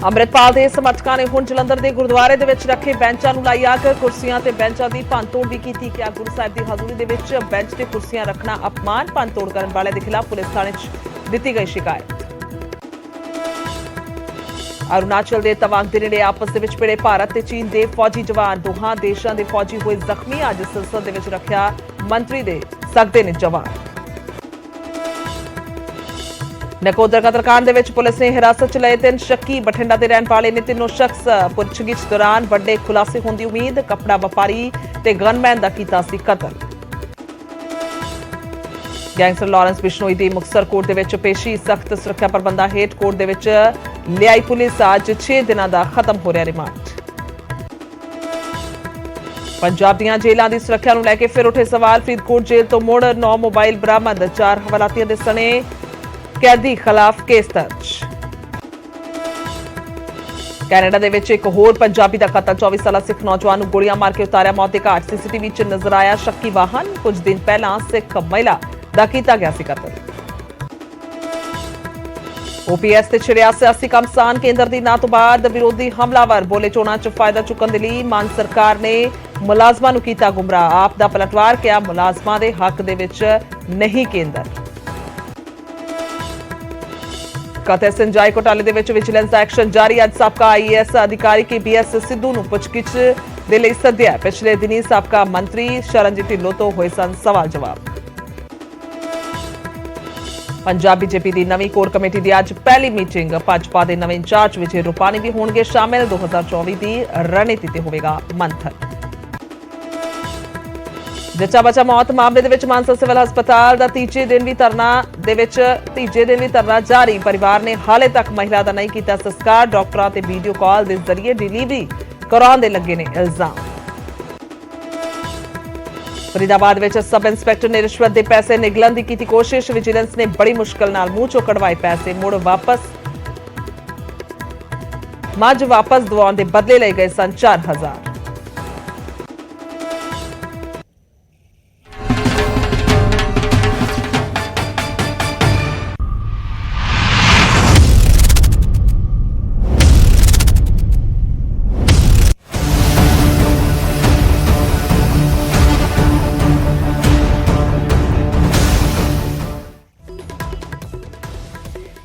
ਅੰਮ੍ਰਿਤਪਾਲ ਦੇ ਸਮਰਥਕਾਂ ਨੇ ਹੁਣ ਜਲੰਧਰ ਦੇ ਗੁਰਦੁਆਰੇ ਦੇ ਵਿੱਚ ਰੱਖੇ ਬੈਂਚਾਂ ਨੂੰ ਲਾਈ ਅੱਗ। ਕੁਰਸੀਆਂ ਤੇ ਬੈਂਚਾਂ ਦੀ ਭੰਨਤੋੜ ਵੀ ਕੀਤੀ। ਕਿ ਗੁਰੂ ਸਾਹਿਬ ਦੀ ਹਜ਼ੂਰੀ ਦੇ ਵਿੱਚ ਬੈਂਚ ਤੇ ਕੁਰਸੀਆਂ ਰੱਖਣਾ ਅਪਮਾਨ। ਭੰਨਤੋੜ ਕਰਨ ਵਾਲੇ ਦੇ ਖਿਲਾਫ ਪੁਲਿਸ ਥਾਣੇ 'ਚ ਦਿੱਤੀ ਗਈ ਸ਼ਿਕਾਇਤ। ਅਰੁਣਾਚਲ ਦੇ ਤਵਾਂਗ ਦੇ ਨੇੜੇ ਆਪਸ ਦੇ ਵਿੱਚ ਭਿੜੇ ਭਾਰਤ ਤੇ ਚੀਨ ਦੇ ਫੌਜੀ ਜਵਾਨ। ਦੋਹਾਂ ਦੇਸ਼ਾਂ ਦੇ ਫੌਜੀ ਹੋਏ ਜ਼ਖਮੀ। ਅੱਜ ਸੰਸਦ ਦੇ ਵਿੱਚ ਰੱਖਿਆ ਮੰਤਰੀ ਦੇ ਸਕਦੇ ਨੇ ਜਵਾਨ। ਨਕੋਦਰ ਕਤਲकांड ਦੇ ਵਿੱਚ ਪੁਲਿਸ ਨੇ ਹਿਰਾਸਤ 'ਚ ਲਏ 3 ਸ਼ੱਕੀ। ਬਠਿੰਡਾ ਦੇ ਰਹਿਣ ਵਾਲੇ ਨੇ ਤਿੰਨੋਂ ਸ਼ਖਸ। ਪੁੱਛਗਿੱਛ ਦੌਰਾਨ ਵੱਡੇ ਖੁਲਾਸੇ ਹੋਣ ਦੀ ਉਮੀਦ। ਕੱਪੜਾ ਵਪਾਰੀ ਤੇ ਗਨਮੈਨ ਦਾ ਕੀਤਾ ਸੀ ਕਤਲ। ਗੈਂਗਸਟਰ ਲਾਰੈਂਸ ਬਿਸ਼ਨੋਈ ਦੀ ਮੁਕਤਸਰ ਕੋਰਟ ਦੇ ਵਿੱਚ ਪੇਸ਼ੀ। ਸਖਤ ਸੁਰੱਖਿਆ ਪ੍ਰਬੰਧਾਂ ਹੇਠ ਕੋਰਟ ਦੇ ਵਿੱਚ ਲਿਆਈ ਪੁਲਿਸ। ਅੱਜ 6 ਦਿਨਾਂ ਦਾ ਖਤਮ ਹੋ ਰਿਹਾ ਰਿਮਾਂਡ। ਪੰਜਾਬ ਦੀਆਂ ਜੇਲ੍ਹਾਂ ਦੀ ਸੁਰੱਖਿਆ ਨੂੰ ਲੈ ਕੇ ਫਿਰ ਉੱਠੇ ਸਵਾਲ। ਫਰੀਦਕੋਟ ਜੇਲ੍ਹ ਤੋਂ ਮੁੜ 9 ਮੋਬਾਈਲ ਬਰਾਮਦ। 4 ਹਵਾਲਾਤੀਆਂ ਦੇ ਸਣੇ कैदी खिलाफ केस दर्ज। कैनेडा ਦੇ ਵਿੱਚ ਇੱਕ ਹੋਰ ਪੰਜਾਬੀ ਦਾ ਕਤਲ। 24 ਸਾਲਾ ਸਿੱਖ ਨੌਜਵਾਨ ਨੂੰ ਗੋਲੀਆਂ ਮਾਰ ਕੇ ਉਤਾਰਿਆ ਮੌਤ ਦੇ ਘਾਟ। ਸੀਸੀਟੀਵੀ 'ਚ ਨਜ਼ਰ ਆਇਆ ਸ਼ੱਕੀ ਵਾਹਨ। ਕੁਝ ਦਿਨ ਪਹਿਲਾਂ ਸਿੱਖ ਮਹਿਲਾ ਦਾ ਕੀਤਾ ਗਿਆ ਸੀ ਕਤਲ। ਓਪੀਐਸ ਤੇ ਛਿੜਿਆ ਸਿਆਸੀ ਘਮਸਾਨ। ਕੇਂਦਰ ਦੀ ਨਾ ਤੋਂ ਬਾਅਦ ਵਿਰੋਧੀ ਹਮਲਾਵਰ ਬੋਲੇ। ਚੋਣਾਂ 'ਚ ਫਾਇਦਾ ਚੁੱਕਣ ਦੇ ਲਈ ਮਾਨ ਸਰਕਾਰ ਨੇ ਮੁਲਾਜ਼ਮਾਂ ਨੂੰ ਕੀਤਾ ਗੁੰਮਰਾਹ। ਆਪ ਦਾ ਪਲਟਵਾਰ ਕਿਹਾ ਮੁਲਾਜ਼ਮਾਂ ਦੇ ਹੱਕ ਦੇ ਵਿੱਚ ਨਹੀਂ ਕੇਂਦਰ। ਕਥਿਤ ਸਿੰਜਾਈ ਘੁਟਾਲੇ ਦੇ ਵਿੱਚ ਵਿਜੀਲੈਂਸ ਦਾ ਐਕਸ਼ਨ ਜਾਰੀ। ਅੱਜ ਸਾਬਕਾ ਆਈਏਐਸ ਅਧਿਕਾਰੀ KBS ਸਿੱਧੂ ਨੂੰ ਪੁੱਛਗਿੱਛ ਦੇ ਲਈ ਸੱਦਿਆ। ਪਿਛਲੇ ਦਿਨੀ ਸਾਬਕਾ ਮੰਤਰੀ ਸ਼ਰਨਜੀਤ ਢਿੱਲੋਂ ਤੋਂ ਹੋਏ ਸਨ ਸਵਾਲ ਜਵਾਬ। ਪੰਜਾਬ ਬੀਜੇਪੀ ਦੀ ਨਵੀਂ ਕੋਰ ਕਮੇਟੀ ਦੀ ਅੱਜ ਪਹਿਲੀ ਮੀਟਿੰਗ। ਭਾਜਪਾ ਦੇ ਨਵੇਂ ਇੰਚਾਰਜ ਵਿਜੇ ਰੂਪਾਣੀ ਵੀ ਹੋਣਗੇ ਸ਼ਾਮਿਲ। 2024 ਦੀ ਰਣਨੀਤੀ ਤੇ ਹੋਵੇਗਾ ਮੰਥਨ। ਜੱਚਾ ਬੱਚਾ ਮੌਤ ਮਾਮਲੇ ਦੇ ਵਿੱਚ ਮਾਨਸਾ ਸਿਵਲ ਹਸਪਤਾਲ ਦਾ ਤੀਜੇ ਦਿਨ ਵੀ ਧਰਨਾ ਜਾਰੀ। ਪਰਿਵਾਰ ਨੇ ਹਾਲੇ ਤੱਕ ਮਹਿਲਾ ਦਾ ਨਹੀਂ ਕੀਤਾ ਸੰਸਕਾਰ। ਡਾਕਟਰਾਂ ਤੇ ਵੀਡੀਓ ਕਾਲ ਦੇ ਜ਼ਰੀਏ ਡਿਲੀਵਰੀ ਕਰਾਉਣ ਦੇ ਲੱਗੇ ਨੇ ਇਲਜ਼ਾਮ। ਫਰੀਦਾਬਾਦ ਵਿੱਚ ਸਬ ਇੰਸਪੈਕਟਰ ਨੇ ਰਿਸ਼ਵਤ ਦੇ ਪੈਸੇ ਨਿਗਲਣ ਦੀ ਕੀਤੀ ਕੋਸ਼ਿਸ਼। ਵਿਜੀਲੈਂਸ ਨੇ ਬੜੀ ਮੁਸ਼ਕਲ ਨਾਲ ਮੂੰਹ ਚੋਂ ਕਢਵਾਏ ਪੈਸੇ। ਮੱਝ ਵਾਪਸ ਦਿਵਾਉਣ ਦੇ ਬਦਲੇ ਲਏ ਗਏ ਸਨ 4000।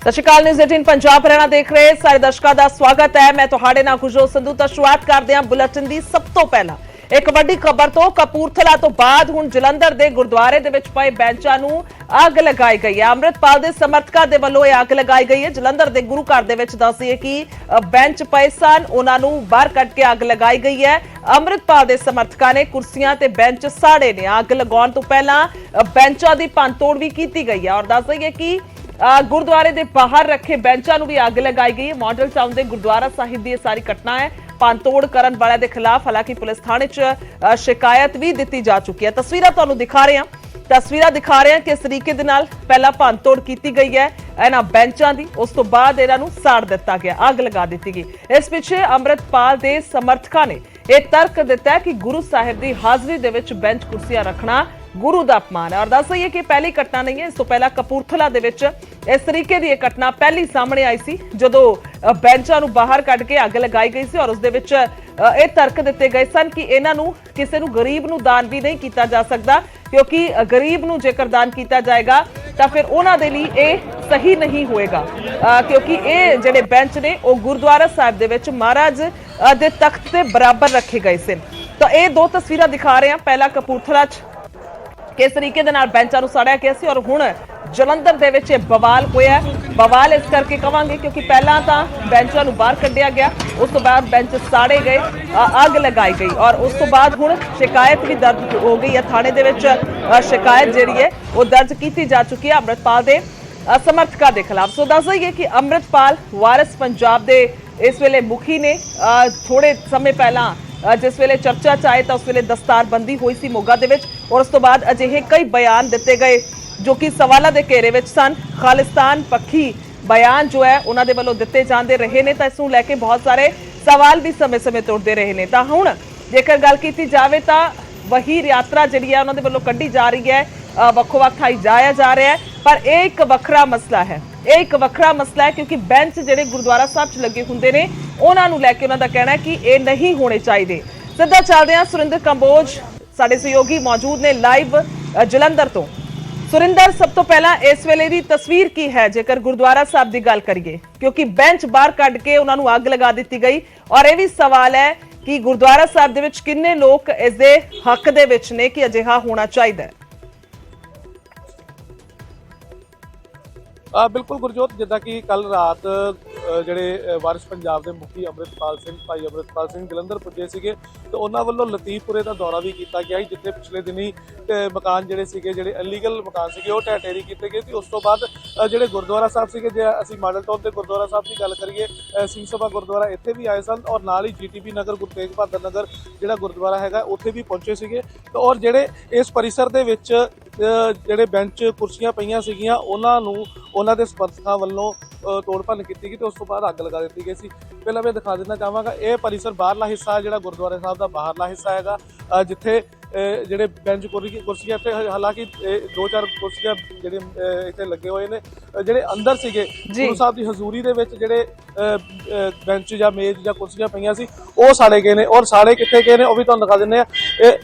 ਸਤਿ ਸ਼੍ਰੀ ਅਕਾਲ। ਨਿਊਜ਼ 18 ਪੰਜਾਬ ਹਰਿਆਣਾ ਦੇਖ ਰਹੇ ਸਾਰੇ ਦਰਸ਼ਕਾਂ ਦਾ ਸਵਾਗਤ ਹੈ। ਮੈਂ ਤੁਹਾਡੇ ਨਾਲ ਖੁਸ਼ੋ ਸੰਧੂ। ਤਾਂ ਸ਼ੁਰੂਆਤ ਕਰਦੇ ਹਾਂ ਬੁਲੇਟਿਨ ਦੀ। ਸਭ ਤੋਂ ਪਹਿਲਾਂ ਇੱਕ ਵੱਡੀ ਖਬਰ ਤੋਂ। ਕਪੂਰਥਲਾ ਤੋਂ ਬਾਅਦ ਹੁਣ ਜਲੰਧਰ ਦੇ ਗੁਰਦੁਆਰੇ ਦੇ ਵਿੱਚ ਪਏ ਬੈਂਚਾਂ ਨੂੰ ਅੱਗ ਲਗਾਈ ਗਈ ਹੈ। ਅੰਮ੍ਰਿਤਪਾਲ ਦੇ ਸਮਰਥਕਾਂ ਦੇ ਵੱਲੋਂ ਇਹ ਅੱਗ ਲਗਾਈ ਗਈ ਹੈ। ਜਲੰਧਰ ਦੇ ਗੁਰੂ ਘਰ ਦੇ ਵਿੱਚ ਦੱਸੀਏ ਕਿ ਬੈਂਚ ਪਏ ਸਨ, ਉਹਨਾਂ ਨੂੰ ਬਾਹਰ ਕੱਢ ਕੇ ਅੱਗ ਲਗਾਈ ਗਈ ਹੈ। ਅੰਮ੍ਰਿਤਪਾਲ ਦੇ ਸਮਰਥਕਾਂ ਨੇ ਕੁਰਸੀਆਂ ਤੇ ਬੈਂਚ ਸਾੜੇ ਨੇ। ਅੱਗ ਲਗਾਉਣ ਤੋਂ ਪਹਿਲਾਂ ਬੈਂਚਾਂ ਦੀ ਭੰਨਤੋੜ ਵੀ ਕੀਤੀ ਗਈ ਹੈ। ਔਰ ਦੱਸ ਦਈਏ ਕਿ ਗੁਰਦੁਆਰੇ ਦੇ ਬਾਹਰ ਰੱਖੇ ਬੈਂਚਾਂ ਨੂੰ ਵੀ ਅੱਗ ਲਗਾਈ ਗਈ ਹੈ। ਮਾਡਲ ਟਾਊਨ ਦੇ ਗੁਰਦੁਆਰਾ ਸਾਹਿਬ ਦੀ ਇਹ ਸਾਰੀ ਘਟਨਾ ਹੈ। ਭੰਨਤੋੜ ਕਰਨ ਵਾਲਿਆਂ ਦੇ ਖਿਲਾਫ ਹਾਲਾਂਕਿ ਪੁਲਿਸ ਥਾਣੇ 'ਚ ਸ਼ਿਕਾਇਤ ਵੀ ਦਿੱਤੀ ਜਾ ਚੁੱਕੀ ਹੈ। ਤਸਵੀਰਾਂ ਤੁਹਾਨੂੰ ਦਿਖਾ ਰਹੇ ਹਾਂ ਕਿਸ ਤਰੀਕੇ ਦੇ ਨਾਲ ਪਹਿਲਾਂ ਭੰਨਤੋੜ ਕੀਤੀ ਗਈ ਹੈ ਇਹਨਾਂ ਬੈਂਚਾਂ ਦੀ। ਉਸ ਤੋਂ ਬਾਅਦ ਇਹਨਾਂ ਨੂੰ ਸਾੜ ਦਿੱਤਾ ਗਿਆ, ਅੱਗ ਲਗਾ ਦਿੱਤੀ ਗਈ। ਇਸ ਪਿੱਛੇ ਅੰਮ੍ਰਿਤਪਾਲ ਦੇ ਸਮਰਥਕਾਂ ਨੇ ਇਹ ਤਰਕ ਦਿੱਤਾ ਹੈ ਕਿ ਗੁਰੂ ਸਾਹਿਬ ਦੀ ਹਾਜ਼ਰੀ ਦੇ ਵਿੱਚ ਬੈਂਚ ਕੁਰਸੀਆਂ ਰੱਖਣਾ ਗੁਰੂ ਦਾ ਅਪਮਾਨ ਹੈ। ਔਰ ਦੱਸ ਦਈਏ ਕਿ ਪਹਿਲੀ ਘਟਨਾ ਨਹੀਂ ਹੈ। ਇਸ ਤੋਂ ਪਹਿਲਾਂ ਕਪੂਰਥਲਾ ਦੇ ਵਿੱਚ ਇਸ ਤਰੀਕੇ ਦੀ ਇਹ ਘਟਨਾ ਪਹਿਲੀ ਸਾਹਮਣੇ ਆਈ ਸੀ, ਜਦੋਂ ਬੈਂਚਾਂ ਨੂੰ ਬਾਹਰ ਕੱਢ ਕੇ ਅੱਗ ਲਗਾਈ ਗਈ ਸੀ। ਔਰ ਉਸ ਦੇ ਵਿੱਚ ਇਹ ਤਰਕ ਦਿੱਤੇ ਗਏ ਸਨ ਕਿ ਇਹਨਾਂ ਨੂੰ ਕਿਸੇ ਨੂੰ ਗਰੀਬ ਨੂੰ ਦਾਨ ਵੀ ਨਹੀਂ ਕੀਤਾ ਜਾ ਸਕਦਾ, ਕਿਉਂਕਿ ਗਰੀਬ ਨੂੰ ਜੇਕਰ ਦਾਨ ਕੀਤਾ ਜਾਏਗਾ ਤਾਂ ਫਿਰ ਉਹਨਾਂ ਦੇ ਲਈ ਇਹ ਸਹੀ ਨਹੀਂ ਹੋਏਗਾ, ਕਿਉਂਕਿ ਇਹ ਜਿਹੜੇ ਬੈਂਚ ਨੇ ਉਹ ਗੁਰਦੁਆਰਾ ਸਾਹਿਬ ਦੇ ਵਿੱਚ ਮਹਾਰਾਜ ਦੇ ਤਖਤ ਦੇ ਬਰਾਬਰ ਰੱਖੇ ਗਏ ਸਨ। ਤਾਂ ਇਹ ਦੋ ਤਸਵੀਰਾਂ ਦਿਖਾ ਰਹੇ ਹਾਂ। ਪਹਿਲਾਂ ਕਪੂਰਥਲਾ 'ਚ ਕਿਸ ਤਰੀਕੇ ਦੇ ਨਾਲ ਬੈਂਚਾਂ ਨੂੰ ਸਾੜਿਆ ਗਿਆ ਸੀ, ਔਰ ਹੁਣ ਜਲੰਧਰ ਦੇ ਵਿੱਚ ਬਵਾਲ ਹੋਇਆ। ਬਵਾਲ ਇਸ ਕਰਕੇ ਕਵਾਂਗੇ ਕਿਉਂਕਿ ਪਹਿਲਾਂ ਤਾਂ ਬੈਂਚਾਂ ਨੂੰ ਬਾਹਰ ਕੱਢਿਆ ਗਿਆ, ਉਸ ਤੋਂ ਬਾਅਦ ਬੈਂਚ ਸਾੜੇ ਗਏ, ਅੱਗ ਲਗਾਈ ਗਈ, ਔਰ ਉਸ ਤੋਂ ਬਾਅਦ ਹੁਣ ਸ਼ਿਕਾਇਤ ਵੀ ਦਰਜ ਹੋ ਗਈ ਹੈ। ਥਾਣੇ ਦੇ ਵਿੱਚ ਸ਼ਿਕਾਇਤ ਜਿਹੜੀ ਹੈ ਉਹ ਦਰਜ ਕੀਤੀ ਜਾ ਚੁੱਕੀ ਹੈ ਅੰਮ੍ਰਿਤਪਾਲ ਦੇ ਸਮਰਥਕਾਂ ਦੇ ਖਿਲਾਫ। ਸੋ ਦੱਸ ਦਈਏ ਕਿ ਅੰਮ੍ਰਿਤਪਾਲ ਵਾਰਿਸ ਪੰਜਾਬ ਦੇ ਇਸ ਵੇਲੇ ਮੁਖੀ ਨੇ। ਥੋੜੇ ਸਮੇਂ ਪਹਿਲਾਂ ਜਿਸ ਵੇਲੇ ਚਰਚਾ 'ਚ ਆਏ ਤਾਂ ਉਸ ਵੇਲੇ ਦਸਤਾਰਬੰਦੀ ਹੋਈ ਸੀ ਮੋਗਾ ਦੇ ਵਿੱਚ, ਔਰ ਉਸ ਤੋਂ ਬਾਅਦ ਅਜਿਹੇ ਕਈ ਬਿਆਨ ਦਿੱਤੇ ਗਏ ਜੋ ਕਿ ਸਵਾਲਾਂ ਦੇ ਘੇਰੇ ਵਿੱਚ ਸਨ। ਖਾਲਿਸਤਾਨ ਪੱਖੀ ਬਿਆਨ ਜੋ ਹੈ ਉਹਨਾਂ ਦੇ ਵੱਲੋਂ ਦਿੱਤੇ ਜਾਂਦੇ ਰਹੇ ਨੇ, ਤਾਂ ਇਸ ਨੂੰ ਲੈ ਕੇ ਬਹੁਤ ਸਾਰੇ ਸਵਾਲ ਵੀ ਸਮੇਂ-ਸਮੇਂ ਤੇ ਉੱਠਦੇ ਰਹੇ ਨੇ। ਤਾਂ ਹੁਣ ਜੇਕਰ ਗੱਲ ਕੀਤੀ ਜਾਵੇ ਤਾਂ ਵਹੀ ਯਾਤਰਾ ਜਿਹੜੀ ਹੈ ਉਹਨਾਂ ਦੇ ਵੱਲੋਂ ਕੱਢੀ ਜਾ ਰਹੀ ਹੈ, ਵੱਖੋ-ਵੱਖ ਥਾਈਂ ਜਾਇਆ ਜਾ ਰਿਹਾ ਹੈ, ਪਰ ਇਹ ਇੱਕ ਵੱਖਰਾ ਮਸਲਾ ਹੈ। ਇਹ ਇੱਕ ਵੱਖਰਾ ਮਸਲਾ ਹੈ, ਕਿਉਂਕਿ ਬੈਂਚ ਜਿਹੜੇ ਗੁਰਦੁਆਰਾ ਸਾਹਿਬ 'ਚ ਲੱਗੇ ਹੁੰਦੇ ਨੇ ਉਹਨਾਂ ਨੂੰ ਲੈ ਕੇ ਉਹਨਾਂ ਦਾ ਕਹਿਣਾ ਹੈ ਕਿ ਇਹ ਨਹੀਂ ਹੋਣੇ ਚਾਹੀਦੇ। ਸਿੱਧਾ ਚੱਲਦੇ ਹਾਂ, ਸੁਰਿੰਦਰ ਕੰਬੋਜ ਸਾਡੇ ਸਹਿਯੋਗੀ ਮੌਜੂਦ ਨੇ ਲਾਈਵ ਜਲੰਧਰ ਤੋਂ। ਸੁਰਿੰਦਰ, ਸਭ ਤੋਂ ਪਹਿਲਾਂ ਇਸ ਵੇਲੇ ਦੀ ਤਸਵੀਰ ਕੀ ਹੈ ਜੇਕਰ ਗੁਰਦੁਆਰਾ ਸਾਹਿਬ ਦੀ ਗੱਲ ਕਰੀਏ, ਕਿਉਂਕਿ ਬੈਂਚ ਬਾਹਰ ਕੱਢ ਕੇ ਉਹਨਾਂ ਨੂੰ ਅੱਗ ਲਗਾ ਦਿੱਤੀ ਗਈ ਔਰ ਇਹ ਵੀ ਸਵਾਲ ਹੈ ਕਿ ਗੁਰਦੁਆਰਾ ਸਾਹਿਬ ਦੇ ਵਿੱਚ ਕਿੰਨੇ ਲੋਕ ਇਸ ਦੇ ਹੱਕ ਦੇ ਵਿੱਚ ਨੇ ਕਿ ਅਜਿਹਾ ਹੋਣਾ ਚਾਹੀਦਾ ਹੈ। ਬਿਲਕੁਲ ਗੁਰਜੋਤ, ਜਿੱਦਾਂ ਕਿ ਕੱਲ ਰਾਤ ਜਿਹੜੇ ਵਾਰਿਸ ਪੰਜਾਬ ਦੇ ਮੁਖੀ ਅੰਮ੍ਰਿਤਪਾਲ ਸਿੰਘ, ਭਾਈ ਅੰਮ੍ਰਿਤਪਾਲ ਸਿੰਘ ਜਲੰਧਰ ਪੁੱਜੇ ਸੀਗੇ ਤੇ ਉਹਨਾਂ ਵੱਲੋਂ ਲਤੀਫਪੁਰੇ ਦਾ ਦੌਰਾ ਵੀ ਕੀਤਾ ਗਿਆ ਸੀ, ਜਿੱਥੇ ਪਿਛਲੇ ਦਿਨੀ ਮਕਾਨ ਜਿਹੜੇ ਸੀਗੇ, ਜਿਹੜੇ ਇਲੀਗਲ ਮਕਾਨ ਸੀਗੇ, ਉਹ ਢਹਿ ਢੇਰੀ ਕੀਤੇ ਗਏ ਸੀ। ਉਸ ਤੋਂ ਬਾਅਦ ਜਿਹੜੇ ਗੁਰਦੁਆਰਾ ਸਾਹਿਬ ਸੀਗੇ, ਜੇ ਅਸੀਂ ਮਾਡਲ ਟਾਊਨ ਦੇ ਗੁਰਦੁਆਰਾ ਸਾਹਿਬ ਦੀ ਗੱਲ ਕਰੀਏ, ਸਿੰਘ ਸਭਾ ਗੁਰਦੁਆਰਾ ਇੱਥੇ ਵੀ ਆਏ ਸਨ ਔਰ ਨਾਲ ਹੀ GTB ਨਗਰ, ਗੁਰੂ ਤੇਗ ਬਹਾਦਰ ਨਗਰ ਜਿਹੜਾ ਗੁਰਦੁਆਰਾ ਹੈਗਾ ਉੱਥੇ ਵੀ ਪਹੁੰਚੇ ਸੀਗੇ। ਔਰ ਜਿਹੜੇ ਇਸ ਪਰਿਸਰ ਦੇ ਵਿੱਚ ਜਿਹੜੇ ਬੈਂਚ ਕੁਰਸੀਆਂ ਪਈਆਂ ਸੀਗੀਆਂ ਉਹਨਾਂ ਦੇ ਸਮਰਥਕਾਂ ਵੱਲੋਂ ਤੋੜ ਭੰਨ ਕੀਤੀ ਗਈ ਤੇ ਉਸ ਤੋਂ ਬਾਅਦ ਅੱਗ ਲਗਾ ਦਿੱਤੀ ਗਈ ਸੀ। ਪਹਿਲਾਂ ਮੈਂ ਦਿਖਾ ਦੇਣਾ ਚਾਹਾਂਗਾ, ਇਹ ਪਰਿਸਰ ਬਾਹਰਲਾ ਹਿੱਸਾ ਜਿਹੜਾ ਗੁਰਦੁਆਰਾ ਸਾਹਿਬ ਦਾ ਬਾਹਰਲਾ ਹਿੱਸਾ ਹੈਗਾ, ਜਿੱਥੇ ਜਿਹੜੇ ਬੈਂਚ ਕੁਰਸੀਆਂ ਤੇ ਹਾਲਾਂਕਿ 2-4 ਕੁਰਸੀਆਂ ਜਿਹੜੇ ਇੱਥੇ ਲੱਗੇ ਹੋਏ ਨੇ, ਜਿਹੜੇ ਅੰਦਰ ਸੀਗੇ ਗੁਰੂ ਸਾਹਿਬ ਦੀ ਹਜ਼ੂਰੀ ਦੇ ਵਿੱਚ ਜਿਹੜੇ ਬੈਂਚ ਜਾਂ ਮੇਜ਼ ਜਾਂ ਕੁਰਸੀਆਂ ਪਈਆਂ ਸੀ ਉਹ ਸਾੜੇ ਗਏ ਨੇ। ਔਰ ਸਾੜੇ ਕਿੱਥੇ ਗਏ ਨੇ ਉਹ ਵੀ ਤੁਹਾਨੂੰ ਦਿਖਾ ਦਿੰਦੇ ਆ। ਇਹ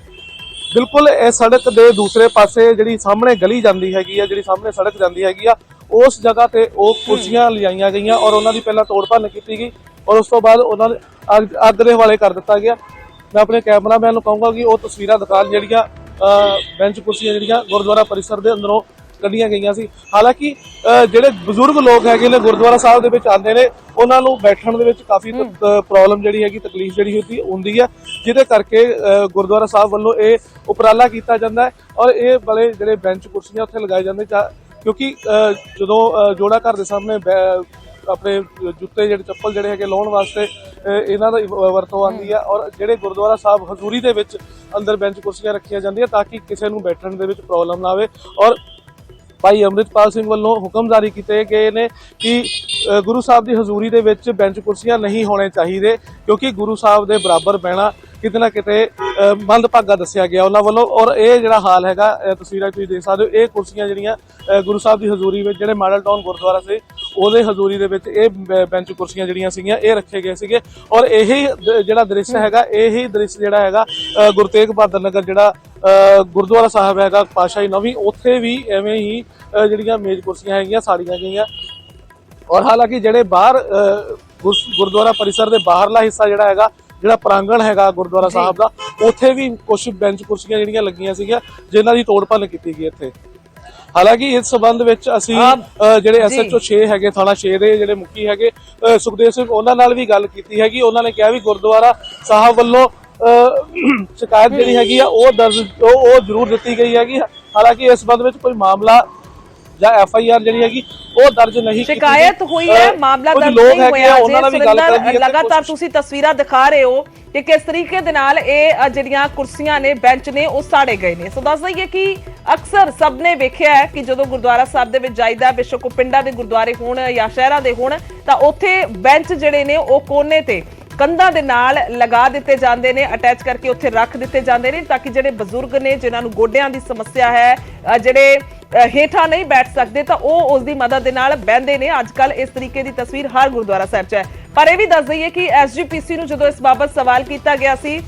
ਬਿਲਕੁਲ ਇਹ ਸੜਕ ਦੇ ਦੂਸਰੇ ਪਾਸੇ ਜਿਹੜੀ ਸਾਹਮਣੇ ਗਲੀ ਜਾਂਦੀ ਹੈਗੀ ਆ, ਜਿਹੜੀ ਸਾਹਮਣੇ ਸੜਕ ਜਾਂਦੀ ਹੈਗੀ ਆ, ਉਸ ਜਗ੍ਹਾ ਤੇ ਉਹ ਕੁਰਸੀਆਂ ਲਿਜਾਈਆਂ ਗਈਆਂ ਔਰ ਉਹਨਾਂ ਦੀ ਪਹਿਲਾਂ ਤੋੜ ਭੰਨ ਕੀਤੀ ਗਈ ਔਰ ਉਸ ਤੋਂ ਬਾਅਦ ਉਹਨਾਂ ਦੇ ਅੱਗ ਦੇ ਹਵਾਲੇ ਕਰ ਦਿੱਤਾ ਗਿਆ। ਮੈਂ ਆਪਣੇ ਕੈਮਰਾਮੈਨ ਨੂੰ ਕਹੂੰਗਾ ਕਿ ਉਹ ਤਸਵੀਰਾਂ ਦਿਖਾਉਣ ਜਿਹੜੀਆਂ ਬੈਂਚ ਕੁਰਸੀਆਂ ਜਿਹੜੀਆਂ ਗੁਰਦੁਆਰਾ ਪਰਿਸਰ ਦੇ ਅੰਦਰੋਂ ਕੱਢੀਆਂ ਗਈਆਂ ਸੀ। ਹਾਲਾਂਕਿ ਜਿਹੜੇ ਬਜ਼ੁਰਗ ਲੋਕ ਹੈਗੇ ਨੇ ਗੁਰਦੁਆਰਾ ਸਾਹਿਬ ਦੇ ਵਿੱਚ ਆਉਂਦੇ ਨੇ, ਉਹਨਾਂ ਨੂੰ ਬੈਠਣ ਦੇ ਵਿੱਚ ਕਾਫੀ ਪ੍ਰੋਬਲਮ ਜਿਹੜੀ ਹੈਗੀ, ਤਕਲੀਫ ਜਿਹੜੀ ਹੁੰਦੀ ਹੈ, ਜਿਹਦੇ ਕਰਕੇ ਗੁਰਦੁਆਰਾ ਸਾਹਿਬ ਵੱਲੋਂ ਇਹ ਉਪਰਾਲਾ ਕੀਤਾ ਜਾਂਦਾ ਹੈ ਔਰ ਇਹ ਵਾਲੇ ਜਿਹੜੇ ਬੈਂਚ ਕੁਰਸੀਆਂ ਉੱਥੇ ਲਗਾਏ ਜਾਂਦੇ, ਕਿਉਂਕਿ ਜਦੋਂ ਜੋੜਾ ਘਰ ਦੇ ਸਾਹਮਣੇ ਆਪਣੇ ਜੁੱਤੇ ਜਿਹੜੇ ਚੱਪਲ ਜਿਹੜੇ ਹੈਗੇ ਲਾਉਣ ਵਾਸਤੇ ਇਹਨਾਂ ਦਾ ਵਰਤੋਂ ਆਉਂਦੀ ਹੈ ਔਰ ਜਿਹੜੇ ਗੁਰਦੁਆਰਾ ਸਾਹਿਬ ਹਜ਼ੂਰੀ ਦੇ ਵਿੱਚ ਅੰਦਰ ਬੈਂਚ ਕੁਰਸੀਆਂ ਰੱਖੀਆਂ ਜਾਂਦੀਆਂ ਤਾਂ ਕਿ ਕਿਸੇ ਨੂੰ ਬੈਠਣ ਦੇ ਵਿੱਚ ਪ੍ਰੋਬਲਮ ਨਾ ਆਵੇ। ਔਰ ਭਾਈ ਅੰਮ੍ਰਿਤਪਾਲ ਸਿੰਘ ਵੱਲੋਂ ਹੁਕਮ ਜਾਰੀ ਕੀਤੇ ਗਏ ਨੇ ਕਿ ਗੁਰੂ ਸਾਹਿਬ ਦੀ ਹਜ਼ੂਰੀ ਦੇ ਵਿੱਚ ਬੈਂਚ ਕੁਰਸੀਆਂ ਨਹੀਂ ਹੋਣੇ ਚਾਹੀਦੇ, ਕਿਉਂਕਿ ਗੁਰੂ ਸਾਹਿਬ ਦੇ ਬਰਾਬਰ ਬਹਿਣਾ ਕਿਤੇ ਨਾ ਕਿਤੇ ਮੰਦਭਾਗਾ ਦੱਸਿਆ ਗਿਆ ਉਹਨਾਂ ਵੱਲੋਂ। ਔਰ ਇਹ ਜਿਹੜਾ ਹਾਲ ਹੈਗਾ, ਤਸਵੀਰਾਂ ਤੁਸੀਂ ਦੇਖ ਸਕਦੇ ਹੋ, ਇਹ ਕੁਰਸੀਆਂ ਜਿਹੜੀਆਂ ਗੁਰੂ ਸਾਹਿਬ ਦੀ ਹਜ਼ੂਰੀ ਵਿੱਚ ਜਿਹੜੇ ਮਾਡਲ ਟਾਊਨ ਗੁਰਦੁਆਰਾ ਸੀ ਉਹਦੇ ਹਜ਼ੂਰੀ ਦੇ ਵਿੱਚ ਇਹ ਬੈਂਚ ਕੁਰਸੀਆਂ ਜਿਹੜੀਆਂ ਸੀਗੀਆਂ ਇਹ ਰੱਖੇ ਗਏ ਸੀਗੇ। ਔਰ ਇਹੀ ਜਿਹੜਾ ਦ੍ਰਿਸ਼ ਹੈਗਾ, ਇਹੀ ਦ੍ਰਿਸ਼ ਜਿਹੜਾ ਹੈਗਾ ਗੁਰੂ ਤੇਗ ਬਹਾਦਰ ਨਗਰ ਜਿਹੜਾ ਗੁਰਦੁਆਰਾ ਸਾਹਿਬ ਹੈਗਾ ਪਾਤਸ਼ਾਹੀ ਨਵੀਂ, ਉੱਥੇ ਵੀ ਐਵੇਂ ਹੀ ਜਿਹੜੀਆਂ ਮੇਜ਼ ਕੁਰਸੀਆਂ ਹੈਗੀਆਂ ਸਾੜੀਆਂ ਗਈਆਂ। ਔਰ ਹਾਲਾਂਕਿ ਜਿਹੜੇ ਬਾਹਰ ਗੁਰਦੁਆਰਾ ਪਰਿਸਰ ਦੇ ਬਾਹਰਲਾ ਹਿੱਸਾ ਜਿਹੜਾ ਹੈਗਾ, ਜਿਹੜਾ ਪ੍ਰਾਂਗਣ ਹੈਗਾ ਗੁਰਦੁਆਰਾ ਸਾਹਿਬ ਦਾ, ਉੱਥੇ ਵੀ ਕੁਝ ਬੈਂਚ ਕੁਰਸੀਆਂ ਜਿਹੜੀਆਂ ਲੱਗੀਆਂ ਸੀਗੀਆਂ ਜਿਨ੍ਹਾਂ ਦੀ ਤੋੜ ਭੰਨ ਕੀਤੀ ਗਈ ਇੱਥੇ। ਹਾਲਾਂਕਿ ਇਸ ਸਬੰਧ ਵਿੱਚ ਅਸੀਂ ਜਿਹੜੇ SHO 6 ਹੈਗੇ, ਥਾਣਾ 6 ਦੇ ਜਿਹੜੇ ਮੁਖੀ ਹੈਗੇ ਸੁਖਦੇਵ ਸਿੰਘ, ਉਹਨਾਂ ਨਾਲ ਵੀ ਗੱਲ ਕੀਤੀ ਹੈਗੀ। ਉਹਨਾਂ ਨੇ ਕਿਹਾ ਵੀ ਗੁਰਦੁਆਰਾ ਸਾਹਿਬ ਵੱਲੋਂ ਸ਼ਿਕਾਇਤ ਜਿਹੜੀ ਹੈਗੀ ਆ ਉਹ ਜ਼ਰੂਰ ਦਿੱਤੀ ਗਈ ਹੈਗੀ। ਹਾਲਾਂਕਿ ਇਸ ਸਬੰਧ ਵਿੱਚ ਕੋਈ ਮਾਮਲਾ ਜਾਂ FIR ਜਿਹੜੀ ਹੈਗੀ ਉਹ ਦਰਜ ਨਹੀਂ ਕੀਤੀ। ਸ਼ਿਕਾਇਤ ਹੋਈ ਹੈ, ਮਾਮਲਾ ਦਰਜ ਨਹੀਂ ਹੋਇਆ। ਲਗਾਤਾਰ ਤੁਸੀਂ ਤਸਵੀਰਾਂ ਦਿਖਾ ਰਹੇ ਹੋ ਕਿ ਕਿਸ ਤਰੀਕੇ ਦੇ ਨਾਲ ਇਹ ਜਿਹੜੀਆਂ ਕੁਰਸੀਆਂ ਨੇ, ਬੈਂਚ ਨੇ, ਉਹ ਸਾੜੇ ਗਏ ਨੇ। ਸੋ ਦੱਸ ਦਈਏ ਕਿ ਅਕਸਰ ਸਭ ਨੇ ਵੇਖਿਆ ਹੈ ਕਿ ਜਦੋਂ ਗੁਰਦੁਆਰਾ ਸਾਹਿਬ ਦੇ ਵਿੱਚ ਜਾਈਦਾ, ਬੇਸ਼ੱਕ ਉਹ ਪਿੰਡਾਂ ਦੇ ਗੁਰਦੁਆਰੇ ਹੋਣ ਜਾਂ ਸ਼ਹਿਰਾਂ ਦੇ ਹੋਣ, ਤਾਂ ਉੱਥੇ ਬੈਂਚ ਜਿਹੜੇ ਨੇ ਉਹ ਕੋਨੇ ਤੇ ਕੰਧਾਂ ਦੇ ਨਾਲ ਲਗਾ ਦਿੱਤੇ ਜਾਂਦੇ ਨੇ, ਅਟੈਚ ਕਰਕੇ ਉੱਥੇ ਰੱਖ ਦਿੱਤੇ ਜਾਂਦੇ ਨੇ ਤਾਂ ਕਿ ਜਿਹੜੇ ਬਜ਼ੁਰਗ ਨੇ, ਜਿਨ੍ਹਾਂ ਨੂੰ ਗੋਡਿਆਂ ਦੀ ਸਮੱਸਿਆ ਹੈ, ਜਿਹੜੇ ਹੇਠਾਂ ਨਹੀਂ ਬੈਠ ਸਕਦੇ, ਤਾਂ ਉਹ ਉਸ ਦੀ ਮਦਦ ਦੇ ਨਾਲ ਬਹਿੰਦੇ ਨੇ। ਅੱਜ ਕੱਲ ਇਸ ਤਰੀਕੇ ਦੀ ਤਸਵੀਰ ਹਰ ਗੁਰਦੁਆਰਾ ਸਾਹਿਬ 'ਚ ਹੈ। ਪਰ ਇਹ ਵੀ ਦੱਸ ਦਈਏ ਕਿ SGPC ਨੂੰ ਜਦੋਂ ਇਸ ਬਾਬਤ ਸਵਾਲ ਕੀਤਾ ਗਿਆ ਸੀ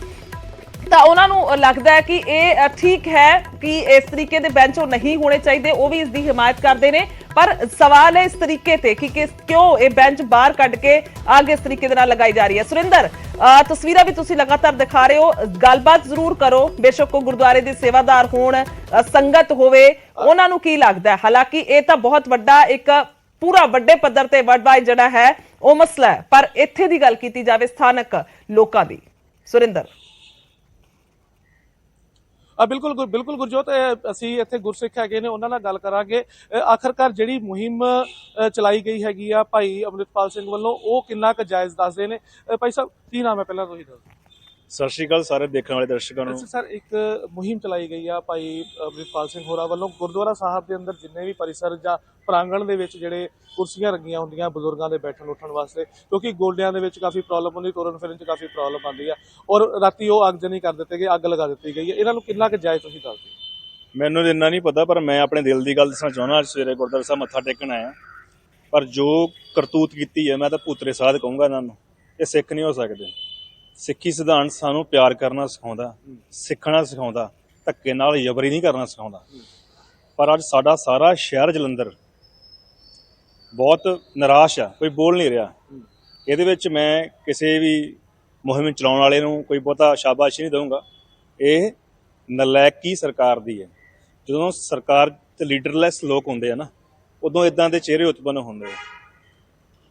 ਤਾਂ ਉਹਨਾਂ ਨੂੰ ਲੱਗਦਾ ਹੈ ਕਿ ਇਹ ਠੀਕ ਹੈ ਕਿ ਇਸ ਤਰੀਕੇ ਦੇ ਬੈਂਚ ਉਹ ਨਹੀਂ ਹੋਣੇ ਚਾਹੀਦੇ, ਉਹ ਵੀ ਇਸ ਦੀ ਹਮਾਇਤ ਕਰਦੇ ਨੇ। ਪਰ ਸਵਾਲ ਹੈ ਇਸ ਤਰੀਕੇ ਤੇ ਕਿ ਕਿਉਂ ਇਹ ਬੈਂਚ ਬਾਹਰ ਕੱਢ ਕੇ ਅੱਗ ਇਸ ਤਰੀਕੇ ਦੇ ਨਾਲ ਲਗਾਈ ਜਾ ਰਹੀ ਹੈ। ਸੁਰਿੰਦਰ, ਤਸਵੀਰਾਂ ਵੀ ਤੁਸੀਂ ਲਗਾਤਾਰ ਦਿਖਾ ਰਹੇ ਹੋ, ਗੱਲਬਾਤ ਜ਼ਰੂਰ ਕਰੋ, ਬੇਸ਼ੱਕ ਉਹ ਗੁਰਦੁਆਰੇ ਦੇ ਸੇਵਾਦਾਰ ਹੋਣ, ਸੰਗਤ ਹੋਵੇ, ਉਹਨਾਂ ਨੂੰ ਕੀ ਲੱਗਦਾ। ਹਾਲਾਂਕਿ ਇਹ ਤਾਂ ਬਹੁਤ ਵੱਡਾ ਇੱਕ ਪੂਰਾ ਵੱਡੇ ਪੱਧਰ ਤੇ ਵਰਲਡ ਜਿਹੜਾ ਹੈ ਉਹ ਮਸਲਾ ਹੈ, ਪਰ ਇੱਥੇ ਦੀ ਗੱਲ ਕੀਤੀ ਜਾਵੇ ਸਥਾਨਕ ਲੋਕਾਂ ਦੀ। ਸੁਰਿੰਦਰ, ਬਿਲਕੁਲ ਗੁਰਜੋਤ, ਅਸੀਂ ਇੱਥੇ ਗੁਰਸਿੱਖ ਹੈਗੇ ਨੇ, ਉਹਨਾਂ ਨਾਲ ਗੱਲ ਕਰਾਂਗੇ। ਆਖਰਕਾਰ ਜਿਹੜੀ ਮੁਹਿੰਮ ਚਲਾਈ ਗਈ ਹੈਗੀ ਆ ਭਾਈ ਅੰਮ੍ਰਿਤਪਾਲ ਸਿੰਘ ਵੱਲੋਂ, ਉਹ ਕਿੰਨਾ ਕੁ ਜਾਇਜ਼ ਦੱਸਦੇ ਨੇ। ਭਾਈ ਸਾਹਿਬ, ਕੀ ਨਾਮ ਹੈ ਪਹਿਲਾਂ ਤੁਸੀਂ ਦੱਸੋ। ਸਤਿ ਸ਼੍ਰੀ ਅਕਾਲ ਸਾਰੇ ਦੇਖਣ ਵਾਲੇ ਦਰਸ਼ਕਾਂ ਨੂੰ। ਸਰ, ਇੱਕ ਮੁਹਿੰਮ ਚਲਾਈ ਗਈ ਆ ਭਾਈ ਅੰਮ੍ਰਿਤਪਾਲ ਸਿੰਘ ਹੋਰਾਂ ਵੱਲੋਂ ਗੁਰਦੁਆਰਾ ਸਾਹਿਬ ਦੇ ਅੰਦਰ ਜਿੰਨੇ ਵੀ ਪਰਿਸਰ ਜਾਂ ਪ੍ਰਾਂਗਣ ਦੇ ਵਿੱਚ ਜਿਹੜੇ ਕੁਰਸੀਆਂ ਲੱਗੀਆਂ ਹੁੰਦੀਆਂ ਬਜ਼ੁਰਗਾਂ ਦੇ ਬੈਠਣ ਉੱਠਣ ਵਾਸਤੇ, ਕਿਉਂਕਿ ਗੋਡਿਆਂ ਦੇ ਵਿੱਚ ਕਾਫੀ ਪ੍ਰੋਬਲਮ ਹੁੰਦੀ, ਤੁਰਨ ਫਿਰਨ 'ਚ ਕਾਫੀ ਪ੍ਰੋਬਲਮ ਆਉਂਦੀ ਆ, ਔਰ ਰਾਤੀ ਉਹ ਅੱਗ ਨਹੀਂ ਕਰ ਦਿੱਤੇ ਗਏ, ਅੱਗ ਲਗਾ ਦਿੱਤੀ ਗਈ ਹੈ। ਇਹਨਾਂ ਨੂੰ ਕਿੰਨਾ ਕੁ ਜਾਇਜ਼ ਤੁਸੀਂ ਦੱਸ ਦਿਓ। ਮੈਨੂੰ ਇੰਨਾ ਨਹੀਂ ਪਤਾ, ਪਰ ਮੈਂ ਆਪਣੇ ਦਿਲ ਦੀ ਗੱਲ ਦੱਸਣਾ ਚਾਹੁੰਦਾ। ਅੱਜ ਸਵੇਰੇ ਗੁਰਦੁਆਰਾ ਸਾਹਿਬ ਮੱਥਾ ਟੇਕਣ ਆਇਆ, ਪਰ ਜੋ ਕਰਤੂਤ ਕੀਤੀ ਹੈ, ਮੈਂ ਤਾਂ ਭੂਤਰੇ ਸਾਧ ਕਹੂੰਗਾ ਇਹਨਾਂ ਨੂੰ, ਇਹ ਸਿੱਖ ਨਹੀਂ ਹੋ ਸਕਦੇ। ਸਿੱਖੀ ਸਿਧਾਂਤ ਸਾਨੂੰ ਪਿਆਰ ਕਰਨਾ ਸਿਖਾਉਂਦਾ, ਸਿੱਖਣਾ ਸਿਖਾਉਂਦਾ, ਧੱਕੇ ਨਾਲ ਜਬਰੀ ਨਹੀਂ ਕਰਨਾ ਸਿਖਾਉਂਦਾ। ਪਰ ਅੱਜ ਸਾਡਾ ਸਾਰਾ ਸ਼ਹਿਰ ਜਲੰਧਰ ਬਹੁਤ ਨਿਰਾਸ਼ ਆ, ਕੋਈ ਬੋਲ ਨਹੀਂ ਰਿਹਾ। ਇਹਦੇ ਵਿੱਚ ਮੈਂ ਕਿਸੇ ਵੀ ਮੁਹਿੰਮ ਚਲਾਉਣ ਵਾਲੇ ਨੂੰ ਕੋਈ ਬਹੁਤਾ ਸ਼ਾਬਾਸ਼ ਨਹੀਂ ਦਊਂਗਾ। ਇਹ ਨਲਾਇਕੀ ਸਰਕਾਰ ਦੀ ਹੈ। ਜਦੋਂ ਸਰਕਾਰ ਤੇ ਲੀਡਰਲੈਸ ਲੋਕ ਹੁੰਦੇ ਆ ਨਾ, ਉਦੋਂ ਇਦਾਂ ਦੇ ਚਿਹਰੇ ਉਤਪੰਨ ਹੁੰਦੇ ਆ।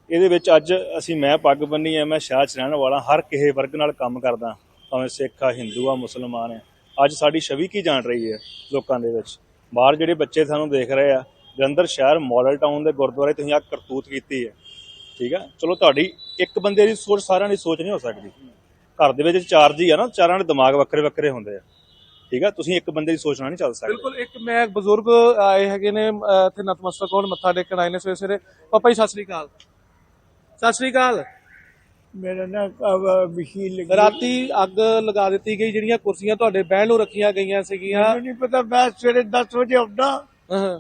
ਇਹਦੇ ਵਿੱਚ ਅੱਜ ਮੈਂ ਪੱਗ ਬੰਨੀ ਹੈ, ਮੈਂ ਸ਼ਹਿਰ 'ਚ ਰਹਿਣ ਵਾਲਾ, ਹਰ ਕਿਸੇ ਵਰਗ ਨਾਲ ਕੰਮ ਕਰਦਾ, ਭਾਵੇਂ ਸਿੱਖ ਆ, ਹਿੰਦੂ ਆ, ਮੁਸਲਮਾਨ ਆ। ਅੱਜ ਸਾਡੀ ਛਵੀ ਕੀ ਜਾਣ ਰਹੀ ਹੈ ਲੋਕਾਂ ਦੇ ਵਿੱਚ। ਬਾਹਰ ਜਿਹੜੇ ਬੱਚੇ ਸਾਨੂੰ ਦੇਖ ਰਹੇ ਆ, ਜਲੰਧਰ ਸ਼ਹਿਰ ਮਾਡਲ ਟਾਊਨ ਦੇ ਗੁਰਦੁਆਰੇ ਤੁਸੀਂ ਆਹ ਕਰਤੂਤ ਕੀਤੀ ਹੈ, ਠੀਕ ਹੈ। ਚਲੋ ਤੁਹਾਡੀ ਇੱਕ ਬੰਦੇ ਦੀ ਸੋਚ ਸਾਰਿਆਂ ਦੀ ਸੋਚ ਨਹੀਂ ਹੋ ਸਕਦੀ। ਘਰ ਦੇ ਵਿੱਚ 4 ਜੀ ਆ ਨਾ, ਚਾਰਾਂ ਦੇ ਦਿਮਾਗ ਵੱਖਰੇ ਵੱਖਰੇ ਹੁੰਦੇ ਆ, ਠੀਕ ਹੈ। ਤੁਸੀਂ ਇੱਕ ਬੰਦੇ ਦੀ ਸੋਚ ਨਾਲ ਨਹੀਂ ਚੱਲ ਸਕਦੇ। ਬਿਲਕੁਲ। ਇੱਕ ਮੈਂ ਬਜ਼ੁਰਗ ਆਏ ਹੈਗੇ ਨੇ ਇੱਥੇ ਨਤਮਸਤਕ ਹੋਣ, ਮੱਥਾ ਟੇਕਣ ਆਏ ਨੇ ਸਵੇਰੇ ਸਵੇਰੇ। ਪਾਪਾ ਜੀ ਸਤਿ ਸ੍ਰੀ ਅਕਾਲ। ਸਤਿ ਸ੍ਰੀ ਅਕਾਲ। ਮੇਰਾ ਨਾ ਮਸ਼ੀਨ ਲੱਗੀ। ਰਾਤੀ ਅੱਗ ਲਗਾ ਦਿੱਤੀ ਗਈ, ਜਿਹੜੀਆਂ ਕੁਰਸੀਆਂ ਤੁਹਾਡੇ ਬਹਿਣ ਨੂੰ ਰੱਖੀਆਂ ਗਈਆਂ ਸੀਗੀਆਂ। ਮੈਨੂੰ ਨਹੀਂ ਪਤਾ, ਮੈਂ ਸਵੇਰੇ 10 ਵਜੇ ਆਉਂਦਾ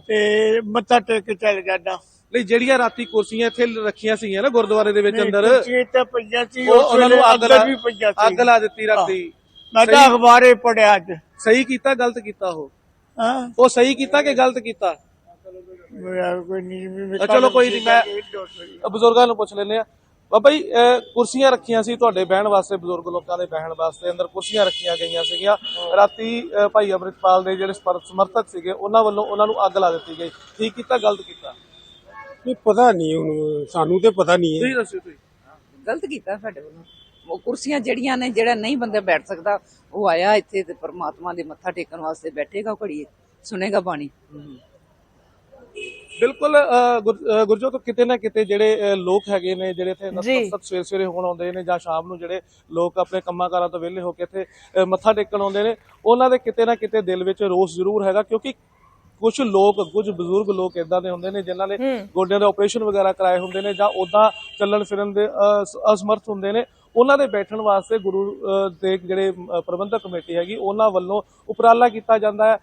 ਤੇ ਮੱਥਾ ਟੇਕ ਕੇ ਚੱਲ ਜਾਂਦਾ। ਨਹੀਂ, ਜਿਹੜੀਆਂ ਰਾਤੀ ਕੁਰਸੀਆਂ ਇੱਥੇ ਰੱਖੀਆਂ ਸੀਗੀਆਂ ਨਾ ਗੁਰਦੁਆਰੇ ਦੇ ਵਿੱਚ ਅੰਦਰ, ਕੁਰਸੀਆਂ ਤਾਂ ਪਈਆਂ ਸੀ, ਉਹਨਾਂ ਨੂੰ ਅੱਗ ਵੀ ਪਈਆਂ ਸੀ। ਅੱਗ ਲਾ ਦਿੱਤੀ ਰਾਤੀ। ਮੈਂ ਤਾਂ ਅਖਬਾਰੇ ਪੜਿਆ ਅੱਜ। ਸਹੀ ਕੀਤਾ ਗਲਤ ਕੀਤਾ? ਹਾਂ, ਉਹ ਸਹੀ ਕੀਤਾ ਕਿ ਗਲਤ ਕੀਤਾ? ਮੇਰਾ ਕੋਈ ਨਹੀਂ। ਚਲੋ ਕੋਈ ਨਹੀਂ, ਮੈਂ ਬਜ਼ੁਰਗਾਂ ਨੂੰ ਪੁੱਛ ਲੈਂਦੇ ਆ। ਬਾਬਾ ਜੀ, ਕੁਰਸੀਆਂ ਰੱਖੀਆਂ ਸੀ ਤੁਹਾਡੇ ਬਹਿਣ ਵਾਸਤੇ, ਬਜ਼ੁਰਗ ਲੋਕਾਂ ਦੇ ਬਹਿਣ ਵਾਸਤੇ ਅੰਦਰ ਕੁਰਸੀਆਂ ਰੱਖੀਆਂ ਗਈਆਂ ਸੀਗੀਆਂ। ਰਾਤੀ ਭਾਈ ਅੰਮ੍ਰਿਤਪਾਲ ਦੇ ਜਿਹੜੇ ਸਮਰਥਕ ਸੀਗੇ ਉਹਨਾਂ ਵੱਲੋਂ ਉਹਨਾਂ ਨੂੰ ਅੱਗ ਲਾ ਦਿੱਤੀ ਗਈ। ਠੀਕ ਕੀਤਾ ਗਲਤ ਕੀਤਾ? ਨਹੀਂ ਪਤਾ ਨਹੀਂ, ਹੁਣ ਸਾਨੂੰ ਤੇ ਪਤਾ ਨਹੀਂ ਹੈ। ਤੁਸੀਂ ਦੱਸੋ। ਤੁਸੀਂ ਗਲਤ ਕੀਤਾ ਸਾਡੇ ਵੱਲੋਂ। ਉਹ ਕੁਰਸੀਆਂ ਜਿਹੜੀਆਂ ਨੇ, ਜਿਹੜਾ ਨਹੀਂ ਬੰਦਾ ਬੈਠ ਸਕਦਾ, ਉਹ ਆਇਆ ਇੱਥੇ ਤੇ ਪਰਮਾਤਮਾ ਦੇ ਮੱਥਾ ਟੇਕਣ ਵਾਸਤੇ ਬੈਠੇਗਾ, ਘੜੀ ਸੁਣੇਗਾ ਬਾਣੀ। ਬਿਲਕੁਲ। ਗੁਰਜੋਤ, ਕਿਤੇ ਨਾ ਕਿਤੇ ਜਿਹੜੇ ਲੋਕ ਹੈਗੇ ਨੇ, ਜਿਹੜੇ ਇੱਥੇ ਨਤਮਸਤਕ ਸਵੇਰੇ ਸਵੇਰੇ ਹੋਣ ਆਉਂਦੇ ਨੇ, ਜਾਂ ਸ਼ਾਮ ਨੂੰ ਜਿਹੜੇ ਲੋਕ ਆਪਣੇ ਕੰਮਾਂ ਕਾਰਾਂ ਤੋਂ ਵਿਹਲੇ ਹੋ ਕੇ ਇੱਥੇ ਮੱਥਾ ਟੇਕਣ ਆਉਂਦੇ ਨੇ, ਉਹਨਾਂ ਦੇ ਕਿਤੇ ਨਾ ਕਿਤੇ ਦਿਲ ਵਿੱਚ ਰੋਸ ਜ਼ਰੂਰ ਹੈਗਾ। ਕਿਉਂਕਿ ਕੁਝ ਬਜ਼ੁਰਗ ਲੋਕ ਇਦਾਂ ਦੇ ਹੁੰਦੇ ਨੇ ਜਿਨ੍ਹਾਂ ਨੇ ਗੋਡਿਆਂ ਦੇ ਆਪਰੇਸ਼ਨ ਵਗੈਰਾ ਕਰਾਏ ਹੁੰਦੇ ਨੇ, ਜਾਂ ਉਦਾਂ ਚੱਲਣ ਫਿਰਨ ਦੇ ਅਸਮਰਥ ਹੁੰਦੇ ਨੇ। ਉਹਨਾਂ ਦੇ ਬੈਠਣ ਵਾਸਤੇ ਗੁਰੂ ਦੇ ਜਿਹੜੇ ਪ੍ਰਬੰਧਕ ਕਮੇਟੀ ਹੈਗੀ, ਉਹਨਾਂ ਵੱਲੋਂ ਉਪਰਾਲਾ ਕੀਤਾ ਜਾਂਦਾ ਹੈ।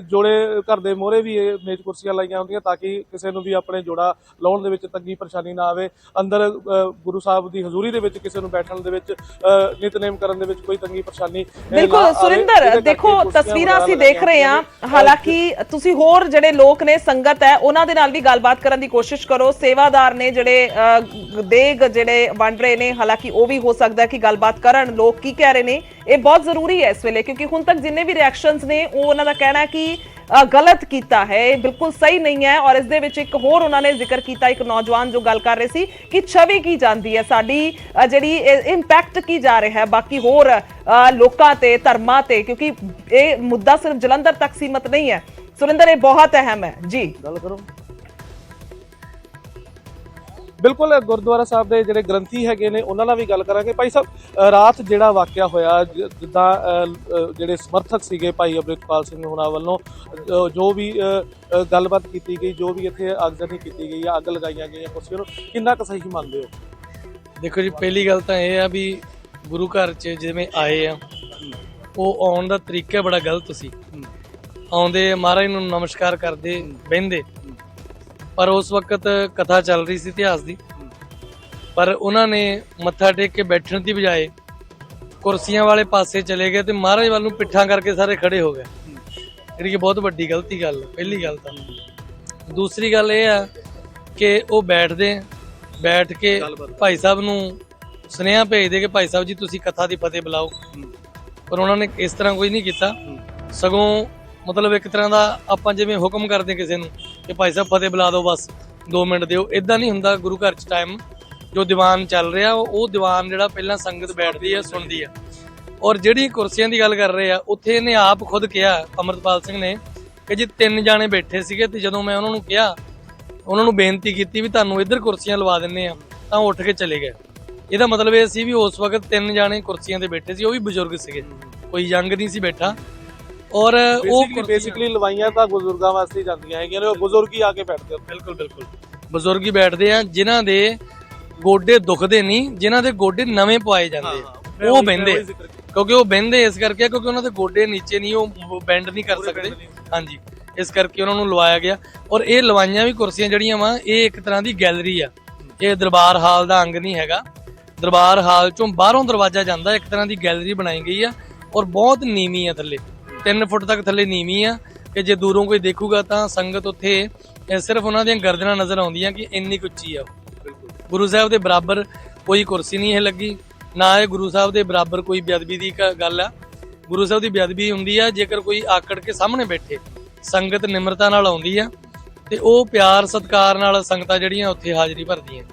ਜੋੜੇ ਘਰ ਦੇ ਮੋਹਰੇ ਵੀ ਇਹ ਮੇਜ਼ ਕੁਰਸੀਆਂ ਲਾਈਆਂ ਹੁੰਦੀਆਂ, ਤਾਂ ਕਿ ਕਿਸੇ ਨੂੰ ਵੀ ਆਪਣੇ ਜੋੜਾ ਲਾਉਣ ਦੇ ਵਿੱਚ ਤੰਗੀ ਪਰੇਸ਼ਾਨੀ ਨਾ ਆਵੇ। ਅੰਦਰ ਗੁਰੂ ਸਾਹਿਬ ਦੀ ਹਜ਼ੂਰੀ ਦੇ ਵਿੱਚ ਕਿਸੇ ਨੂੰ ਬੈਠਣ ਦੇ ਵਿੱਚ, ਨਿਤਨੇਮ ਕਰਨ ਦੇ ਵਿੱਚ ਕੋਈ ਤੰਗੀ ਪਰੇਸ਼ਾਨੀ। ਬਿਲਕੁਲ ਸੁਰਿੰਦਰ, ਦੇਖੋ ਤਸਵੀਰਾਂ ਅਸੀਂ ਦੇਖ ਰਹੇ ਹਾਂ। ਹਾਲਾਂਕਿ ਤੁਸੀਂ ਹੋਰ ਜਿਹੜੇ ਲੋਕ ਨੇ, ਸੰਗਤ ਹੈ, ਉਹਨਾਂ ਦੇ ਨਾਲ ਵੀ ਗੱਲਬਾਤ ਕਰਨ ਦੀ ਕੋਸ਼ਿਸ਼ ਕਰੋ। ਸੇਵਾਦਾਰ ਨੇ ਜਿਹੜੇ ਦੇਗ ਜਿਹੜੇ ਵੰਡ ਰਹੇ ਨੇ, ਹਾਲਾਂਕਿ ਉਹ ਵੀ ਹੋ ਸਕਦਾ ਹੈ ਕਿ ਗੱਲਬਾਤ ਕਰਨ, ਲੋਕ ਕੀ ਕਹਿ ਰਹੇ ਨੇ, ਇਹ ਬਹੁਤ ਜ਼ਰੂਰੀ ਹੈ ਇਸ ਵੇਲੇ। ਕਿਉਂਕਿ ਹੁਣ ਤੱਕ ਜਿੰਨੇ ਵੀ ਰਿਐਕਸ਼ਨਸ ਨੇ, ਉਹ ਉਹਨਾਂ ਦਾ ਕਹਿਣਾ ਹੈ ਕਿ ਗਲਤ ਕੀਤਾ ਹੈ, ਇਹ ਬਿਲਕੁਲ ਸਹੀ ਨਹੀਂ ਹੈ। ਔਰ ਇਸ ਦੇ ਵਿੱਚ ਇੱਕ ਹੋਰ ਉਹਨਾਂ ਨੇ ਜ਼ਿਕਰ ਕੀਤਾ, ਇੱਕ ਨੌਜਵਾਨ ਜੋ ਗੱਲ ਕਰ ਰਹੇ ਸੀ ਕਿ ਛਵੀ ਕੀ ਜਾਂਦੀ ਹੈ ਸਾਡੀ, ਜਿਹੜੀ ਇੰਪੈਕਟ ਕੀ ਜਾ ਰਿਹਾ ਹੈ ਬਾਕੀ ਹੋਰ ਲੋਕਾਂ ਤੇ, ਧਰਮਾਂ ਤੇ, ਕਿਉਂਕਿ ਇਹ ਮੁੱਦਾ ਸਿਰਫ ਜਲੰਧਰ ਤੱਕ ਸੀਮਤ ਨਹੀਂ ਹੈ। ਸੁਰਿੰਦਰ, ਇਹ ਬਹੁਤ ਅਹਿਮ ਹੈ ਜੀ। ਗੱਲ ਕਰੋ। ਬਿਲਕੁਲ। ਗੁਰਦੁਆਰਾ ਸਾਹਿਬ ਦੇ ਜਿਹੜੇ ਗ੍ਰੰਥੀ ਹੈਗੇ ਨੇ, ਉਹਨਾਂ ਨਾਲ ਵੀ ਗੱਲ ਕਰਾਂਗੇ। ਭਾਈ ਸਾਹਿਬ, ਰਾਤ ਜਿਹੜਾ ਵਾਕਿਆ ਹੋਇਆ, ਜਿੱਦਾਂ ਜਿਹੜੇ ਸਮਰਥਕ ਸੀਗੇ ਭਾਈ ਅੰਮ੍ਰਿਤਪਾਲ ਸਿੰਘ ਹੋਣਾ ਵੱਲੋਂ ਜੋ ਵੀ ਗੱਲਬਾਤ ਕੀਤੀ ਗਈ, ਜੋ ਵੀ ਇੱਥੇ ਆਗਜ਼ਨੀ ਕੀਤੀ ਗਈ, ਅੱਗ ਲਗਾਈਆਂ ਗਈਆਂ ਕੁਰਸੀਆਂ ਨੂੰ, ਕਿੰਨਾ ਕੁ ਸਹੀ ਮੰਨਦੇ ਹੋ? ਦੇਖੋ ਜੀ, ਪਹਿਲੀ ਗੱਲ ਤਾਂ ਇਹ ਆ ਵੀ ਗੁਰੂ ਘਰ 'ਚ ਜਿਵੇਂ ਆਏ ਆ, ਉਹ ਆਉਣ ਦਾ ਤਰੀਕਾ ਬੜਾ ਗਲਤ ਸੀ। ਆਉਂਦੇ ਮਹਾਰਾਜ ਨੂੰ ਨਮਸਕਾਰ ਕਰਦੇ, ਬਹਿੰਦੇ, ਪਰ ਉਸ ਵਕਤ ਕਥਾ ਚੱਲ ਰਹੀ ਸੀ ਇਤਿਹਾਸ ਦੀ, ਪਰ ਉਹਨਾਂ ਨੇ ਮੱਥਾ ਟੇਕ ਕੇ ਬੈਠਣ ਦੀ ਬਜਾਏ ਕੁਰਸੀਆਂ ਵਾਲੇ ਪਾਸੇ ਚਲੇ ਗਏ ਤੇ ਮਹਾਰਾਜ ਵੱਲ ਨੂੰ ਪਿੱਠਾਂ ਕਰਕੇ ਸਾਰੇ ਖੜੇ ਹੋ ਗਏ, ਜਿਹੜੀ ਕਿ ਬਹੁਤ ਵੱਡੀ ਗਲਤੀ ਗੱਲ। ਪਹਿਲੀ ਗੱਲ ਤਾਂ। ਦੂਸਰੀ ਗੱਲ ਇਹ ਆ ਕਿ ਉਹ ਬੈਠ ਕੇ ਭਾਈ ਸਾਹਿਬ ਨੂੰ ਸੁਨੇਹਾ ਭੇਜਦੇ ਕਿ ਭਾਈ ਸਾਹਿਬ ਜੀ ਤੁਸੀਂ ਕਥਾ ਦੀ ਫਤਿਹ ਬੁਲਾਓ, ਪਰ ਉਹਨਾਂ ਨੇ ਇਸ ਤਰ੍ਹਾਂ ਕੋਈ ਨਹੀਂ ਕੀਤਾ। ਸਗੋਂ ਮਤਲਬ ਇੱਕ ਤਰ੍ਹਾਂ ਦਾ ਆਪਾਂ ਜਿਵੇਂ ਹੁਕਮ ਕਰਦੇ ਕਿਸੇ ਨੂੰ ਕਿ ਭਾਈ ਸਾਹਿਬ ਫਤਿਹ ਬੁਲਾ ਦਿਓ, ਬਸ 2 ਮਿੰਟ ਦਿਓ, ਇਦਾਂ ਨਹੀਂ ਹੁੰਦਾ ਗੁਰੂ ਘਰ 'ਚ। ਟਾਈਮ ਜੋ ਦੀਵਾਨ ਚੱਲ ਰਿਹਾ, ਉਹ ਦੀਵਾਨ ਜਿਹੜਾ ਪਹਿਲਾਂ ਸੰਗਤ ਬੈਠਦੀ ਹੈ, ਸੁਣਦੀ ਹੈ। ਔਰ ਜਿਹੜੀ ਕੁਰਸੀਆਂ ਦੀ ਗੱਲ ਕਰ ਰਹੇ ਆ, ਉੱਥੇ ਇਹਨੇ ਆਪ ਖੁਦ ਕਿਹਾ, ਅੰਮ੍ਰਿਤਪਾਲ ਸਿੰਘ ਨੇ, ਕਿ ਜੀ 3 ਜਾਣੇ ਬੈਠੇ ਸੀਗੇ ਤੇ ਜਦੋਂ ਮੈਂ ਉਹਨਾਂ ਨੂੰ ਕਿਹਾ, ਉਹਨਾਂ ਨੂੰ ਬੇਨਤੀ ਕੀਤੀ ਵੀ ਤੁਹਾਨੂੰ ਇੱਧਰ ਕੁਰਸੀਆਂ ਲਵਾ ਦਿੰਨੇ ਆ, ਤਾਂ ਉੱਠ ਕੇ ਚਲੇ ਗਏ। ਇਹਦਾ ਮਤਲਬ ਇਹ ਸੀ ਵੀ ਉਸ ਵਕਤ 3 ਜਾਣੇ ਕੁਰਸੀਆਂ ਤੇ ਬੈਠੇ ਸੀ, ਉਹ ਵੀ ਬਜ਼ੁਰਗ ਸੀਗੇ, ਕੋਈ ਯੰਗ ਨਹੀਂ ਸੀ ਬੈਠਾ। ਔਰ ਉਹ ਬੇਸਿਕਲੀ ਲਵਾਈਆਂ ਤਾਂ ਬਜ਼ੁਰਗਾਂ ਵਾਸਤੇ ਜਾਂਦੀਆਂ ਹੈਗੀਆਂ ਨੇ, ਉਹ ਬਜ਼ੁਰਗ ਹੀ ਆ ਕੇ ਬੈਠਦੇ। ਬਿਲਕੁਲ ਬਜ਼ੁਰਗ ਹੀ ਬੈਠਦੇ ਆ, ਜਿਨ੍ਹਾਂ ਦੇ ਗੋਡੇ ਦੁਖਦੇ ਨਹੀਂ, ਜਿਨ੍ਹਾਂ ਦੇ ਗੋਡੇ ਨਵੇਂ ਪਵਾਏ ਜਾਂਦੇ, ਉਹ ਬਹਿੰਦੇ। ਕਿਉਂਕਿ ਉਹ ਬਹਿੰਦੇ ਇਸ ਕਰਕੇ ਕਿਉਂਕਿ ਉਹਨਾਂ ਦੇ ਗੋਡੇ ਨੀਚੇ ਨਹੀਂ, ਉਹ ਬੈਂਡ ਨਹੀਂ ਕਰ ਸਕਦੇ। ਹਾਂਜੀ, ਇਸ ਕਰਕੇ ਉਹਨਾਂ ਨੂੰ ਲਵਾਇਆ ਗਿਆ। ਔਰ ਇਹ ਲਵਾਈਆਂ ਵੀ ਕੁਰਸੀਆਂ ਜਿਹੜੀਆਂ ਵਾ ਇਹ ਇੱਕ ਤਰ੍ਹਾਂ ਦੀ ਗੈਲਰੀ ਆ, ਇਹ ਦਰਬਾਰ ਹਾਲ ਦਾ ਅੰਗ ਨਹੀਂ ਹੈਗਾ। ਦਰਬਾਰ ਹਾਲ ਚੋਂ ਬਾਹਰੋਂ ਦਰਵਾਜ਼ਾ ਜਾਂਦਾ, ਇੱਕ ਤਰ੍ਹਾਂ ਦੀ ਗੈਲਰੀ ਬਣਾਈ ਗਈ ਆ ਔਰ ਬਹੁਤ ਨੀਵੀਂ ਆ, ਥੱਲੇ 3 ਫੁੱਟ ਤੱਕ ਥੱਲੇ ਨੀਵੀਂ ਆ ਕਿ ਜੇ ਦੂਰੋਂ ਕੋਈ ਦੇਖੂਗਾ ਤਾਂ ਸੰਗਤ ਉੱਥੇ ਸਿਰਫ ਉਹਨਾਂ ਦੀਆਂ ਗਰਦਨਾਂ ਨਜ਼ਰ ਆਉਂਦੀਆਂ ਕਿ ਇੰਨੀ ਕੁ ਉੱਚੀ ਆ। ਗੁਰੂ ਸਾਹਿਬ ਦੇ ਬਰਾਬਰ ਕੋਈ ਕੁਰਸੀ ਨਹੀਂ ਇਹ ਲੱਗੀ, ਨਾ ਇਹ ਗੁਰੂ ਸਾਹਿਬ ਦੇ ਬਰਾਬਰ ਕੋਈ ਬੇਅਦਬੀ ਦੀ ਗੱਲ ਆ। ਗੁਰੂ ਸਾਹਿਬ ਦੀ ਬੇਅਦਬੀ ਹੁੰਦੀ ਆ ਜੇਕਰ ਕੋਈ ਆਕੜ ਕੇ ਸਾਹਮਣੇ ਬੈਠੇ, ਸੰਗਤ ਨਿਮਰਤਾ ਨਾਲ ਆਉਂਦੀ ਆ ਤੇ ਉਹ ਪਿਆਰ ਸਤਿਕਾਰ ਨਾਲ ਸੰਗਤਾਂ ਜਿਹੜੀਆਂ ਉੱਥੇ ਹਾਜ਼ਰੀ ਭਰਦੀਆਂ।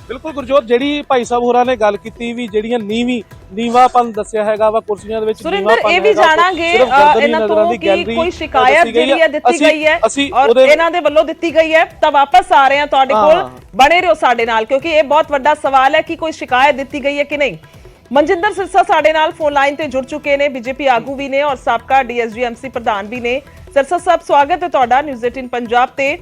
ਬਿਲਕੁਲ ਗੁਰਜੋਤ, ਜਿਹੜੀ ਭਾਈ ਸਾਹਿਬ ਹੋਰਾਂ ਨੇ ਗੱਲ ਕੀਤੀ ਵੀ ਜਿਹੜੀਆਂ ਨੀਵਾਂਪਨ ਦੱਸਿਆ ਹੈਗਾ ਵਾ ਕੁਰਸੀਆਂ ਦੇ ਵਿੱਚ ਸੁਰਿੰਦਰ, ਇਹ ਵੀ ਜਾਣਾਂਗੇ ਇਹਨਾਂ ਤੋਂ ਕਿ ਕੋਈ ਸ਼ਿਕਾਇਤ ਜਿਹੜੀ ਹੈ ਦਿੱਤੀ ਗਈ ਹੈ ਔਰ ਇਹਨਾਂ ਦੇ ਵੱਲੋਂ ਦਿੱਤੀ ਗਈ ਹੈ, ਤਾਂ ਵਾਪਸ ਆ ਰਹੇ ਹਾਂ ਤੁਹਾਡੇ ਕੋਲ, ਬਣੇ ਰਹੋ ਸਾਡੇ ਨਾਲ ਕਿਉਂਕਿ ਇਹ ਬਹੁਤ ਵੱਡਾ ਸਵਾਲ ਹੈ ਕਿ ਕੋਈ ਸ਼ਿਕਾਇਤ ਦਿੱਤੀ ਗਈ ਹੈ ਕਿ ਨਹੀਂ। ਮਨਜਿੰਦਰ ਸਿਰਸਾ ਸਾਡੇ ਨਾਲ ਫੋਨ ਲਾਈਨ ਤੇ ਜੁੜ ਚੁੱਕੇ ਨੇ, ਬੀਜੇਪੀ ਆਗੂ ਵੀ ਨੇ ਔਰ ਸਾਬਕਾ ਡੀਐਸਜੀਐਮਸੀ ਪ੍ਰਧਾਨ ਵੀ ਨੇ। ਸਿਰਸਾ ਸਾਹਿਬ, ਸਵਾਗਤ ਹੈ ਤੁਹਾਡਾ ਨਿਊਜ਼ 18 ਪੰਜਾਬ ਤੇ।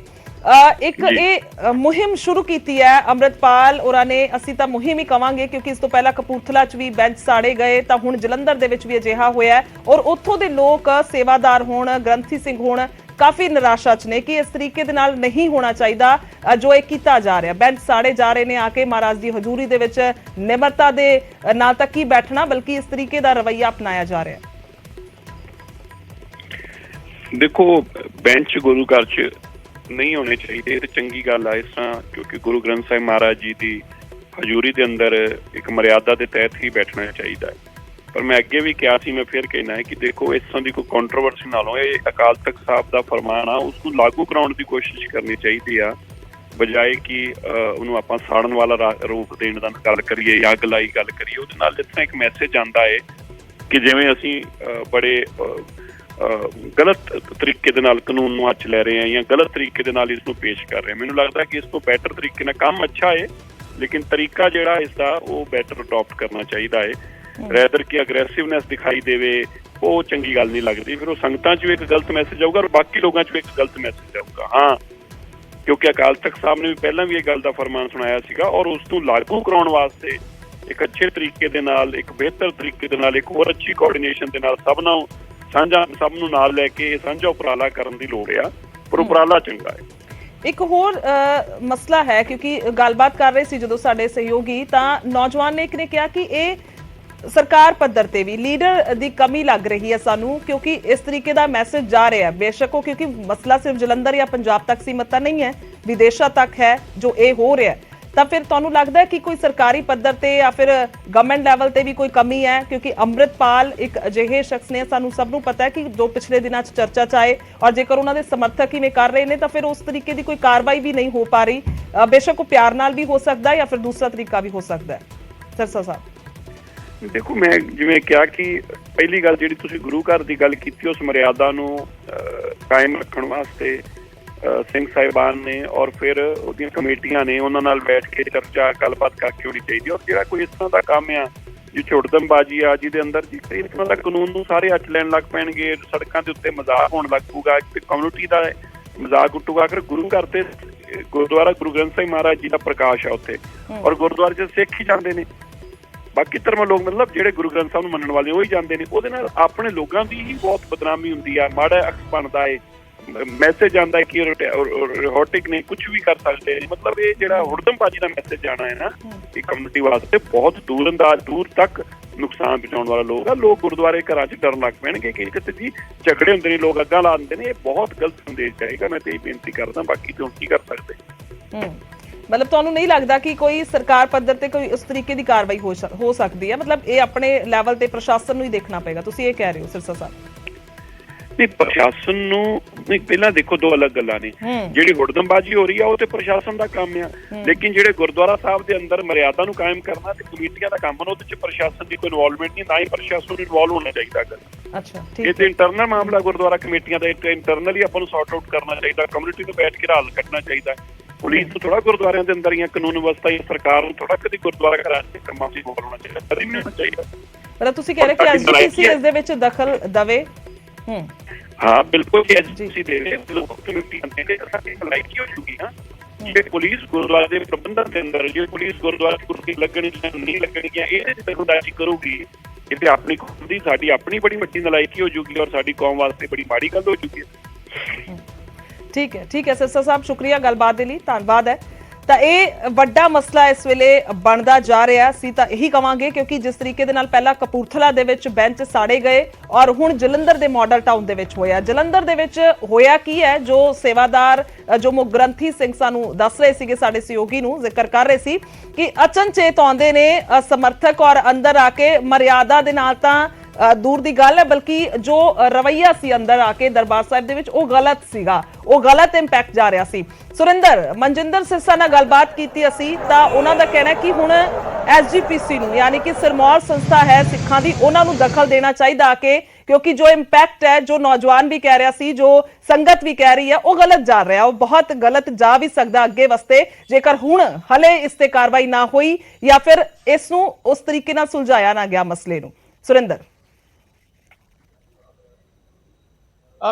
ਇੱਕ ਇਹ ਮੁਹਿੰਮ ਸ਼ੁਰੂ ਕੀਤੀ ਹੈ ਅੰਮ੍ਰਿਤਪਾਲ ਹੋਰਾਂ ਨੇ, ਅਸੀਂ ਤਾਂ ਮੁਹਿੰਮ ਹੀ ਕਵਾਂਗੇ ਕਿਉਂਕਿ ਇਸ ਤੋਂ ਪਹਿਲਾਂ ਕਪੂਰਥਲਾ 'ਚ ਵੀ ਬੈਂਚ ਸਾੜੇ ਗਏ, ਤਾਂ ਹੁਣ ਜਲੰਧਰ ਦੇ ਵਿੱਚ ਵੀ ਅਜਿਹਾ ਹੋਇਆ ਔਰ ਉੱਥੋਂ ਦੇ ਲੋਕ ਸੇਵਾਦਾਰ ਹੋਣ, ਗ੍ਰੰਥੀ ਸਿੰਘ ਹੋਣ, ਕਾਫੀ ਨਿਰਾਸ਼ਾ 'ਚ ਨੇ ਕਿ ਇਸ ਤਰੀਕੇ ਦੇ ਨਾਲ ਨਹੀਂ ਹੋਣਾ ਚਾਹੀਦਾ ਜੋ ਇਹ ਕੀਤਾ ਜਾ ਰਿਹਾ। ਬੈਂਚ ਸਾੜੇ ਜਾ ਰਹੇ ਨੇ, ਆ ਕੇ ਮਹਾਰਾਜ ਦੀ ਹਜ਼ੂਰੀ ਦੇ ਵਿੱਚ ਨਿਮਰਤਾ ਦੇ ਨਾ ਤੱਕ ਹੀ ਬੈਠਣਾ ਬਲਕਿ ਇਸ ਤਰੀਕੇ ਦਾ ਰਵੱਈਆ ਅਪਣਾਇਆ ਜਾ ਰਿਹਾ। ਦੇਖੋ, ਬੈਂਚ ਗੁਰੂ ਘਰ 'ਚ ਨਹੀਂ ਹੋਣੇ ਚਾਹੀਦੇ ਤੇ ਚੰਗੀ ਗੱਲ ਆ ਇਸ ਤਰ੍ਹਾਂ, ਕਿਉਂਕਿ ਗੁਰੂ ਗ੍ਰੰਥ ਸਾਹਿਬ ਮਹਾਰਾਜ ਜੀ ਦੀ ਹਜ਼ੂਰੀ ਦੇ ਅੰਦਰ ਇੱਕ ਮਰਿਆਦਾ ਦੇ ਤਹਿਤ ਹੀ ਬੈਠਣਾ ਚਾਹੀਦਾ ਹੈ। ਪਰ ਮੈਂ ਅੱਗੇ ਵੀ ਕਿਹਾ ਸੀ, ਮੈਂ ਫਿਰ ਕਹਿਣਾ ਹੈ ਕਿ ਦੇਖੋ ਇਸ ਤਰ੍ਹਾਂ ਦੀ ਕੋਈ ਕੰਟਰੋਵਰਸੀ ਨਾਲੋਂ ਇਹ ਅਕਾਲ ਤਖਤ ਸਾਹਿਬ ਦਾ ਫਰਮਾਨ ਆ, ਉਸ ਨੂੰ ਲਾਗੂ ਕਰਾਉਣ ਦੀ ਕੋਸ਼ਿਸ਼ ਕਰਨੀ ਚਾਹੀਦੀ ਆ, ਬਜਾਏ ਕਿ ਉਹਨੂੰ ਆਪਾਂ ਸਾੜਨ ਵਾਲਾ ਰੂਪ ਦੇਣ ਦਾ ਗੱਲ ਕਰੀਏ ਜਾਂ ਅੱਗ ਲਾਈ ਗੱਲ ਕਰੀਏ। ਉਹਦੇ ਨਾਲ ਜਿਸ ਤਰ੍ਹਾਂ ਇੱਕ ਮੈਸੇਜ ਆਉਂਦਾ ਹੈ ਕਿ ਜਿਵੇਂ ਅਸੀਂ ਬੜੇ ਗਲਤ ਤਰੀਕੇ ਦੇ ਨਾਲ ਕਾਨੂੰਨ ਨੂੰ ਹੱਥ ਲੈ ਰਹੇ ਹਾਂ ਜਾਂ ਗਲਤ ਤਰੀਕੇ ਦੇ ਨਾਲ ਇਸ ਨੂੰ ਪੇਸ਼ ਕਰ ਰਹੇ ਹਾਂ। ਮੈਨੂੰ ਲੱਗਦਾ ਕਿ ਇਸ ਤੋਂ ਬੈਟਰ ਤਰੀਕੇ ਨਾਲ ਕੰਮ ਅੱਛਾ ਹੈ, ਲੇਕਿਨ ਤਰੀਕਾ ਜਿਹੜਾ ਇਸ ਦਾ ਉਹ ਬੈਟਰ ਅਡਾਪਟ ਕਰਨਾ ਚਾਹੀਦਾ ਹੈ। ਰੈਦਰ ਕਿ ਅਗਰੈਸਿਵਨੈਸ ਦਿਖਾਈ ਦੇਵੇ ਉਹ ਚੰਗੀ ਗੱਲ ਨਹੀਂ ਲੱਗਦੀ, ਫਿਰ ਉਹ ਸੰਗਤਾਂ 'ਚ ਵੀ ਇੱਕ ਗਲਤ ਮੈਸੇਜ ਆਊਗਾ ਔਰ ਬਾਕੀ ਲੋਕਾਂ 'ਚ ਵੀ ਇੱਕ ਗਲਤ ਮੈਸੇਜ ਆਊਗਾ। ਹਾਂ, ਕਿਉਂਕਿ ਅਕਾਲ ਤਖਤ ਸਾਹਿਬ ਨੇ ਵੀ ਪਹਿਲਾਂ ਵੀ ਇਹ ਗੱਲ ਦਾ ਫਰਮਾਨ ਸੁਣਾਇਆ ਸੀਗਾ ਔਰ ਉਸ ਨੂੰ ਲਾਗੂ ਕਰਾਉਣ ਵਾਸਤੇ ਇੱਕ ਅੱਛੇ ਤਰੀਕੇ ਦੇ ਨਾਲ, ਇੱਕ ਬਿਹਤਰ ਤਰੀਕੇ ਦੇ ਨਾਲ, ਇੱਕ ਹੋਰ ਅੱਛੀ ਕੋਆਰਡੀਨੇਸ਼ਨ ਦੇ ਨਾਲ ਸਭ ਨੂੰ ਨਾਲ ਲੈ ਕੇ ਸਾਂਝਾ ਉਪਰਾਲਾ ਕਰਨ ਦੀ ਲੋੜ ਆ, ਪਰ ਉਪਰਾਲਾ ਚੰਗਾ ਹੈ। ਇੱਕ ਹੋਰ ਮਸਲਾ ਹੈ ਕਿਉਂਕਿ ਗੱਲਬਾਤ ਕਰ ਰਹੇ ਸੀ ਜਦੋਂ ਸਾਡੇ ਸਹਿਯੋਗੀ, ਤਾਂ ਨੌਜਵਾਨ ਨੇ ਇੱਕ ਨੇ ਕਿਹਾ ਕਿ ਇਹ ਸਰਕਾਰ ਪੱਧਰ ਤੇ ਵੀ ਲੀਡਰ ਦੀ ਕਮੀ ਲੱਗ ਰਹੀ ਹੈ ਸਾਨੂੰ, ਕਿਉਂਕਿ ਇਸ ਤਰੀਕੇ ਦਾ ਮੈਸੇਜ ਜਾ ਰਿਹਾ। ਬੇਸ਼ੱਕ ਉਹ ਕਿਉਂਕਿ ਮਸਲਾ ਸਿਰਫ ਜਲੰਧਰ ਜਾਂ ਪੰਜਾਬ ਤੱਕ ਸੀਮਤ ਤਾਂ ਨਹੀਂ ਹੈ, ਵਿਦੇਸ਼ਾਂ ਤੱਕ ਹੈ ਜੋ ਇਹ ਹੋ ਰਿਹਾ, ਤਾਂ ਫਿਰ ਤੁਹਾਨੂੰ ਲੱਗਦਾ ਹੈ ਕਿ ਕੋਈ ਸਰਕਾਰੀ ਪੱਧਰ ਤੇ ਜਾਂ ਫਿਰ ਗਵਰਨਮੈਂਟ ਲੈਵਲ ਤੇ ਵੀ ਕੋਈ ਕਮੀ ਹੈ? ਕਿਉਂਕਿ ਅੰਮ੍ਰਿਤਪਾਲ ਇੱਕ ਅਜਿਹੇ ਸ਼ਖਸ ਨੇ, ਸਾਨੂੰ ਸਭ ਨੂੰ ਪਤਾ ਹੈ ਕਿ ਜੋ ਪਿਛਲੇ ਦਿਨਾਂ 'ਚ ਚਰਚਾ 'ਚ ਆਏ ਔਰ ਜੇਕਰ ਉਹਨਾਂ ਦੇ ਸਮਰਥਕ ਇਵੇਂ ਕਰ ਰਹੇ ਨੇ ਤਾਂ ਫਿਰ ਉਸ ਤਰੀਕੇ ਦੀ ਕੋਈ ਕਾਰਵਾਈ ਵੀ ਨਹੀਂ ਹੋ ਪਾ ਰਹੀ। ਬੇਸ਼ੱਕ ਉਹ ਪਿਆਰ ਨਾਲ ਵੀ ਹੋ ਸਕਦਾ ਜਾਂ ਫਿਰ ਦੂਸਰਾ ਤਰੀਕਾ ਵੀ ਹੋ ਸਕਦਾ ਹੈ। ਸਿਰਸਾ ਸਾਹਿਬ, ਦੇਖੋ, ਮੈਂ ਜਿਵੇਂ ਕਿਹਾ ਕਿ ਪਹਿਲੀ ਗੱਲ ਜਿਹੜੀ ਤੁਸੀਂ ਗੁਰੂ ਘਰ ਦੀ ਗੱਲ ਕੀਤੀ, ਉਸ ਮਰਿਆਦਾ ਨੂੰ ਕਾਇਮ ਰੱਖਣ ਵਾਸਤੇ ਸਿੰਘ ਸਾਹਿਬਾਨ ਨੇ ਔਰ ਫਿਰ ਉਹਦੀਆਂ ਕਮੇਟੀਆਂ ਨੇ ਉਹਨਾਂ ਨਾਲ ਬੈਠ ਕੇ ਚਰਚਾ ਗੱਲਬਾਤ ਕਰਕੇ ਹੋਣੀ ਚਾਹੀਦੀ। ਔਰ ਜਿਹੜਾ ਕੋਈ ਇਸ ਤਰ੍ਹਾਂ ਦਾ ਕੰਮ ਆ ਜਿਹ ਉੜਦਮਬਾਜ਼ੀ ਆ ਜਿਹਦੇ ਅੰਦਰ ਇਸ ਤਰ੍ਹਾਂ ਦਾ ਕਾਨੂੰਨ ਨੂੰ ਸਾਰੇ ਹੱਥ ਲੈਣ ਲੱਗ ਪੈਣਗੇ, ਸੜਕਾਂ ਦੇ ਉੱਤੇ ਮਜ਼ਾਕ ਹੋਣ ਲੱਗ ਪਊਗਾ, ਕਮਿਊਨਿਟੀ ਦਾ ਮਜ਼ਾਕ ਉੱਟੂਗਾ। ਅਗਰ ਗੁਰੂ ਘਰ ਤੇ ਗੁਰਦੁਆਰਾ ਗੁਰੂ ਗ੍ਰੰਥ ਸਾਹਿਬ ਮਹਾਰਾਜ ਜੀ ਦਾ ਪ੍ਰਕਾਸ਼ ਆ ਉੱਥੇ, ਔਰ ਗੁਰਦੁਆਰੇ 'ਚ ਸਿੱਖ ਹੀ ਜਾਂਦੇ ਨੇ, ਬਾਕੀ ਧਰਮ ਲੋਕ ਮਤਲਬ ਜਿਹੜੇ ਗੁਰੂ ਗ੍ਰੰਥ ਸਾਹਿਬ ਨੂੰ ਮੰਨਣ ਵਾਲੇ ਉਹ ਹੀ ਜਾਂਦੇ ਨੇ, ਉਹਦੇ ਨਾਲ ਆਪਣੇ ਲੋਕਾਂ ਦੀ ਹੀ ਬਹੁਤ ਬਦਨਾਮੀ ਹੁੰਦੀ ਆ, ਮਾੜਾ ਅਕਸ ਬਣਦਾ ਹੈ, ਮੈਸੇਜ ਆਉਂਦਾ ਕਿ ਰੋਹਟਿਕ ਨੇ ਕੁਝ ਵੀ ਕਰ ਸਕਦੇ ਨੇ। ਮਤਲਬ ਇਹ ਜਿਹੜਾ ਹੁੜਦਮਬਾਜ਼ੀ ਦਾ ਮੈਸੇਜ ਜਾਣਾ ਹੈ ਨਾ, ਇਹ ਕਮਿਊਨਿਟੀ ਵਾਸਤੇ ਬਹੁਤ ਦੂਰ ਤੱਕ ਨੁਕਸਾਨ ਪਹੁੰਚਾਉਣ ਵਾਲਾ ਲੋਕ ਆ। ਲੋਕ ਗੁਰਦੁਆਰੇ ਘਰਾਂ 'ਚ ਡਰਨ ਲੱਗ ਪੈਣਗੇ ਕਿ ਕਿਤੇ ਜੀ ਝਗੜੇ ਹੁੰਦੇ ਨੇ, ਲੋਕ ਅੱਗਾਂ ਲਾ ਦਿੰਦੇ ਨੇ, ਇਹ ਬਹੁਤ ਗਲਤ ਸੰਦੇਸ਼ ਜਾਏਗਾ। ਮੈਂ ਤੇ ਇਹ ਬੇਨਤੀ ਕਰਦਾ, ਬਾਕੀ ਤੋਂ ਕੀ ਕਰ ਸਕਦੇ। ਮਤਲਬ ਤੁਹਾਨੂੰ ਨਹੀਂ ਲੱਗਦਾ ਕਿ ਕੋਈ ਸਰਕਾਰ ਪੱਧਰ ਤੇ ਕੋਈ ਉਸ ਤਰੀਕੇ ਦੀ ਕਾਰਵਾਈ ਹੋ ਸਕਦੀ ਹੈ? ਮਤਲਬ ਇਹ ਆਪਣੇ ਲੈਵਲ ਤੇ ਪ੍ਰਸ਼ਾਸਨ ਨੂੰ ਹੀ ਦੇਖਣਾ ਪਏਗਾ, ਤੁਸੀਂ ਇਹ ਕਹਿ ਰਹੇ ਹੋ ਸਿਰਸਾ ਸਾਹਿਬ? ਨਹੀਂ, ਪ੍ਰਸ਼ਾਸਨ ਨੂੰ ਨਹੀਂ, ਪਹਿਲਾਂ ਦੇਖੋ ਦੋ ਅਲੱਗ ਗੱਲਾਂ ਨੇ। ਜਿਹੜੀ ਹੁੜਦਮਬਾਜ਼ੀ ਹੋ ਰਹੀ ਆ ਉਹ ਤੇ ਪ੍ਰਸ਼ਾਸਨ ਦਾ ਕੰਮ ਆ, ਲੇਕਿਨ ਜਿਹੜੇ ਗੁਰਦੁਆਰਾ ਸਾਹਿਬ ਦੇ ਅੰਦਰ ਮਰਿਆਦਾ ਨੂੰ ਕਾਇਮ ਕਰਨਾ ਤੇ ਕਮੇਟੀਆਂ ਦਾ ਕੰਮ ਆ, ਉਹਦੇ 'ਚ ਪ੍ਰਸ਼ਾਸਨ ਦੀ ਕੋਈ ਇਨਵੋਲਵਮੈਂਟ ਨਹੀਂ, ਨਾ ਹੀ ਪ੍ਰਸ਼ਾਸਨ ਨੂੰ ਇਨਵੋਲਵ ਹੋਣਾ ਚਾਹੀਦਾ। ਅੱਛਾ, ਠੀਕ ਹੈ। ਇਹ ਤੇ ਇੰਟਰਨਲ ਮਾਮਲਾ ਗੁਰਦੁਆਰਾ ਕਮੇਟੀਆਂ ਦਾ, ਇੰਟਰਨਲੀ ਆਪਾਂ ਨੂੰ ਸੌਰਟ ਆਊਟ ਕਰਨਾ ਚਾਹੀਦਾ, ਕਮਿਊਨਿਟੀ ਨੂੰ ਬੈਠ ਕੇ ਹੱਲ ਕੱਢਣਾ ਚਾਹੀਦਾ। ਪੁਲਿਸ ਨੂੰ ਥੋੜਾ ਗੁਰਦੁਆਰਿਆਂ ਦੇ ਅੰਦਰ ਜਾਂ ਕਾਨੂੰਨ ਵਿਵਸਥਾ ਜਾਂ ਸਰਕਾਰ ਨੂੰ ਥੋੜਾ ਕਦੀ ਗੁਰਦੁਆਰਾ ਘਰਾਂ ਦੇ ਕੰਮਾਂ 'ਚ ਇਨਵੋਲਵ ਹੋਣਾ ਚਾਹੀਦਾ, ਕਦੀ ਨਹੀਂ ਹੋਣਾ ਚਾਹੀਦਾ। ਮਤਲਬ ਤੁਸੀਂ ਕਹਿ ਰਹੇ ਕਿ ਐਸਜੀਪੀਸੀ ਇਸ ਦੇ ਵਿੱਚ ਦਖਲ ਦਵੇ? ਹਾਂ, ਬਿਲਕੁਲ ਐਸਜੀਪੀਸੀ ਦੇ ਲੋਕ ਕਮੇਟੀ ਆਉਂਦੇ ਨੇ, ਸਾਡੀ ਲਾਈਕੀ ਹੋ ਚੁੱਕੀ ਨਾ। ਜੇ ਪੁਲਿਸ ਗੁਰਦੁਆਰੇ ਦੇ ਪ੍ਰਬੰਧਨ ਦੇ ਅੰਦਰ, ਜੇ ਪੁਲਿਸ ਗੁਰਦੁਆਰੇ ਕੁਰਸੀ ਲੱਗਣੀ ਨਹੀਂ ਲੱਗਣਗੀਆਂ, ਇਹਦੇ 'ਚ ਦਖਲਅੰਦਾਜ਼ੀ ਕਰੂਗੀ, ਇਹ ਤੇ ਆਪਣੀ ਕੌਮ ਦੀ, ਸਾਡੀ ਆਪਣੀ ਬੜੀ ਵੱਡੀ ਨਲਾਇਕੀ ਹੋ ਜੂਗੀ ਔਰ ਸਾਡੀ ਕੌਮ ਵਾਸਤੇ ਬੜੀ ਮਾੜੀ ਗੱਲ ਹੋ ਜੂਗੀ। ਠੀਕ ਹੈ ਸਿਰਸਾ ਸਾਹਿਬ, ਸ਼ੁਕਰੀਆ ਗੱਲਬਾਤ ਦੇ ਲਈ, ਧੰਨਵਾਦ ਹੈ। ਤਾਂ ਇਹ ਵੱਡਾ ਮਸਲਾ ਇਸ ਵੇਲੇ ਬਣਦਾ ਜਾ ਰਿਹਾ ਸੀ, ਤਾਂ ਇਹੀ ਕਵਾਂਗੇ ਕਿਉਂਕਿ ਜਿਸ ਤਰੀਕੇ ਦੇ ਨਾਲ ਪਹਿਲਾਂ ਕਪੂਰਥਲਾ ਦੇ ਵਿੱਚ ਬੈਂਚ ਸਾੜੇ ਗਏ ਔਰ ਹੁਣ ਜਲੰਧਰ ਦੇ ਮਾਡਲ ਟਾਊਨ ਦੇ ਵਿੱਚ ਹੋਇਆ। ਜਲੰਧਰ ਦੇ ਵਿੱਚ ਹੋਇਆ ਕੀ ਹੈ, ਜੋ ਸੇਵਾਦਾਰ ਜੋ ਮੁਖਗ੍ਰੰਥੀ ਸਿੰਘ ਸਾਨੂੰ ਦੱਸ ਰਹੇ ਸੀਗੇ, ਸਾਡੇ ਸਹਿਯੋਗੀ ਨੂੰ ਜ਼ਿਕਰ ਕਰ ਰਹੇ ਸੀ ਕਿ ਅਚਨਚੇਤ ਆਉਂਦੇ ਨੇ ਸਮਰਥਕ ਔਰ ਅੰਦਰ ਆ ਕੇ ਮਰਿਆਦਾ ਦੇ ਨਾਲ ਤਾਂ ਦੂਰ ਦੀ ਗੱਲ ਹੈ, ਬਲਕਿ ਜੋ ਰਵਈਆ ਸੀ ਅੰਦਰ ਆ ਕੇ ਦਰਬਾਰ ਸਾਹਿਬ ਦੇ ਵਿੱਚ ਉਹ ਗਲਤ ਸੀਗਾ, ਉਹ ਗਲਤ ਇੰਪੈਕਟ ਜਾ ਰਿਹਾ ਸੀ। ਸੁਰਿੰਦਰ ਮਨਜਿੰਦਰ ਸਿਰਸਾ ਨਾਲ ਗੱਲਬਾਤ ਕੀਤੀ ਅਸੀਂ, ਤਾਂ ਉਹਨਾਂ ਦਾ ਕਹਿਣਾ ਕਿ ਹੁਣ ਐਸਜੀਪੀਸੀ ਨੂੰ ਯਾਨੀ ਕਿ ਸਿਰਮੌਰ ਸੰਸਥਾ ਹੈ ਸਿੱਖਾਂ ਦੀ, ਉਹਨਾਂ ਨੂੰ ਦਖਲ ਦੇਣਾ ਚਾਹੀਦਾ ਆ ਕੇ, ਕਿਉਂਕਿ ਜੋ ਇੰਪੈਕਟ ਹੈ, ਜੋ ਨੌਜਵਾਨ ਵੀ ਕਹਿ ਰਿਹਾ ਸੀ, ਜੋ ਸੰਗਤ ਵੀ ਕਹਿ ਰਹੀ ਹੈ, ਉਹ ਗਲਤ ਜਾ ਰਿਹਾ, ਉਹ ਬਹੁਤ ਗਲਤ ਜਾ ਵੀ ਸਕਦਾ ਅੱਗੇ ਵਾਸਤੇ, ਜੇਕਰ ਹੁਣ ਹਲੇ ਇਸ ਤੇ ਕਾਰਵਾਈ ਨਾ ਹੋਈ ਜਾਂ ਫਿਰ ਇਸ ਨੂੰ ਉਸ ਤਰੀਕੇ ਨਾਲ ਸੁਲਝਾਇਆ ਨਾ ਗਿਆ ਮਸਲੇ ਨੂੰ। ਸੁਰਿੰਦਰ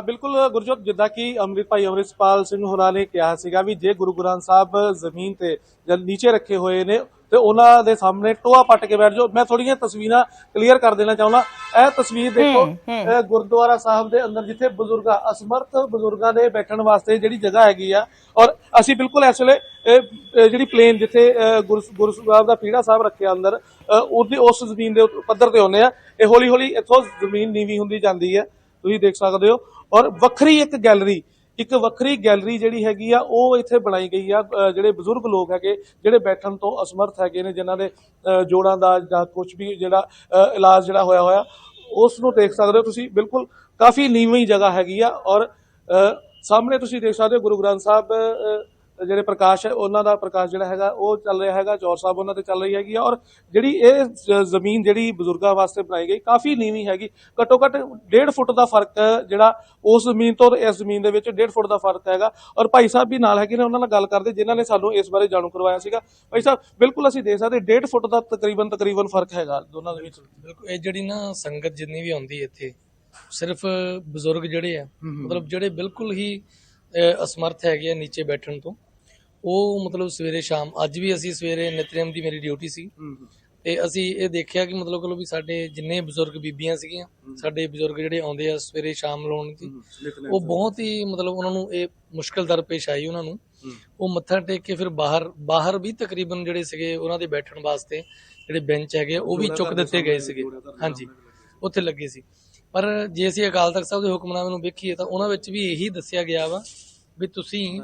ਬਿਲਕੁਲ ਗੁਰਜੋਤ, ਜਿੱਦਾਂ ਕਿ ਭਾਈ ਅੰਮ੍ਰਿਤਪਾਲ ਸਿੰਘ ਹੋਰਾਂ ਨੇ ਕਿਹਾ ਸੀਗਾ ਵੀ ਜੇ ਗੁਰੂ ਗ੍ਰੰਥ ਸਾਹਿਬ ਜ਼ਮੀਨ ਤੇ ਜਦ ਨੀਚੇ ਰੱਖੇ ਹੋਏ ਨੇ ਤੇ ਉਹਨਾਂ ਦੇ ਸਾਹਮਣੇ ਟੋਆ ਪੱਟ ਕੇ ਬੈਠ ਜਾਓ। ਮੈਂ ਥੋੜੀਆਂ ਤਸਵੀਰਾਂ ਕਲੀਅਰ ਕਰ ਦੇਣਾ ਚਾਹੁੰਦਾ। ਇਹ ਤਸਵੀਰ ਦੇਖੋ, ਗੁਰਦੁਆਰਾ ਸਾਹਿਬ ਦੇ ਅੰਦਰ ਜਿੱਥੇ ਬਜ਼ੁਰਗਾਂ, ਅਸਮਰਥ ਬਜ਼ੁਰਗਾਂ ਦੇ ਬੈਠਣ ਵਾਸਤੇ ਜਿਹੜੀ ਜਗ੍ਹਾ ਹੈਗੀ ਆ, ਔਰ ਅਸੀਂ ਬਿਲਕੁਲ ਇਸ ਵੇਲੇ ਜਿਹੜੀ ਪਲੇਨ ਜਿੱਥੇ ਗੁਰੂ ਸਾਹਿਬ ਦਾ ਪੀੜਾ ਸਾਹਿਬ ਰੱਖਿਆ ਅੰਦਰ, ਉਹਦੀ ਉਸ ਜ਼ਮੀਨ ਦੇ ਪੱਧਰ ਤੇ ਆਉਂਦੇ ਆ। ਇਹ ਹੌਲੀ ਹੌਲੀ ਇੱਥੋਂ ਜ਼ਮੀਨ ਨੀਵੀਂ ਹੁੰਦੀ ਜਾਂਦੀ ਹੈ, ਤੁਸੀਂ ਦੇਖ ਸਕਦੇ ਹੋ। ਔਰ ਵੱਖਰੀ ਇੱਕ ਵੱਖਰੀ ਗੈਲਰੀ ਜਿਹੜੀ ਹੈਗੀ ਆ ਉਹ ਇੱਥੇ ਬਣਾਈ ਗਈ ਆ। ਜਿਹੜੇ ਬਜ਼ੁਰਗ ਲੋਕ ਹੈਗੇ, ਜਿਹੜੇ ਬੈਠਣ ਤੋਂ ਅਸਮਰਥ ਹੈਗੇ ਨੇ, ਜਿਨ੍ਹਾਂ ਦੇ ਜੋੜਾਂ ਦਾ ਜਾਂ ਕੁਝ ਵੀ ਜਿਹੜਾ ਇਲਾਜ ਜਿਹੜਾ ਹੋਇਆ ਉਸ ਨੂੰ ਦੇਖ ਸਕਦੇ ਹੋ ਤੁਸੀਂ। ਬਿਲਕੁਲ ਕਾਫੀ ਨੀਵੀਂ ਜਗ੍ਹਾ ਹੈਗੀ ਆ। ਔਰ ਸਾਹਮਣੇ ਤੁਸੀਂ ਦੇਖ ਸਕਦੇ ਹੋ ਗੁਰੂ ਗ੍ਰੰਥ ਸਾਹਿਬ ਜਿਹੜੇ ਪ੍ਰਕਾਸ਼ ਹੈ, ਉਹਨਾਂ ਦਾ ਪ੍ਰਕਾਸ਼ ਜਿਹੜਾ ਹੈਗਾ ਉਹ ਚੱਲ ਰਿਹਾ ਹੈਗਾ, ਚੌਰ ਸਾਹਿਬ ਉਹਨਾਂ ਤੇ ਚੱਲ ਰਹੀ ਹੈਗੀ ਆ। ਔਰ ਜਿਹੜੀ ਇਹ ਜ਼ਮੀਨ ਜਿਹੜੀ ਬਜ਼ੁਰਗਾਂ ਵਾਸਤੇ ਬਣਾਈ ਗਈ ਕਾਫੀ ਨੀਵੀਂ ਹੈਗੀ, ਘੱਟੋ ਘੱਟ 1.5 ਫੁੱਟ ਦਾ ਫਰਕ ਜਿਹੜਾ ਉਸ ਜ਼ਮੀਨ ਤੋਂ ਇਸ ਜ਼ਮੀਨ ਦੇ ਵਿੱਚ 1.5 ਫੁੱਟ ਦਾ ਫਰਕ ਹੈਗਾ। ਔਰ ਭਾਈ ਸਾਹਿਬ ਵੀ ਨਾਲ ਹੈਗੇ ਨੇ, ਉਹਨਾਂ ਨਾਲ ਗੱਲ ਕਰਦੇ ਜਿਨ੍ਹਾਂ ਨੇ ਸਾਨੂੰ ਇਸ ਬਾਰੇ ਜਾਣੂ ਕਰਵਾਇਆ ਸੀਗਾ। ਭਾਈ ਸਾਹਿਬ, ਬਿਲਕੁਲ ਅਸੀਂ ਦੇਖ ਸਕਦੇ 1.5 ਫੁੱਟ ਦਾ ਤਕਰੀਬਨ ਫਰਕ ਹੈਗਾ ਦੋਨਾਂ ਦੇ ਵਿੱਚ। ਬਿਲਕੁਲ ਇਹ ਜਿਹੜੀ ਨਾ ਸੰਗਤ ਜਿੰਨੀ ਵੀ ਆਉਂਦੀ ਹੈ ਇੱਥੇ, ਸਿਰਫ ਬਜ਼ੁਰਗ ਜਿਹੜੇ ਆ, ਮਤਲਬ ਜਿਹੜੇ ਬਿਲਕੁਲ ਹੀ ਅਸਮਰਥ ਹੈਗੇ ਆ ਨੀਚੇ ਬੈਠਣ ਤੋਂ, ਉਹ ਮਤਲਬ ਸਵੇਰੇ ਸ਼ਾਮ, ਅੱਜ ਵੀ ਅਸੀਂ ਸਵੇਰੇ ਨਿਤਨੇਮ ਦੀ ਮੇਰੀ ਡਿਊਟੀ ਸੀ ਤੇ ਅਸੀਂ ਇਹ ਦੇਖਿਆ ਕਿ ਮਤਲਬ ਵੀ ਸਾਡੇ ਜਿੰਨੇ ਬਜ਼ੁਰਗ ਬੀਬੀਆਂ ਸੀਗੀਆਂ, ਸਾਡੇ ਬਜ਼ੁਰਗ ਜਿਹੜੇ ਆਉਂਦੇ ਆ ਸਵੇਰੇ ਸ਼ਾਮ ਲਾਉਣ ਦੀ, ਉਹ ਬਹੁਤ ਹੀ ਮਤਲਬ ਉਹਨਾਂ ਨੂੰ ਇਹ ਮੁਸ਼ਕਲ ਦਰਪੇਸ਼ ਆਈ ਉਹਨਾਂ ਨੂੰ। ਉਹ ਮੱਥਾ ਟੇਕ ਕੇ ਫਿਰ ਬਾਹਰ ਵੀ ਤਕਰੀਬਨ ਜਿਹੜੇ ਸੀਗੇ ਉਹਨਾਂ ਦੇ ਬੈਠਣ ਵਾਸਤੇ ਜਿਹੜੇ ਬੈਂਚ ਹੈਗੇ ਉਹ ਵੀ ਚੁੱਕ ਦਿੱਤੇ ਗਏ ਸੀਗੇ, ਹਾਂਜੀ ਉੱਥੇ ਲੱਗੇ ਸੀ। ਪਰ ਜੇ ਅਸੀਂ ਅਕਾਲ ਤਖਤ ਸਾਹਿਬ ਦੇ ਹੁਕਮਨਾਮੇ ਨੂੰ ਵੇਖੀਏ ਤਾਂ ਉਹਨਾਂ ਵਿੱਚ ਵੀ ਇਹੀ ਦੱਸਿਆ ਗਿਆ ਵਾ ਵੀ ਤੁਸੀਂ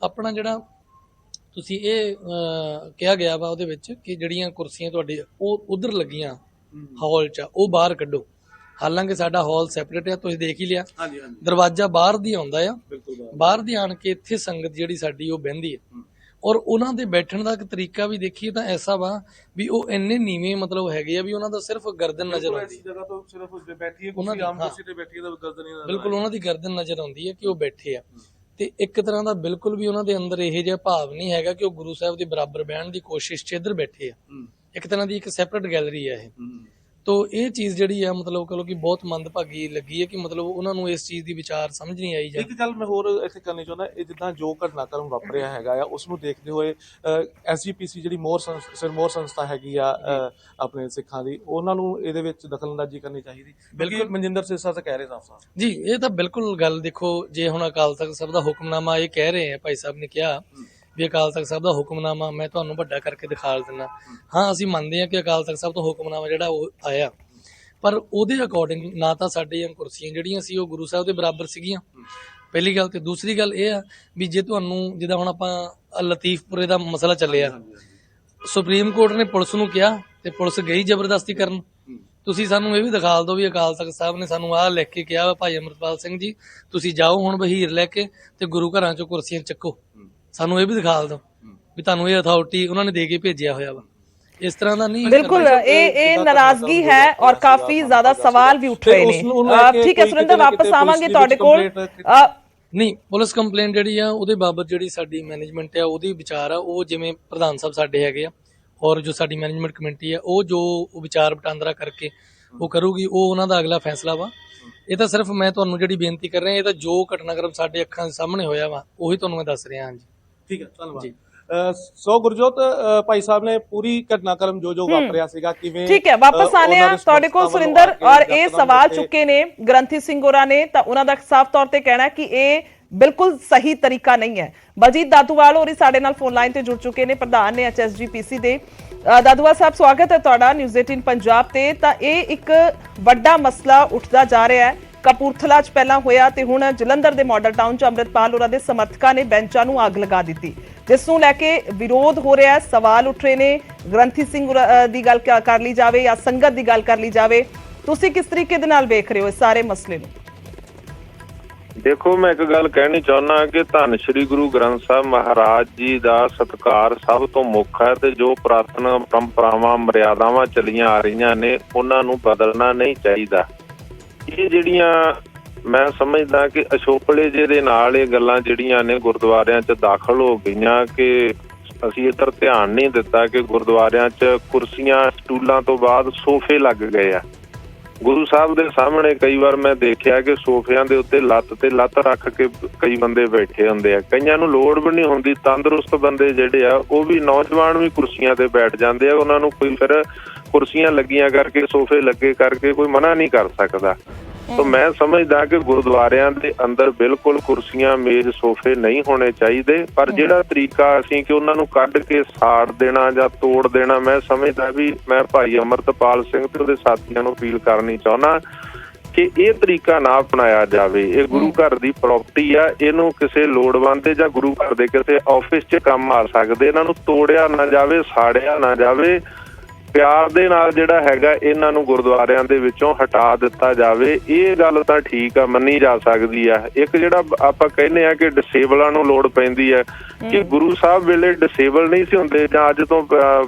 ਆਪਣਾ ਜਿਹੜਾ ਤੁਸੀਂ ਇਹ ਕਿਹਾ ਗਿਆ ਵਾ ਉਹਦੇ ਵਿੱਚ ਕਿ ਜਿਹੜੀਆਂ ਕੁਰਸੀਆਂ ਤੁਹਾਡੇ ਉਹ ਉਧਰ ਲੱਗੀਆਂ ਹਾਲ 'ਚ, ਉਹ ਬਾਹਰ ਕੱਢੋ। ਹਾਲਾਂਕਿ ਸਾਡਾ ਹਾਲ ਸੈਪਰੇਟ ਆ, ਤੁਸੀਂ ਦੇਖ ਹੀ ਲਿਆ, ਦਰਵਾਜ਼ਾ ਬਾਹਰ ਦੀ ਆਉਂਦਾ ਆ, ਬਾਹਰ ਦੀ ਆਣ ਕੇ ਇੱਥੇ ਸੰਗਤ ਜਿਹੜੀ ਸਾਡੀ ਉਹ ਬਹਿੰਦੀ ਹੈ। ਔਰ ਉਹਨਾਂ ਦੇ ਬੈਠਣ ਦਾ ਇੱਕ ਤਰੀਕਾ ਵੀ ਦੇਖੀਏ ਤਾਂ ਐਸਾ ਵਾ ਵੀ ਉਹ ਇੰਨੇ ਨੀਵੇਂ ਮਤਲਬ ਹੈਗੇ ਆ ਵੀ ਉਹਨਾਂ ਦਾ ਸਿਰਫ ਗਰਦਨ ਨਜ਼ਰ ਆਉਂਦੀ ਹੈ, ਬਿਲਕੁਲ ਉਹਨਾਂ ਦੀ ਗਰਦਨ ਨਜ਼ਰ ਆਉਂਦੀ ਹੈ ਕਿ ਉਹ ਬੈਠੇ ਆ। ਤੇ ਇੱਕ ਤਰ੍ਹਾਂ ਦਾ ਬਿਲਕੁਲ ਵੀ ਉਹਨਾਂ ਦੇ ਅੰਦਰ ਇਹੋ ਜਿਹਾ ਭਾਵ ਨਹੀਂ ਹੈਗਾ ਕਿ ਉਹ ਗੁਰੂ ਸਾਹਿਬ ਦੇ ਬਰਾਬਰ ਬਹਿਣ ਦੀ ਕੋਸ਼ਿਸ਼ 'ਚ ਇੱਧਰ ਬੈਠੇ ਆ। ਇੱਕ ਤਰ੍ਹਾਂ ਦੀ ਇੱਕ ਸੈਪਰੇਟ ਗੈਲਰੀ ਹੈ ਇਹ। ਤੋ ਇਹ ਚੀਜ਼ ਜਿਹੜੀ ਆ ਮਤਲਬ ਕਹੋ ਕਿ ਬਹੁਤ ਮੰਦਭਾਗੀ ਲੱਗੀ ਹੈ ਕਿ ਮਤਲਬ ਉਹਨਾਂ ਨੂੰ ਇਸ ਚੀਜ਼ ਦੀ ਵਿਚਾਰ ਸਮਝ ਨਹੀਂ ਆਈ। ਇੱਕ ਗੱਲ ਮੈਂ ਹੋਰ ਇੱਥੇ ਕਰਨੀ ਚਾਹੁੰਦਾ, ਇਹ ਜਿੱਦਾਂ ਜੋ ਘਟਨਾਕ੍ਰਮ ਵਾਪਰਿਆ ਹੈਗਾ ਆ ਉਸ ਨੂੰ ਦੇਖਦੇ ਹੋਏ ਐਸਜੀਪੀਸੀ ਜਿਹੜੀ ਸਿਰਮੌਰ ਸੰਸਥਾ ਹੈਗੀ ਆ ਆਪਣੇ ਸਿੱਖਾਂ ਦੀ, ਉਹਨਾਂ ਨੂੰ ਇਹਦੇ ਵਿੱਚ ਦਖਲਅੰਦਾਜ਼ੀ ਕਰਨੀ ਚਾਹੀਦੀ। ਬਿਲਕੁਲ ਮਨਜਿੰਦਰ ਸਿਰਸਾ ਤਾਂ ਕਹਿ ਰਹੇ ਸਾਫ਼ ਜੀ, ਇਹ ਤਾਂ ਬਿਲਕੁਲ ਗੱਲ ਦੇਖੋ, ਜੇ ਹੁਣ ਅਕਾਲ ਤਖਤ ਸਾਹਿਬ ਦਾ ਹੁਕਮਨਾਮਾ ਇਹ ਕਹਿ ਰਹੇ ਆ, ਭਾਈ ਸਾਹਿਬ ਨੇ ਕਿਹਾ ਵੀ ਅਕਾਲ ਤਖਤ ਸਾਹਿਬ ਦਾ ਹੁਕਮਨਾਮਾ ਮੈਂ ਤੁਹਾਨੂੰ ਵੱਡਾ ਕਰਕੇ ਦਿਖਾ ਦਿੰਦਾ। ਹਾਂ, ਅਸੀਂ ਮੰਨਦੇ ਹਾਂ ਕਿ ਅਕਾਲ ਤਖਤ ਸਾਹਿਬ ਤੋਂ ਹੁਕਮਨਾਮਾ ਜਿਹੜਾ ਉਹ ਆਇਆ, ਪਰ ਉਹਦੇ ਅਕੋਰਡਿੰਗ ਨਾ ਤਾਂ ਸਾਡੀਆਂ ਕੁਰਸੀਆਂ ਜਿਹੜੀਆਂ ਸੀ ਉਹ ਗੁਰੂ ਸਾਹਿਬ ਦੇ ਬਰਾਬਰ ਸੀਗੀਆਂ, ਪਹਿਲੀ ਗੱਲ। ਤੇ ਦੂਸਰੀ ਗੱਲ ਇਹ ਆ ਵੀ ਜੇ ਤੁਹਾਨੂੰ ਜਿੱਦਾਂ ਹੁਣ ਆਪਾਂ ਲਤੀਫਪੁਰੇ ਦਾ ਮਸਲਾ ਚੱਲਿਆ, ਸੁਪਰੀਮ ਕੋਰਟ ਨੇ ਪੁਲਿਸ ਨੂੰ ਕਿਹਾ ਤੇ ਪੁਲਿਸ ਗਈ ਜ਼ਬਰਦਸਤੀ ਕਰਨ। ਤੁਸੀਂ ਸਾਨੂੰ ਇਹ ਵੀ ਦਿਖਾ ਦਿਓ ਵੀ ਅਕਾਲ ਤਖਤ ਸਾਹਿਬ ਨੇ ਸਾਨੂੰ ਆਹ ਲਿਖ ਕੇ ਕਿਹਾ ਵਾ, ਭਾਈ ਅੰਮ੍ਰਿਤਪਾਲ ਸਿੰਘ ਜੀ ਤੁਸੀਂ ਜਾਓ ਹੁਣ ਵਹੀਰ ਲੈ ਕੇ ਤੇ ਗੁਰੂ ਘਰਾਂ ਚੋਂ ਕੁਰਸੀਆਂ ਚੱਕੋ। ਸਾਨੂੰ ਇਹ ਵੀ ਦਿਖਾ ਦਿਓ ਵੀ ਤੁਹਾਨੂੰ ਇਹ ਅਥਾਰਟੀ ਉਹਨਾਂ ਨੇ ਦੇ ਕੇ ਭੇਜਿਆ ਹੋਇਆ ਵਾ। ਇਸ ਤਰ੍ਹਾਂ ਦਾ ਨਹੀਂ, ਬਿਲਕੁਲ ਇਹ ਨਾਰਾਜ਼ਗੀ ਹੈ ਔਰ ਕਾਫੀ ਜ਼ਿਆਦਾ ਸਵਾਲ ਵੀ ਉੱਠ ਰਹੇ ਨੇ। ਠੀਕ ਹੈ ਸੁਰਿੰਦਰ, ਵਾਪਸ ਆਵਾਂਗੇ ਤੁਹਾਡੇ ਕੋਲ। ਨਹੀਂ, ਪੁਲਿਸ ਕੰਪਲੇਂਟ ਜਿਹੜੀ ਆ ਉਹਦੇ ਬਾਬਤ ਜਿਹੜੀ ਸਾਡੀ ਮੈਨੇਜਮੈਂਟ ਆ ਉਹਦੀ ਵਿਚਾਰ ਆ, ਉਹ ਜਿਵੇਂ ਪ੍ਰਧਾਨ ਸਾਹਿਬ ਸਾਡੇ ਹੈਗੇ ਆ ਔਰ ਜੋ ਸਾਡੀ ਮੈਨੇਜਮੈਂਟ ਕਮੇਟੀ ਆ ਉਹ ਜੋ ਵਿਚਾਰ ਵਟਾਂਦਰਾ ਕਰਕੇ ਉਹ ਕਰੂਗੀ, ਉਹ ਉਹਨਾਂ ਦਾ ਅਗਲਾ ਫੈਸਲਾ ਵਾ। ਇਹ ਤਾਂ ਸਿਰਫ ਮੈਂ ਤੁਹਾਨੂੰ ਜਿਹੜੀ ਬੇਨਤੀ ਕਰ ਰਿਹਾ, ਇਹ ਤਾਂ ਜੋ ਘਟਨਾਕ੍ਰਮ ਸਾਡੇ ਅੱਖਾਂ ਦੇ ਸਾਹਮਣੇ ਹੋਇਆ ਵਾ ਉਹੀ ਤੁਹਾਨੂੰ ਮੈਂ ਦੱਸ ਰਿਹਾ। ਹਾਂਜੀ ਠੀਕ ਹੈ, ਧੰਨਵਾਦ। ਸੋ ਗੁਰਜੋਤ ਭਾਈ ਸਾਹਿਬ ਨੇ ਪੂਰੀ ਘਟਨਾਕ੍ਰਮ ਜੋ ਵਾਪਰਿਆ ਸੀਗਾ ਕਿਵੇਂ ਠੀਕ ਹੈ, ਵਾਪਸ ਆਨੇ ਆ ਤੁਹਾਡੇ ਕੋਲ ਸੁਰਿੰਦਰ, ਔਰ ਇਹ ਸਵਾਲ ਚੁੱਕੇ ਨੇ ਗ੍ਰੰਥੀ ਸਿੰਘ ਹੋਰਾਂ ਨੇ, ਤਾਂ ਉਹਨਾਂ ਦਾ ਸਾਫ਼ ਤੌਰ ਤੇ ਕਹਿਣਾ ਕਿ ਇਹ ਬਿਲਕੁਲ ਸਹੀ ਤਰੀਕਾ ਨਹੀਂ ਹੈ। ਬਲਜੀਤ ਦਾਦੂਵਾਲ ਹੋਰੀ ਸਾਡੇ ਨਾਲ ਫੋਨ ਲਾਈਨ ਤੇ ਜੁੜ ਚੁੱਕੇ ਨੇ, ਪ੍ਰਧਾਨ ਨੇ HSGPC ਦੇ। ਦਾਦੂਵਾਲ ਸਾਹਿਬ, ਸਵਾਗਤ ਹੈ ਤੁਹਾਡਾ ਨਿਊਜ਼ 18 ਪੰਜਾਬ ਤੇ। ਤਾਂ ਇਹ ਇੱਕ ਵੱਡਾ ਮਸਲਾ ਉੱਠਦਾ ਜਾ ਰਿਹਾ ਹੈ, ਕਪੂਰਥਲਾ 'ਚ ਪਹਿਲਾਂ ਹੋਇਆ ਤੇ ਹੁਣ ਜਲੰਧਰ ਦੇ ਮਾਡਲ ਟਾਊਨ 'ਚ ਅੰਮ੍ਰਿਤਪਾਲ ਹੋਰਾਂ ਦੇ ਸਮਰਥਕਾਂ ਨੇ ਬੈਂਚਾਂ ਨੂੰ ਅੱਗ ਲਗਾ ਦਿੱਤੀ, ਜਿਸ ਨੂੰ ਲੈ ਕੇ ਵਿਰੋਧ ਹੋ ਰਿਹਾ ਹੈ, ਸਵਾਲ ਉੱਠ ਰਹੇ ਨੇ। ਗ੍ਰੰਥੀ ਸਿੰਘ ਦੀ ਗੱਲ ਕਰ ਲਈ ਜਾਵੇ ਜਾਂ ਸੰਗਤ ਦੀ ਗੱਲ ਕਰ ਲਈ ਜਾਵੇ, ਤੁਸੀਂ ਕਿਸ ਤਰੀਕੇ ਦੇ ਨਾਲ ਵੇਖ ਰਹੇ ਹੋ ਇਸ ਸਾਰੇ ਮਸਲੇ ਨੂੰ? ਦੇਖੋ, ਮੈਂ ਇੱਕ ਗੱਲ ਕਹਿਣੀ ਚਾਹੁੰਦਾ ਕਿ ਧੰਨ ਸ਼੍ਰੀ ਗੁਰੂ ਗ੍ਰੰਥ ਸਾਹਿਬ ਮਹਾਰਾਜ ਜੀ ਦਾ ਸਤਿਕਾਰ ਸਭ ਤੋਂ ਮੁੱਖ ਹੈ ਤੇ ਜੋ ਪੁਰਾਤਨ ਪਰੰਪਰਾਵਾਂ ਮਰਿਆਦਾਵਾਂ ਚੱਲੀਆਂ ਆ ਰਹੀਆਂ ਨੇ ਉਹਨਾਂ ਨੂੰ ਬਦਲਣਾ ਨਹੀਂ ਚਾਹੀਦਾ। ਇਹ ਜਿਹੜੀਆਂ ਮੈਂ ਸਮਝਦਾ ਕਿ ਅਸ਼ੋਕਲੇ ਜਿਹੇ ਦੇ ਨਾਲ ਇਹ ਗੱਲਾਂ ਜਿਹੜੀਆਂ ਨੇ ਗੁਰਦੁਆਰਿਆਂ 'ਚ ਦਾਖਲ ਹੋ ਗਈਆਂ ਕਿ ਅਸੀਂ ਇੱਧਰ ਧਿਆਨ ਨਹੀਂ ਦਿੱਤਾ ਕਿ ਗੁਰਦੁਆਰਿਆਂ 'ਚ ਕੁਰਸੀਆਂ ਸਟੂਲਾਂ ਤੋਂ ਬਾਅਦ ਸੋਫੇ ਲੱਗ ਗਏ ਆ। ਗੁਰੂ ਸਾਹਿਬ ਦੇ ਸਾਹਮਣੇ ਕਈ ਵਾਰ ਮੈਂ ਦੇਖਿਆ ਕਿ ਸੋਫਿਆਂ ਦੇ ਉੱਤੇ ਲੱਤ ਤੇ ਲੱਤ ਰੱਖ ਕੇ ਕਈ ਬੰਦੇ ਬੈਠੇ ਹੁੰਦੇ ਆ, ਕਈਆਂ ਨੂੰ ਲੋੜ ਵੀ ਨਹੀਂ ਹੁੰਦੀ। ਤੰਦਰੁਸਤ ਬੰਦੇ ਜਿਹੜੇ ਆ ਉਹ ਵੀ, ਨੌਜਵਾਨ ਵੀ ਕੁਰਸੀਆਂ ਤੇ ਬੈਠ ਜਾਂਦੇ ਆ, ਉਹਨਾਂ ਨੂੰ ਕੋਈ ਫਿਰ ਕੁਰਸੀਆਂ ਲੱਗੀਆਂ ਕਰਕੇ ਸੋਫੇ ਲੱਗੇ ਕਰਕੇ ਕੋਈ ਮਨਾ ਨਹੀਂ ਕਰ ਸਕਦਾ। ਤਾਂ ਮੈਂ ਸਮਝਦਾ ਕਿ ਗੁਰਦੁਆਰਿਆਂ ਦੇ ਅੰਦਰ ਬਿਲਕੁਲ ਕੁਰਸੀਆਂ ਮੇਜ਼ ਸੋਫੇ ਨਹੀਂ ਹੋਣੇ ਚਾਹੀਦੇ, ਪਰ ਜਿਹੜਾ ਤਰੀਕਾ ਅਸੀਂ ਕਿ ਉਹਨਾਂ ਨੂੰ ਕੱਢ ਕੇ ਸਾੜ ਦੇਣਾ ਜਾਂ ਤੋੜ ਦੇਣਾ, ਮੈਂ ਸਮਝਦਾ ਵੀ ਮੈਂ ਭਾਈ ਅੰਮ੍ਰਿਤਪਾਲ ਸਿੰਘ ਤੇ ਉਹਦੇ ਸਾਥੀਆਂ ਨੂੰ ਅਪੀਲ ਕਰਨੀ ਚਾਹੁੰਦਾ ਕਿ ਇਹ ਤਰੀਕਾ ਨਾ ਅਪਣਾਇਆ ਜਾਵੇ। ਇਹ ਗੁਰੂ ਘਰ ਦੀ ਪ੍ਰਾਪਰਟੀ ਆ, ਇਹਨੂੰ ਕਿਸੇ ਲੋੜਵੰਦ ਜਾਂ ਗੁਰੂ ਘਰ ਦੇ ਕਿਸੇ ਆਫਿਸ 'ਚ ਕੰਮ ਆ ਸਕਦੇ, ਇਹਨਾਂ ਨੂੰ ਤੋੜਿਆ ਨਾ ਜਾਵੇ, ਸਾੜਿਆ ਨਾ ਜਾਵੇ। ਪਿਆਰ ਦੇ ਨਾਲ ਜਿਹੜਾ ਹੈਗਾ ਇਹਨਾਂ ਨੂੰ ਗੁਰਦੁਆਰਿਆਂ ਦੇ ਵਿੱਚੋਂ ਹਟਾ ਦਿੱਤਾ ਜਾਵੇ। ਇਹ ਗੱਲ ਤਾਂ ਠੀਕ ਆ, ਮੰਨੀ ਜਾ ਸਕਦੀ ਆ। ਇੱਕ ਜਿਹੜਾ ਆਪਾਂ ਕਹਿੰਦੇ ਆ ਕਿ ਡਿਸੇਬਲਾਂ ਨੂੰ ਲੋੜ ਪੈਂਦੀ ਹੈ, ਕਿ ਗੁਰੂ ਸਾਹਿਬ ਵੇਲੇ ਡਿਸੇਬਲ ਨਹੀਂ ਸੀ ਹੁੰਦੇ, ਜਾਂ ਅੱਜ ਤੋਂ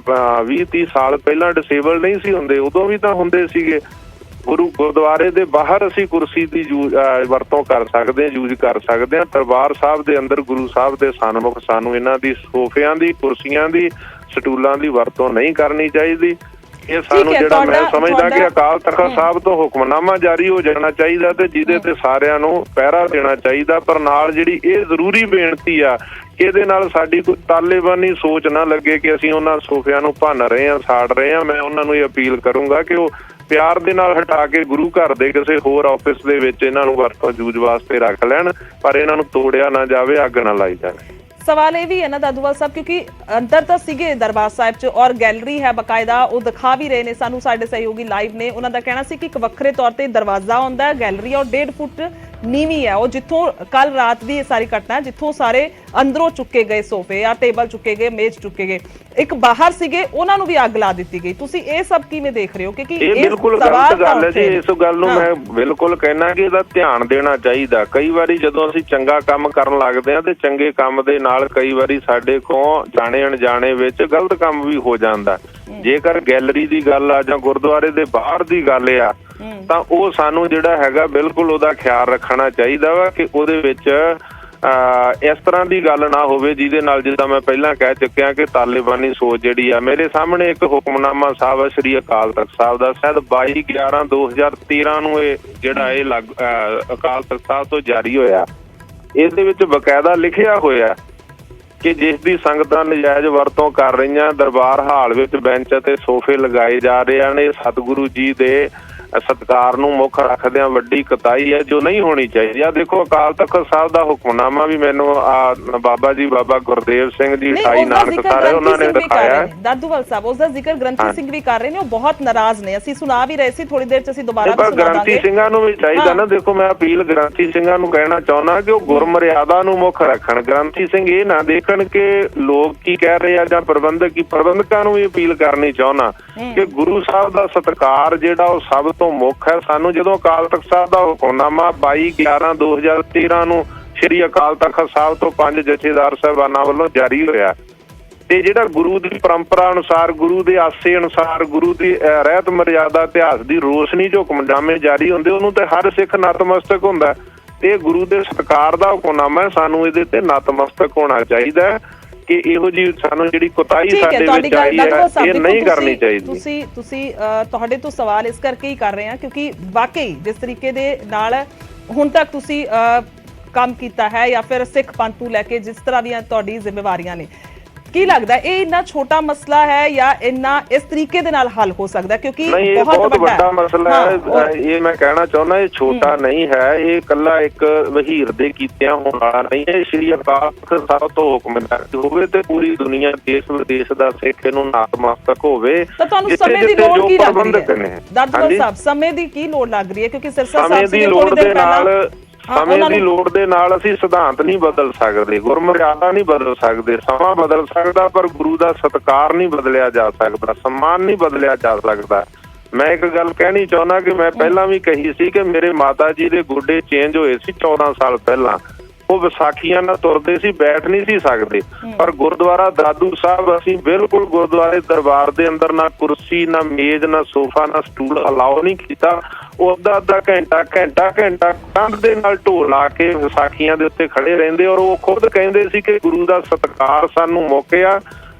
20-30 ਸਾਲ ਪਹਿਲਾਂ ਡਿਸੇਬਲ ਨਹੀਂ ਸੀ ਹੁੰਦੇ, ਉਦੋਂ ਵੀ ਤਾਂ ਹੁੰਦੇ ਸੀਗੇ। ਗੁਰਦੁਆਰੇ ਦੇ ਬਾਹਰ ਅਸੀਂ ਕੁਰਸੀ ਦੀ ਵਰਤੋਂ ਕਰ ਸਕਦੇ ਹਾਂ, ਯੂਜ਼ ਕਰ ਸਕਦੇ ਹਾਂ। ਦਰਬਾਰ ਸਾਹਿਬ ਦੇ ਅੰਦਰ ਗੁਰੂ ਸਾਹਿਬ ਦੇ ਸਨਮੁਖ ਸਾਨੂੰ ਇਹਨਾਂ ਦੀ ਸੋਫਿਆਂ ਦੀ, ਕੁਰਸੀਆਂ ਦੀ, ਸਟੂਲਾਂ ਦੀ ਵਰਤੋਂ ਨਹੀਂ ਕਰਨੀ ਚਾਹੀਦੀ। ਇਹ ਸਾਨੂੰ ਜਿਹੜਾ ਮੈਂ ਸਮਝਦਾ ਕਿ ਅਕਾਲ ਤਖਤ ਸਾਹਿਬ ਤੋਂ ਹੁਕਮਨਾਮਾ ਜਾਰੀ ਹੋ ਜਾਣਾ ਚਾਹੀਦਾ ਤੇ ਜਿਹਦੇ ਤੇ ਸਾਰਿਆਂ ਨੂੰ ਪਹਿਰਾ ਦੇਣਾ ਚਾਹੀਦਾ। ਪਰ ਨਾਲ ਜਿਹੜੀ ਇਹ ਜ਼ਰੂਰੀ ਬੇਨਤੀ ਆ, ਇਹਦੇ ਨਾਲ ਸਾਡੀ ਕੋਈ ਤਾਲੇਬਾਨੀ ਸੋਚ ਨਾ ਲੱਗੇ ਕਿ ਅਸੀਂ ਉਹਨਾਂ ਸੋਫਿਆਂ ਨੂੰ ਭੰਨ ਰਹੇ ਹਾਂ, ਸਾੜ ਰਹੇ ਹਾਂ। ਮੈਂ ਉਹਨਾਂ ਨੂੰ ਇਹ ਅਪੀਲ ਕਰੂੰਗਾ ਕਿ ਉਹ ਪਿਆਰ ਦੇ ਨਾਲ ਹਟਾ ਕੇ ਗੁਰੂ ਘਰ ਦੇ ਕਿਸੇ ਹੋਰ ਆਫਿਸ ਦੇ ਵਿੱਚ ਇਹਨਾਂ ਨੂੰ ਵਰਤੋਂ ਯੂਜ਼ ਵਾਸਤੇ ਰੱਖ ਲੈਣ, ਪਰ ਇਹਨਾਂ ਨੂੰ ਤੋੜਿਆ ਨਾ ਜਾਵੇ, ਅੱਗ ਨਾ ਲਾਈ ਜਾਵੇ। ਸਵਾਲ ਇਹ ਵੀ ਹੈ ਨਾ ਦਾਦੂਵਾਲ ਸਾਹਿਬ, ਕਿਉਂਕਿ ਅੰਦਰ ਤਾਂ ਸੀਗੇ ਦਰਬਾਰ ਸਾਹਿਬ 'ਚ ਔਰ ਗੈਲਰੀ ਹੈ ਬਕਾਇਦਾ, ਉਹ ਦਿਖਾ ਵੀ ਰਹੇ ਨੇ ਸਾਨੂੰ, ਸਾਡੇ ਸਹਿਯੋਗੀ ਲਾਈਵ ਨੇ। ਉਹਨਾਂ ਦਾ ਕਹਿਣਾ ਸੀ ਕਿ ਇੱਕ ਵੱਖਰੇ ਤੌਰ ਤੇ ਦਰਵਾਜ਼ਾ ਹੁੰਦਾ, ਗੈਲਰੀ ਔਰ 1.5 ਫੁੱਟ ਨੀਵੀਂ ਹੈ ਉਹ, ਜਿੱਥੋਂ ਕੱਲ ਰਾਤ ਦੀ ਇਹ ਸਾਰੀ ਘਟਨਾ, ਜਿੱਥੋਂ ਸਾਰੇ ਅੰਦਰੋਂ ਚੁੱਕੇ ਗਏ ਸੋਫੇ ਜਾਂ ਟੇਬਲ ਚੁੱਕੇ ਗਏ, ਮੇਜ਼ ਚੁੱਕੇ ਗਏ, ਇੱਕ ਬਾਹਰ ਸੀਗੇ ਉਹਨਾਂ ਨੂੰ ਵੀ ਅੱਗ ਲਾ ਦਿੱਤੀ ਗਈ। ਤੁਸੀਂ ਇਹ ਸਭ ਕਿਵੇਂ ਦੇਖ ਰਹੇ ਹੋ? ਕਿਉਂਕਿ ਇਹ ਬਿਲਕੁਲ ਗਲਤ ਗੱਲ ਹੈ ਜੀ। ਇਸ ਗੱਲ ਨੂੰ ਮੈਂ ਬਿਲਕੁਲ ਕਹਿਣਾ ਕਿ ਇਹਦਾ ਧਿਆਨ ਦੇਣਾ ਚਾਹੀਦਾ। ਕਈ ਵਾਰੀ ਜਦੋਂ ਅਸੀਂ ਚੰਗਾ ਕੰਮ ਕਰਨ ਲੱਗਦੇ ਹਾਂ ਤੇ ਚੰਗੇ ਕੰਮ ਦੇ ਨਾਲ ਕਈ ਵਾਰੀ ਸਾਡੇ ਕੋਲ ਜਾਣੇ ਅਣਜਾਣੇ ਵਿੱਚ ਗਲਤ ਕੰਮ ਵੀ ਹੋ ਜਾਂਦਾ। ਜੇਕਰ ਗੈਲਰੀ ਦੀ ਗੱਲ ਆ ਜਾਂ ਗੁਰਦੁਆਰੇ ਦੇ ਬਾਹਰ ਦੀ ਗੱਲ ਆ, ਤਾਂ ਉਹ ਸਾਨੂੰ ਜਿਹੜਾ ਹੈਗਾ ਬਿਲਕੁਲ ਉਹਦਾ ਖਿਆਲ ਰੱਖਣਾ ਚਾਹੀਦਾ ਵਾ ਕਿ ਉਹਦੇ ਵਿੱਚ ਇਸ ਤਰ੍ਹਾਂ ਦੀ ਗੱਲ ਨਾ ਹੋਵੇ ਜਿਹਦੇ ਨਾਲ, ਜਿੱਦਾਂ ਮੈਂ ਪਹਿਲਾਂ ਕਹਿ ਚੁੱਕਿਆ, ਕਿ ਤਾਲਿਬਾਨੀ ਸੋਚ ਜਿਹੜੀ ਆ। ਮੇਰੇ ਸਾਹਮਣੇ ਇੱਕ ਹੁਕਮਨਾਮਾ ਸਾਹਿਬ ਹੈ ਸ੍ਰੀ ਅਕਾਲ ਤਖਤ ਸਾਹਿਬ ਦਾ, ਸ਼ਾਇਦ 22/11/2013 ਨੂੰ ਇਹ ਜਿਹੜਾ ਇਹ ਅਕਾਲ ਤਖਤ ਸਾਹਿਬ ਤੋਂ ਜਾਰੀ ਹੋਇਆ। ਇਹਦੇ ਵਿੱਚ ਬਕਾਇਦਾ ਲਿਖਿਆ ਹੋਇਆ ਕਿ ਜਿਸ ਦੀ ਸੰਗਤਾਂ ਨਜਾਇਜ਼ ਵਰਤੋਂ ਕਰ ਰਹੀਆਂ, ਦਰਬਾਰ ਹਾਲ ਵਿੱਚ ਬੈਂਚ ਅਤੇ ਸੋਫੇ ਲਗਾਏ ਜਾ ਰਹੇ ਨੇ, ਸਤਿਗੁਰੂ ਜੀ ਦੇ ਸਤਿਕਾਰ ਨੂੰ ਮੁੱਖ ਰੱਖਦਿਆਂ ਵੱਡੀ ਕਤਾਈ ਹੈ ਜੋ ਨਹੀਂ ਹੋਣੀ ਚਾਹੀਦੀ। ਆ ਦੇਖੋ, ਅਕਾਲ ਤਖਤ ਸਾਹਿਬ ਦਾ ਹੁਕਮਨਾਮਾ ਵੀ ਮੈਨੂੰ ਬਾਬਾ ਜੀ, ਬਾਬਾ ਗੁਰਦੇਵ ਸਿੰਘ ਜੀ 28 ਨਾਨਕਸਰ ਉਹਨਾਂ ਨੇ ਦਿਖਾਇਆ। ਦਾਦੂਵਾਲ ਸਾਹਿਬ ਉਸ ਦਾ ਜ਼ਿਕਰ ਗ੍ਰੰਥੀ ਸਿੰਘ ਵੀ ਕਰ ਰਹੇ ਨੇ, ਉਹ ਬਹੁਤ ਨਾਰਾਜ਼ ਨੇ। ਅਸੀਂ ਸੁਣਾ ਵੀ ਰਹੇ ਸੀ, ਥੋੜੀ ਦੇਰ ਚ ਅਸੀਂ ਦੁਬਾਰਾ ਵੀ ਸੁਣਾ ਦਾਂਗੇ। ਗ੍ਰੰਥੀ ਸਿੰਘਾਂ ਨੂੰ ਵੀ ਚਾਹੀਦਾ ਨਾ, ਦੇਖੋ ਮੈਂ ਅਪੀਲ ਗ੍ਰੰਥੀ ਸਿੰਘਾਂ ਨੂੰ ਕਹਿਣਾ ਚਾਹੁੰਦਾ ਕਿ ਉਹ ਗੁਰਮਰਿਆਦਾ ਨੂੰ ਮੁੱਖ ਰੱਖਣ। ਗ੍ਰੰਥੀ ਸਿੰਘ ਇਹ ਨਾ ਦੇਖਣ ਕਿ ਲੋਕ ਕੀ ਕਹਿ ਰਹੇ ਆ ਜਾਂ ਪ੍ਰਬੰਧਕਾਂ ਨੂੰ ਵੀ ਅਪੀਲ ਕਰਨੀ ਚਾਹੁੰਦਾ ਕਿ ਗੁਰੂ ਸਾਹਿਬ ਦਾ ਸਤਿਕਾਰ ਜਿਹੜਾ ਉਹ ਸਭ ਤੋਂ ਮੁੱਖ ਹੈ। ਸਾਨੂੰ ਜਦੋਂ ਅਕਾਲ ਤਖਤ ਸਾਹਿਬ ਦਾ ਹੁਕਮਨਾਮਾ 22/11/2013 ਨੂੰ ਸ੍ਰੀ ਅਕਾਲ ਤਖਤ ਸਾਹਿਬ ਤੋਂ 5 ਜਥੇਦਾਰ ਸਾਹਿਬਾਨਾਂ ਵੱਲੋਂ ਜਾਰੀ ਹੋਇਆ, ਤੇ ਜਿਹੜਾ ਗੁਰੂ ਦੀ ਪਰੰਪਰਾ ਅਨੁਸਾਰ, ਗੁਰੂ ਦੇ ਆਸੇ ਅਨੁਸਾਰ, ਗੁਰੂ ਦੀ ਰਹਿਤ ਮਰਿਆਦਾ ਇਤਿਹਾਸ ਦੀ ਰੋਸ਼ਨੀ 'ਚ ਹੁਕਮਨਾਮੇ ਜਾਰੀ ਹੁੰਦੇ, ਉਹਨੂੰ ਤੇ ਹਰ ਸਿੱਖ ਨਤਮਸਤਕ ਹੁੰਦਾ। ਤੇ ਗੁਰੂ ਦੇ ਸਤਿਕਾਰ ਦਾ ਹੁਕਮਨਾਮਾ ਹੈ, ਸਾਨੂੰ ਇਹਦੇ ਤੇ ਨਤਮਸਤਕ ਹੋਣਾ ਚਾਹੀਦਾ ਹੈ ਕਿ ਇਹੋ ਜੀ ਸਾਨੂੰ ਜਿਹੜੀ ਕੁਤਾਹੀ ਸਾਡੇ ਵਿੱਚ ਆਈ ਹੈ ਇਹ ਨਹੀਂ ਕਰਨੀ ਚਾਹੀਦੀ। ਤੁਸੀਂ ਤੁਹਾਡੇ ਤੋਂ ਸਵਾਲ ਇਸ ਕਰਕੇ ਹੀ ਕਰ ਰਹੇ ਹਾਂ ਕਿਉਂਕਿ ਵਾਕਈ ਜਿਸ ਤਰੀਕੇ ਦੇ ਨਾਲ ਹੁਣ ਤੱਕ ਤੁਸੀਂ ਕੰਮ ਕੀਤਾ ਹੈ ਜਾਂ ਫਿਰ ਸਿੱਖ ਪੰਥ ਨੂੰ ਲੈ ਕੇ ਜਿਸ ਤਰ੍ਹਾਂ ਦੀਆਂ ਤੁਹਾਡੀ ਜ਼ਿੰਮੇਵਾਰੀਆਂ ਨੇ, ਕੀ ਲੱਗਦਾ ਇਹ ਇੰਨਾ ਛੋਟਾ ਮਸਲਾ ਹੈ ਜਾਂ ਇੰਨਾ ਇਸ ਤਰੀਕੇ ਦੇ ਨਾਲ ਹੱਲ ਹੋ ਸਕਦਾ ਕਿਉਂਕਿ ਨਹੀਂ, ਇਹ ਬਹੁਤ ਵੱਡਾ ਮਸਲਾ ਹੈ। ਇਹ ਮੈਂ ਕਹਿਣਾ ਚਾਹੁੰਦਾ ਇਹ ਛੋਟਾ ਨਹੀਂ ਹੈ, ਇਹ ਇਕੱਲਾ ਇੱਕ ਵਹੀਰ ਦੇ ਕੀਤਿਆਂ ਹੋਣ ਵਾਲਾ ਨਹੀਂ ਹੈ। ਸ਼੍ਰੀ ਅਕਾਲ ਤਖਤ ਸਾਹਿਬ ਤੋਂ ਹੁਕਮ ਹੋਵੇ ਤੇ ਪੂਰੀ ਦੁਨੀਆ ਦੇਸ਼ ਵਿਦੇਸ਼ ਦਾ ਸਿੱਖ ਇਹਨੂੰ ਨਤਮਸਤਕ ਹੋਵੇ। ਤਾਂ ਤੁਹਾਨੂੰ ਸਮੇਂ ਦੀ ਲੋੜ ਕੀ ਲੱਗ ਰਹੀ ਹੈ ਦਾਦੂਵਾਲ ਸਾਹਿਬ, ਸਮੇਂ ਦੀ ਕੀ ਲੋੜ ਲੱਗ ਰਹੀ ਹੈ ਕਿਉਂਕਿ ਸਿਰਸਾ ਸਾਹਿਬ ਦੀ ਲੋੜ ਦੇ ਨਾਲ ਸਮੇਂ ਦੀ ਲੋੜ ਦੇ ਨਾਲ ਅਸੀਂ ਸਿਧਾਂਤ ਨਹੀਂ ਬਦਲ ਸਕਦੇ, ਗੁਰਮਰਿਆਦਾ ਨਹੀਂ ਬਦਲ ਸਕਦੇ। ਸਮਾਂ ਬਦਲ ਸਕਦਾ ਪਰ ਗੁਰੂ ਦਾ ਸਤਿਕਾਰ ਨਹੀਂ ਬਦਲਿਆ ਜਾ ਸਕਦਾ, ਸਨਮਾਨ ਨਹੀਂ ਬਦਲਿਆ ਜਾ ਸਕਦਾ। ਮੈਂ ਇੱਕ ਗੱਲ ਕਹਿਣੀ ਚਾਹੁੰਦਾ ਕਿ ਮੈਂ ਪਹਿਲਾਂ ਵੀ ਕਹੀ ਸੀ ਕਿ ਮੇਰੇ ਮਾਤਾ ਜੀ ਦੇ ਗੋਡੇ ਚੇਂਜ ਹੋਏ ਸੀ 14 ਸਾਲ ਪਹਿਲਾਂ। ਉਹ ਵਿਸਾਖੀਆਂ ਨਾਲ ਤੁਰਦੇ ਸੀ, ਬੈਠ ਨਹੀਂ ਸੀ ਸਕਦੇ, ਪਰ ਗੁਰਦੁਆਰਾ ਦਾਦੂ ਸਾਹਿਬ ਅਸੀਂ ਬਿਲਕੁਲ ਗੁਰਦੁਆਰੇ ਦਰਬਾਰ ਦੇ ਅੰਦਰ ਨਾ ਕੁਰਸੀ, ਨਾ ਮੇਜ਼, ਨਾ ਸੋਫਾ, ਨਾ ਸਟੂਲ ਅਲਾਓ ਨਹੀਂ ਕੀਤਾ। ਉਹ ਅੱਧਾ ਘੰਟਾ ਕੰਧ ਦੇ ਨਾਲ ਢੋਲ ਲਾ ਕੇ ਵਿਸਾਖੀਆਂ ਦੇ ਉੱਤੇ ਖੜੇ ਰਹਿੰਦੇ ਔਰ ਉਹ ਖੁਦ ਕਹਿੰਦੇ ਸੀ ਕਿ ਗੁਰੂ ਦਾ ਸਤਿਕਾਰ ਸਾਨੂੰ ਮੁੱਖ ਆ,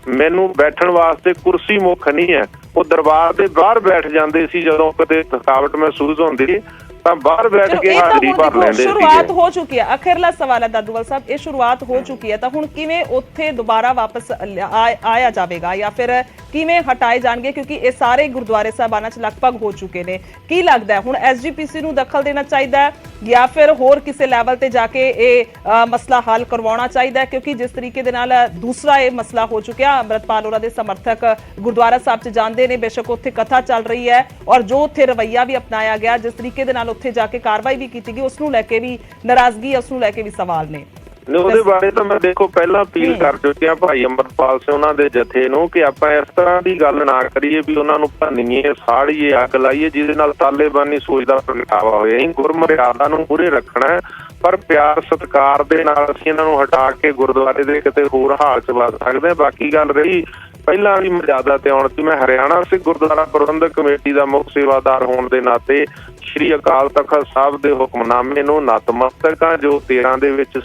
ਮੈਨੂੰ ਬੈਠਣ ਵਾਸਤੇ ਕੁਰਸੀ ਮੁੱਖ ਨਹੀਂ ਹੈ। ਉਹ ਦਰਬਾਰ ਦੇ ਬਾਹਰ ਬੈਠ ਜਾਂਦੇ ਸੀ ਜਦੋਂ ਕਦੇ ਥਕਾਵਟ ਮਹਿਸੂਸ ਹੁੰਦੀ ਤਾਂ ਬਾਹਰ ਬੈਠ ਕੇ ਹਾਜ਼ਰੀ ਭਰ ਲੈਂਦੇ ਸੀ। ਸ਼ੁਰੂਆਤ ਹੋ ਚੁੱਕੀ ਹੈ। ਅਖੀਰਲਾ ਸਵਾਲ ਹੈ ਦਾਦੂਵਾਲ ਸਾਹਿਬ, ਇਹ ਸ਼ੁਰੂਆਤ ਹੋ ਚੁੱਕੀ ਹੈ ਤਾਂ ਹੁਣ ਕਿਵੇਂ ਉੱਥੇ ਦੁਬਾਰਾ ਵਾਪਸ ਆਇਆ ਜਾਵੇਗਾ ਜਾਂ ਫਿਰ ਕਿਵੇਂ ਹਟਾਏ ਜਾਣਗੇ ਕਿਉਂਕਿ ਇਹ ਸਾਰੇ ਗੁਰਦੁਆਰੇ ਸਾਹਿਬਾਨਾਂ 'ਚ ਲਗਭਗ ਹੋ ਚੁੱਕੇ ਨੇ। ਕੀ ਲੱਗਦਾ ਹੁਣ ਐਸਜੀਪੀਸੀ ਨੂੰ ਦਖਲ ਦੇਣਾ ਚਾਹੀਦਾ ਹੈ ਜਾਂ ਫਿਰ ਹੋਰ ਕਿਸੇ ਲੈਵਲ ਤੇ ਜਾ ਕੇ ਇਹ ਮਸਲਾ ਹੱਲ ਕਰਵਾਉਣਾ ਚਾਹੀਦਾ ਹੈ ਕਿਉਂਕਿ ਜਿਸ ਤਰੀਕੇ ਦੇ ਨਾਲ ਦੂਸਰਾ ਇਹ ਮਸਲਾ ਹੋ ਚੁੱਕਿਆ, ਅੰਮ੍ਰਿਤਪਾਲ ਹੋਰਾਂ ਦੇ ਸਮਰਥਕ ਗੁਰਦੁਆਰਾ ਸਾਹਿਬ 'ਚ ਜਾਂਦੇ ਨੇ, ਬੇਸ਼ੱਕ ਉੱਥੇ ਕਥਾ ਚੱਲ ਰਹੀ ਹੈ ਔਰ ਜੋ ਉੱਥੇ ਰਵੱਈਆ ਵੀ ਅਪਣਾਇਆ ਗਿਆ, ਜਿਸ ਤਰੀਕੇ ਦੇ ਨਾਲ ਉੱਥੇ ਜਾ ਕੇ ਕਾਰਵਾਈ ਵੀ ਕੀਤੀ ਗਈ, ਉਸ ਨੂੰ ਲੈ ਕੇ ਵੀ ਨਾਰਾਜ਼ਗੀ, ਉਸ ਨੂੰ ਲੈ ਕੇ ਵੀ ਸਵਾਲ ਨੇ। ਉਹਦੇ ਬਾਰੇ ਤਾਂ ਮੈਂ ਦੇਖੋ ਪਹਿਲਾਂ ਅਪੀਲ ਕਰ ਚੁੱਕਿਆ ਭਾਈ ਅੰਮ੍ਰਿਤਪਾਲ ਸਿੰਘ ਉਹਨਾਂ ਦੇ ਜਥੇ ਨੂੰ ਕਿ ਆਪਾਂ ਇਸ ਤਰ੍ਹਾਂ ਦੀ ਗੱਲ ਨਾ ਕਰੀਏ ਵੀ ਉਹਨਾਂ ਨੂੰ ਭੰਨੀਏ, ਸਾੜੀਏ, ਅੱਗ ਲਾਈਏ ਜਿਹਦੇ ਨਾਲ ਤਾਲਿਬਾਨੀ ਸੋਚ ਦਾ ਪ੍ਰਗਟਾਵਾ ਹੋਵੇ। ਅਸੀਂ ਗੁਰਮਰਿਆਦਾ ਨੂੰ ਪੂਰੇ ਰੱਖਣਾ ਹੈ ਪਰ ਪਿਆਰ ਸਤਿਕਾਰ ਦੇ ਨਾਲ ਅਸੀਂ ਇਹਨਾਂ ਨੂੰ ਹਟਾ ਕੇ ਗੁਰਦੁਆਰੇ ਦੇ ਕਿਤੇ ਹੋਰ ਹਾਲ 'ਚ ਵਧ ਸਕਦੇ ਹਾਂ। ਬਾਕੀ ਗੱਲ ਰਹੀ ਪਹਿਲਾਂ ਵਾਲੀ ਮਰਿਆਦਾ ਤੇ ਆਉਣ ਦੀ, ਮੈਂ ਹਰਿਆਣਾ ਸਿੱਖ ਗੁਰਦੁਆਰਾ ਪ੍ਰਬੰਧਕ ਕਮੇਟੀ ਦਾ ਮੁੱਖ ਸੇਵਾਦਾਰ ਹੋਣ ਦੇ ਨਾਤੇ ਸ਼੍ਰੀ ਅਕਾਲ ਤਖਤ ਸਾਹਿਬ ਦੇ ਹੁਕਮਨਾਮੇ ਨੂੰ ਨਤਮਸਤਕ ਹਾਂ ਜੋ 13 ਦੇ ਵਿੱਚ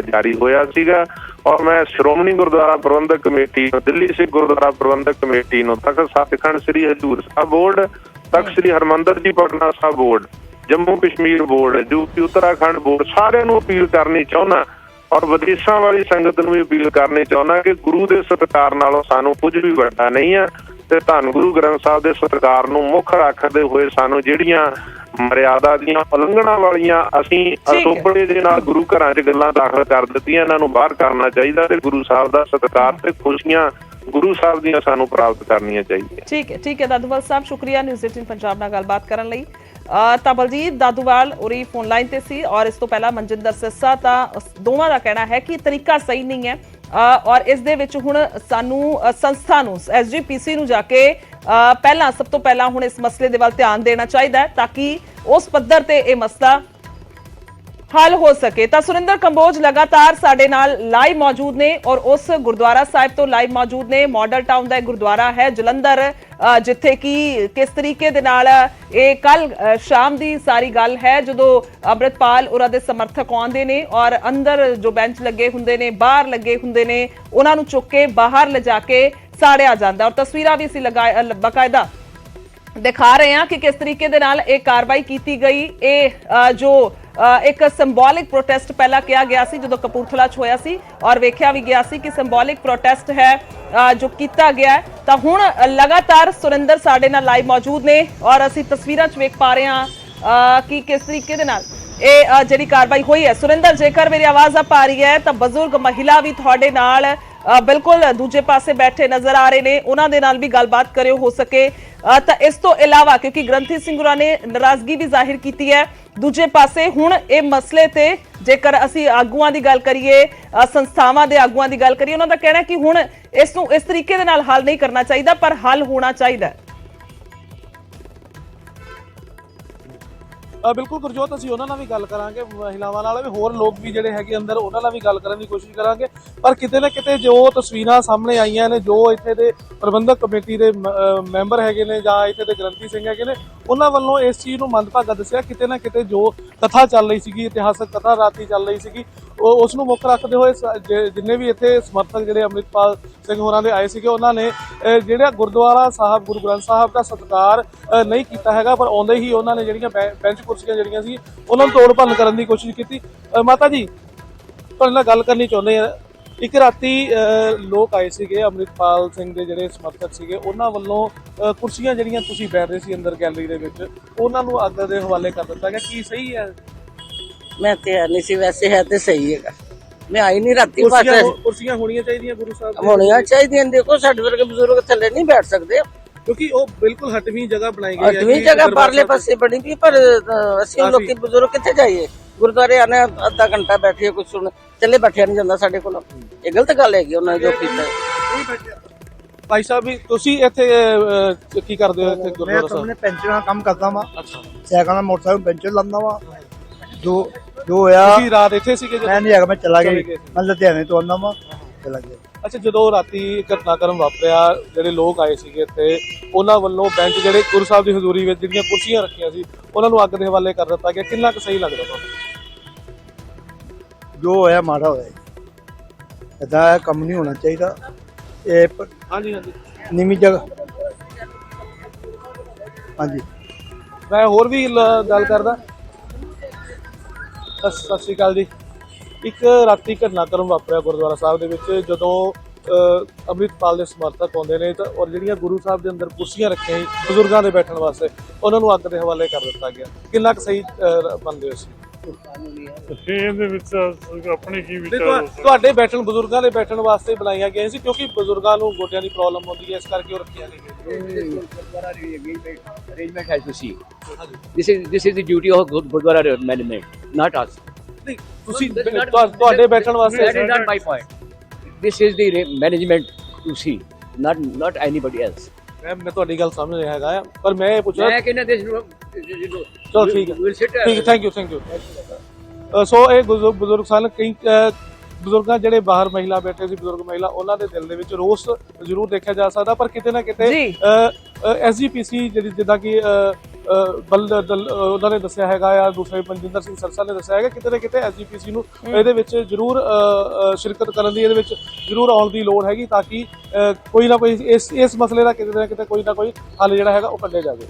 ਜਾਰੀ ਹੋਇਆ ਸੀਗਾ ਔਰ ਮੈਂ ਸ਼੍ਰੋਮਣੀ ਗੁਰਦੁਆਰਾ ਪ੍ਰਬੰਧਕ ਕਮੇਟੀ ਨੂੰ, ਦਿੱਲੀ ਸਿੱਖ ਗੁਰਦੁਆਰਾ ਪ੍ਰਬੰਧਕ ਕਮੇਟੀ ਨੂੰ, ਤਖਤ ਸੱਚਖੰਡ ਸ੍ਰੀ ਹਜ਼ੂਰ ਸਾਹਿਬ ਬੋਰਡ, ਤਖਤ ਸ੍ਰੀ ਹਰਮੰਦਰ ਜੀ Patna Sahib board, Jammu Kashmir board, UP Uttarakhand board, ਸਾਰਿਆਂ ਨੂੰ ਅਪੀਲ ਕਰਨੀ ਚਾਹੁੰਦਾ ਔਰ ਵਿਦੇਸ਼ਾਂ ਵਾਲੀ ਸੰਗਤ ਨੂੰ ਵੀ ਅਪੀਲ ਕਰਨੀ ਚਾਹੁੰਦਾ ਕਿ ਗੁਰੂ ਦੇ ਸਤਿਕਾਰ ਨਾਲੋਂ ਸਾਨੂੰ ਕੁਝ ਵੀ ਵੱਡਾ ਨਹੀਂ ਆ ਤੇ ਧੰਨ ਗੁਰੂ ਗ੍ਰੰਥ ਸਾਹਿਬ ਦੇ ਸਤਿਕਾਰ ਨੂੰ ਮੁੱਖ ਰੱਖਦੇ ਹੋਏ ਸਾਨੂੰ ਜਿਹੜੀਆਂ ਮਰਿਆਦਾ ਦੀਆਂ ਉਲੰਘਣਾ ਵਾਲੀਆਂ ਅਸੀਂ ਅਸੋਪੜੇ ਦੇ ਨਾਲ ਗੁਰੂ ਘਰਾਂ 'ਚ ਗੱਲਾਂ ਦਾਖਲ ਕਰ ਦਿੱਤੀਆਂ, ਇਹਨਾਂ ਨੂੰ ਬਾਹਰ ਕਰਨਾ ਚਾਹੀਦਾ ਤੇ ਗੁਰੂ ਸਾਹਿਬ ਦਾ ਸਤਿਕਾਰ ਤੇ ਖੁਸ਼ੀਆਂ ਗੁਰੂ ਸਾਹਿਬ ਦੀਆਂ ਸਾਨੂੰ ਪ੍ਰਾਪਤ ਕਰਨੀਆਂ ਚਾਹੀਦੀਆਂ। ਠੀਕ ਹੈ ਦਾਦੂਵਾਲ ਸਾਹਿਬ, ਸ਼ੁਕਰੀਆ ਨਿਊਜ਼ 18 ਪੰਜਾਬ ਨਾਲ ਗੱਲਬਾਤ ਕਰਨ ਲਈ। ਤਾਂ ਬਲਜੀਤ ਦਾਦੂਵਾਲ ਉਰੀ ਫੋਨ ਲਾਈਨ ਤੇ ਸੀ ਔਰ ਇਸ ਤੋਂ ਪਹਿਲਾਂ ਮਨਜਿੰਦਰ ਸਿਰਸਾ, ਤਾਂ ਦੋਵਾਂ ਦਾ ਕਹਿਣਾ ਹੈ ਕਿ ਤਰੀਕਾ ਸਹੀ ਨਹੀਂ ਹੈ ਔਰ ਇਸ ਦੇ ਵਿੱਚ ਹੁਣ ਸਾਨੂੰ ਸੰਸਥਾ ਨੂੰ, ਐਸਜੀਪੀਸੀ ਨੂੰ ਜਾ ਕੇ ਪਹਿਲਾਂ ਸਭ ਤੋਂ ਪਹਿਲਾਂ ਹੁਣ ਇਸ ਮਸਲੇ ਦੇ ਵੱਲ ਧਿਆਨ ਦੇਣਾ ਚਾਹੀਦਾ ਹੈ ਤਾਂ ਕਿ ਉਸ ਪੱਧਰ ਤੇ ਇਹ ਮਸਲਾ ਹੱਲ ਹੋ ਸਕੇ। ਤਾਂ ਸੁਰਿੰਦਰ ਕੰਬੋਜ ਲਗਾਤਾਰ ਸਾਡੇ ਨਾਲ ਲਾਈਵ ਮੌਜੂਦ ਨੇ ਔਰ ਉਸ ਗੁਰਦੁਆਰਾ ਸਾਹਿਬ ਤੋਂ ਲਾਈਵ ਮੌਜੂਦ ਨੇ। ਮਾਡਲ ਟਾਊਨ ਦਾ ਗੁਰਦੁਆਰਾ ਹੈ ਜਲੰਧਰ, ਜਿੱਥੇ ਕਿ ਕਿਸ ਤਰੀਕੇ ਦੇ ਨਾਲ ਇਹ ਕੱਲ ਸ਼ਾਮ ਦੀ ਸਾਰੀ ਗੱਲ ਹੈ ਜਦੋਂ ਅੰਮ੍ਰਿਤਪਾਲ ਉਹਨਾਂ ਦੇ ਸਮਰਥਕ ਆਉਂਦੇ ਨੇ ਔਰ ਅੰਦਰ ਜੋ ਬੈਂਚ ਲੱਗੇ ਹੁੰਦੇ ਨੇ, ਬਾਹਰ ਲੱਗੇ ਹੁੰਦੇ ਨੇ, ਉਹਨਾਂ ਨੂੰ ਚੁੱਕ ਕੇ ਬਾਹਰ ਲਿਜਾ ਕੇ ਸਾੜਿਆ ਜਾਂਦਾ ਔਰ ਤਸਵੀਰਾਂ ਵੀ ਅਸੀਂ ਬਕਾਇਦਾ ਦਿਖਾ ਰਹੇ ਹਾਂ ਕਿ ਕਿਸ ਤਰੀਕੇ ਦੇ ਨਾਲ ਇਹ ਕਾਰਵਾਈ ਕੀਤੀ ਗਈ। ਇਹ ਜੋ ਇੱਕ ਸਿੰਬੋਲਿਕ ਪ੍ਰੋਟੈਸਟ ਪਹਿਲਾਂ ਕਿਹਾ ਗਿਆ ਸੀ ਜਦੋਂ ਕਪੂਰਥਲਾ 'ਚ ਹੋਇਆ ਸੀ ਔਰ ਵੇਖਿਆ ਵੀ ਗਿਆ ਸੀ ਕਿ ਸਿੰਬੋਲਿਕ ਪ੍ਰੋਟੈਸਟ ਹੈ ਜੋ ਕੀਤਾ ਗਿਆ। ਤਾਂ ਹੁਣ ਲਗਾਤਾਰ ਸੁਰਿੰਦਰ ਸਾਡੇ ਨਾਲ ਲਾਈਵ ਮੌਜੂਦ ਨੇ ਔਰ ਅਸੀਂ ਤਸਵੀਰਾਂ 'ਚ ਵੇਖ ਪਾ ਰਹੇ ਹਾਂ ਕਿ ਕਿਸ ਤਰੀਕੇ ਦੇ ਨਾਲ ਇਹ ਜਿਹੜੀ ਕਾਰਵਾਈ ਹੋਈ ਹੈ। ਸੁਰਿੰਦਰ, ਜੇਕਰ ਮੇਰੀ ਆਵਾਜ਼ ਆ ਪਾ ਰਹੀ ਹੈ ਤਾਂ ਬਜ਼ੁਰਗ ਮਹਿਲਾ ਵੀ ਤੁਹਾਡੇ ਨਾਲ ਬਿਲਕੁਲ ਦੂਜੇ ਪਾਸੇ ਬੈਠੇ ਨਜ਼ਰ ਆ ਰਹੇ ਨੇ, ਉਹਨਾਂ ਦੇ ਨਾਲ ਵੀ ਗੱਲਬਾਤ ਕਰਿਓ ਹੋ ਸਕੇ ਤਾਂ। ਇਸ ਤੋਂ ਇਲਾਵਾ ਕਿਉਂਕਿ ਗ੍ਰੰਥੀ ਸਿੰਘ ਹੋਰਾਂ ਨੇ ਨਾਰਾਜ਼ਗੀ ਵੀ ਜ਼ਾਹਿਰ ਕੀਤੀ ਹੈ, ਦੂਜੇ ਪਾਸੇ ਹੁਣ ਇਹ ਮਸਲੇ ਤੇ ਜੇਕਰ ਅਸੀਂ ਆਗੂਆਂ ਦੀ ਗੱਲ ਕਰੀਏ, ਸੰਸਥਾਵਾਂ ਦੇ ਆਗੂਆਂ ਦੀ ਗੱਲ ਕਰੀਏ, ਉਹਨਾਂ ਦਾ ਕਹਿਣਾ ਕਿ ਹੁਣ ਇਸ ਨੂੰ ਇਸ ਤਰੀਕੇ ਦੇ ਨਾਲ ਹੱਲ ਨਹੀਂ ਕਰਨਾ ਚਾਹੀਦਾ ਪਰ ਹੱਲ ਹੋਣਾ ਚਾਹੀਦਾ ਹੈ। ਬਿਲਕੁਲ ਗੁਰਜੋਤ, ਅਸੀਂ ਉਹਨਾਂ ਨਾਲ ਵੀ ਗੱਲ ਕਰਾਂਗੇ, ਮਹਿਲਾਵਾਂ ਨਾਲ ਵੀ, ਹੋਰ ਲੋਕ ਵੀ ਜਿਹੜੇ ਹੈਗੇ ਅੰਦਰ ਉਹਨਾਂ ਨਾਲ ਵੀ ਗੱਲ ਕਰਨ ਦੀ ਕੋਸ਼ਿਸ਼ ਕਰਾਂਗੇ। ਪਰ ਕਿਤੇ ਨਾ ਕਿਤੇ ਜੋ ਤਸਵੀਰਾਂ ਸਾਹਮਣੇ ਆਈਆਂ ਨੇ, ਜੋ ਇੱਥੇ ਦੇ ਪ੍ਰਬੰਧਕ ਕਮੇਟੀ ਦੇ ਮੈਂਬਰ ਹੈਗੇ ਨੇ ਜਾਂ ਇੱਥੇ ਦੇ ਗ੍ਰੰਥੀ ਸਿੰਘ ਹੈਗੇ ਨੇ, ਉਹਨਾਂ ਵੱਲੋਂ ਇਸ ਚੀਜ਼ ਨੂੰ ਮੰਦਭਾਗਾ ਦੱਸਿਆ। ਕਿਤੇ ਨਾ ਕਿਤੇ ਜੋ ਕਥਾ ਚੱਲ ਰਹੀ ਸੀਗੀ, ਇਤਿਹਾਸਕ ਕਥਾ ਰਾਤੀ ਚੱਲ ਰਹੀ ਸੀਗੀ, ਉਸ ਨੂੰ ਮੁੱਖ ਰੱਖਦੇ ਹੋਏ ਜਿੰਨੇ ਵੀ ਇੱਥੇ ਸਮਰਥਕ ਜਿਹੜੇ ਅੰਮ੍ਰਿਤਪਾਲ ਸਿੰਘ ਹੋਰਾਂ ਦੇ ਆਏ ਸੀਗੇ, ਉਹਨਾਂ ਨੇ ਜਿਹੜਾ ਗੁਰਦੁਆਰਾ ਸਾਹਿਬ, ਗੁਰੂ ਗ੍ਰੰਥ ਸਾਹਿਬ ਦਾ ਸਤਿਕਾਰ ਨਹੀਂ ਕੀਤਾ ਹੈਗਾ ਪਰ ਆਉਂਦੇ ਹੀ ਉਹਨਾਂ ਨੇ ਜਿਹੜੀਆਂ ਬੈਂਚ ਕੁਰਸੀਆਂ ਜਿਹੜੀਆਂ ਸੀ ਉਹਨਾਂ ਨੂੰ ਤੋੜ ਭੰਨ ਕਰਨ ਦੀ ਕੋਸ਼ਿਸ਼ ਕੀਤੀ। ਮਾਤਾ ਜੀ, ਤੁਹਾਡੇ ਨਾਲ ਗੱਲ ਕਰਨੀ ਚਾਹੁੰਦੇ ਆ, ਇੱਕ ਰਾਤੀ ਲੋਕ ਆਏ ਸੀਗੇ ਅੰਮ੍ਰਿਤਪਾਲ ਸਿੰਘ ਦੇ ਜਿਹੜੇ ਸਮਰਥਕ ਸੀਗੇ, ਉਹਨਾਂ ਵੱਲੋਂ ਕੁਰਸੀਆਂ ਜਿਹੜੀਆਂ ਤੁਸੀਂ ਬੈਠ ਰਹੇ ਸੀ ਅੰਦਰ ਗੈਲਰੀ ਦੇ ਵਿੱਚ, ਉਹਨਾਂ ਨੂੰ ਅੱਗ ਦੇ ਹਵਾਲੇ ਕਰ ਦਿੱਤਾ ਗਿਆ। ਕੀ ਸਹੀ ਹੈ? ਮੈਂ ਤੇ ਹੈ ਨਹੀਂ ਸੀ, ਵੈਸੇ ਹੈ ਤੇ ਸਹੀ ਹੈਗਾ। ਮੈਂ ਆਈ ਨਹੀਂ ਰਾਤੀ, ਕੁਰਸੀਆਂ ਹੋਣੀਆਂ ਚਾਹੀਦੀਆਂ ਗੁਰੂ ਸਾਹਿਬ ਦੀਆਂ। ਹੋਣੀਆਂ ਚਾਹੀਦੀਆਂ। ਦੇਖੋ ਸਾਡੇ ਵਰਗੇ ਬਜ਼ੁਰਗ ਥੱਲੇ ਨਹੀਂ ਬੈਠ ਸਕਦੇ, ਕਿਉਂਕਿ ਉਹ ਬਿਲਕੁਲ ਹਟਵੀਂ ਜਗ੍ਹਾ ਬਣਾਈ ਗਈ ਹੈ। ਹਟਵੀਂ ਜਗ੍ਹਾ ਪਰਲੇ ਪਾਸੇ ਬਣੀ ਵੀ, ਪਰ ਅਸੀਂ ਲੋਕੀ ਬਜ਼ੁਰਗ ਕਿੱਥੇ ਜਾਈਏ? ਗੁਰਦੁਆਰੇ ਆਨੇ ਅੱਧਾ ਘੰਟਾ ਬੈਠੀਏ, ਕੁਝ ਸੁਣ ਚੱਲੇ ਬੈਠਿਆ ਨਹੀਂ ਜਾਂਦਾ ਸਾਡੇ ਕੋਲ। ਇਹ ਗਲਤ ਗੱਲ ਹੈਗੀ ਉਹਨਾਂ ਨੇ ਜੋ ਕੀਤਾ। ਭਾਈ ਸਾਹਿਬ ਵੀ ਤੁਸੀਂ ਇੱਥੇ ਕੀ ਕਰਦੇ ਹੋ ਇੱਥੇ ਗੁਰਦੁਆਰਾ ਸਾਹਿਬ? ਮੈਂ ਪੈਂਚਰ ਦਾ ਕੰਮ ਕਰਦਾ ਵਾਂ, ਅੱਛਾ, ਸਾਈਕਲ ਨਾਲ ਮੋਟਰਸਾਈਕਲ ਪੈਂਚਰ ਲਾਉਂਦਾ ਵਾਂ। ਜੋ ਹੋਇਆ, ਤੁਸੀਂ ਰਾਤ ਇੱਥੇ ਸੀਗੇ ਜਦੋਂ? ਮੈਂ ਨਹੀਂ ਹੈਗਾ, ਮੈਂ ਚਲਾ ਚਲੇ ਗਿਆ। ਗਏ। ਮੈਂ ਲੁਧਿਆਣੇ ਤੋਂ ਆਉਂਦਾ ਵਾਂ, ਚਲਾ ਗਿਆ। ਅੱਛਾ, ਜਦੋਂ ਰਾਤੀ ਘਟਨਾਕ੍ਰਮ ਵਾਪਰਿਆ, ਜਿਹੜੇ ਲੋਕ ਆਏ ਸੀਗੇ ਇੱਥੇ, ਉਹਨਾਂ ਵੱਲੋਂ ਬੈਂਚ ਜਿਹੜੇ ਗੁਰੂ ਸਾਹਿਬ ਦੀ ਹਜ਼ੂਰੀ ਵਿੱਚ ਜਿਹੜੀਆਂ ਕੁਰਸੀਆਂ ਰੱਖੀਆਂ ਸੀ, ਉਹਨਾਂ ਨੂੰ ਅੱਗ ਦੇ ਹਵਾਲੇ ਕਰ ਦਿੱਤਾ ਗਿਆ। ਕਿੰਨਾ ਕੁ ਸਹੀ ਲੱਗਦਾ ਤੁਹਾਨੂੰ? ਜੋ ਹੋਇਆ ਮਾੜਾ ਹੋਇਆ, ਏਦਾਂ ਕੰਮ ਨਹੀਂ ਹੋਣਾ ਚਾਹੀਦਾ। ਇਹ ਹਾਂਜੀ ਹਾਂਜੀ, ਨੀਵੀਂ ਜਗ੍ਹਾ। ਹਾਂਜੀ, ਮੈਂ ਹੋਰ ਵੀ ਗੱਲ ਕਰਦਾ। ਸਤਿ ਸ਼੍ਰੀ ਅਕਾਲ ਜੀ। ਇੱਕ ਰਾਤੀ ਘਟਨਾਕ੍ਰਮ ਵਾਪਰਿਆ ਗੁਰਦੁਆਰਾ ਸਾਹਿਬ ਦੇ ਵਿੱਚ, ਜਦੋਂ ਅੰਮ੍ਰਿਤਪਾਲ ਦੇ ਸਮਰਥਕ ਆਉਂਦੇ ਨੇ ਤਾਂ ਔਰ ਜਿਹੜੀਆਂ ਗੁਰੂ ਸਾਹਿਬ ਦੇ ਅੰਦਰ ਕੁਰਸੀਆਂ ਰੱਖੀਆਂ ਸੀ ਬਜ਼ੁਰਗਾਂ ਦੇ ਬੈਠਣ ਵਾਸਤੇ, ਉਹਨਾਂ ਨੂੰ ਅੱਗ ਦੇ ਹਵਾਲੇ ਕਰ ਦਿੱਤਾ ਗਿਆ। ਕਿੰਨਾ ਕੁ ਸਹੀ ਮੰਨਦੇ ਹੋ ਸੀ? ਇਹਦੇ ਵਿੱਚ ਆਪਣੇ ਕੀ ਵਿਚਾਰ? ਤੁਹਾਡੇ ਬੈਠਣ, ਬਜ਼ੁਰਗਾਂ ਦੇ ਬੈਠਣ ਵਾਸਤੇ ਬਣਾਈਆਂ ਗਈਆਂ ਸੀ, ਕਿਉਂਕਿ ਬਜ਼ੁਰਗਾਂ ਨੂੰ ਗੋਡਿਆਂ ਦੀ ਪ੍ਰੋਬਲਮ ਹੁੰਦੀ ਹੈ, ਇਸ ਕਰਕੇ ਉਹ ਰੱਖੀਆਂ ਗਈਆਂ। arrangement has to see. This is the duty of Gurdwara management, not us. ਨਹੀਂ, ਤੁਸੀਂ ਤੁਹਾਡੇ ਬੈਠਣ ਵਾਸਤੇ। That is not my point. This is the management to see, not anybody else. ਮੈਂ ਤੁਹਾਡੀ ਗੱਲ ਸਮਝ ਰਿਹਾ ਹੈਗਾ ਆ, ਪਰ ਮੈਂ ਇਹ ਪੁੱਛਣਾ। ਮੈਂ ਕਹਿੰਦਾ this ਚਲੋ ਠੀਕ ਹੈ, ਥੈਂਕ ਯੂ। ਸੋ ਇਹ ਬਜ਼ੁਰਗ ਸਨ। ਕਈ ਬਜ਼ੁਰਗਾਂ ਜਿਹੜੇ ਬਾਹਰ ਮਹਿਲਾ ਬੈਠੇ ਸੀ, ਬਜ਼ੁਰਗ ਮਹਿਲਾ, ਉਹਨਾਂ ਦੇ ਦਿਲ ਦੇ ਵਿੱਚ ਰੋਸ ਜ਼ਰੂਰ ਦੇਖਿਆ ਜਾ ਸਕਦਾ, ਪਰ ਕਿਤੇ ਨਾ ਕਿਤੇ SGPC ਜਿਹੜੀ, ਜਿੱਦਾਂ ਕਿ ਉਹਨਾਂ ਨੇ ਦੱਸਿਆ ਹੈਗਾ ਆ, ਦੂਸਰੇ ਮਨਜਿੰਦਰ ਸਿੰਘ ਸਰਸਾ ਨੇ ਦੱਸਿਆ ਹੈਗਾ, ਕਿਤੇ ਨਾ ਕਿਤੇ SGPC ਨੂੰ ਇਹਦੇ ਵਿੱਚ ਜ਼ਰੂਰ ਸ਼ਿਰਕਤ ਕਰਨ ਦੀ, ਇਹਦੇ ਵਿੱਚ ਜ਼ਰੂਰ ਆਉਣ ਦੀ ਲੋੜ ਹੈਗੀ, ਤਾਂ ਕਿ ਕੋਈ ਨਾ ਕੋਈ ਇਸ ਮਸਲੇ ਦਾ ਕਿਤੇ ਨਾ ਕਿਤੇ ਕੋਈ ਨਾ ਕੋਈ ਹੱਲ ਜਿਹੜਾ ਹੈਗਾ ਉਹ ਕੱਢਿਆ ਜਾਵੇ।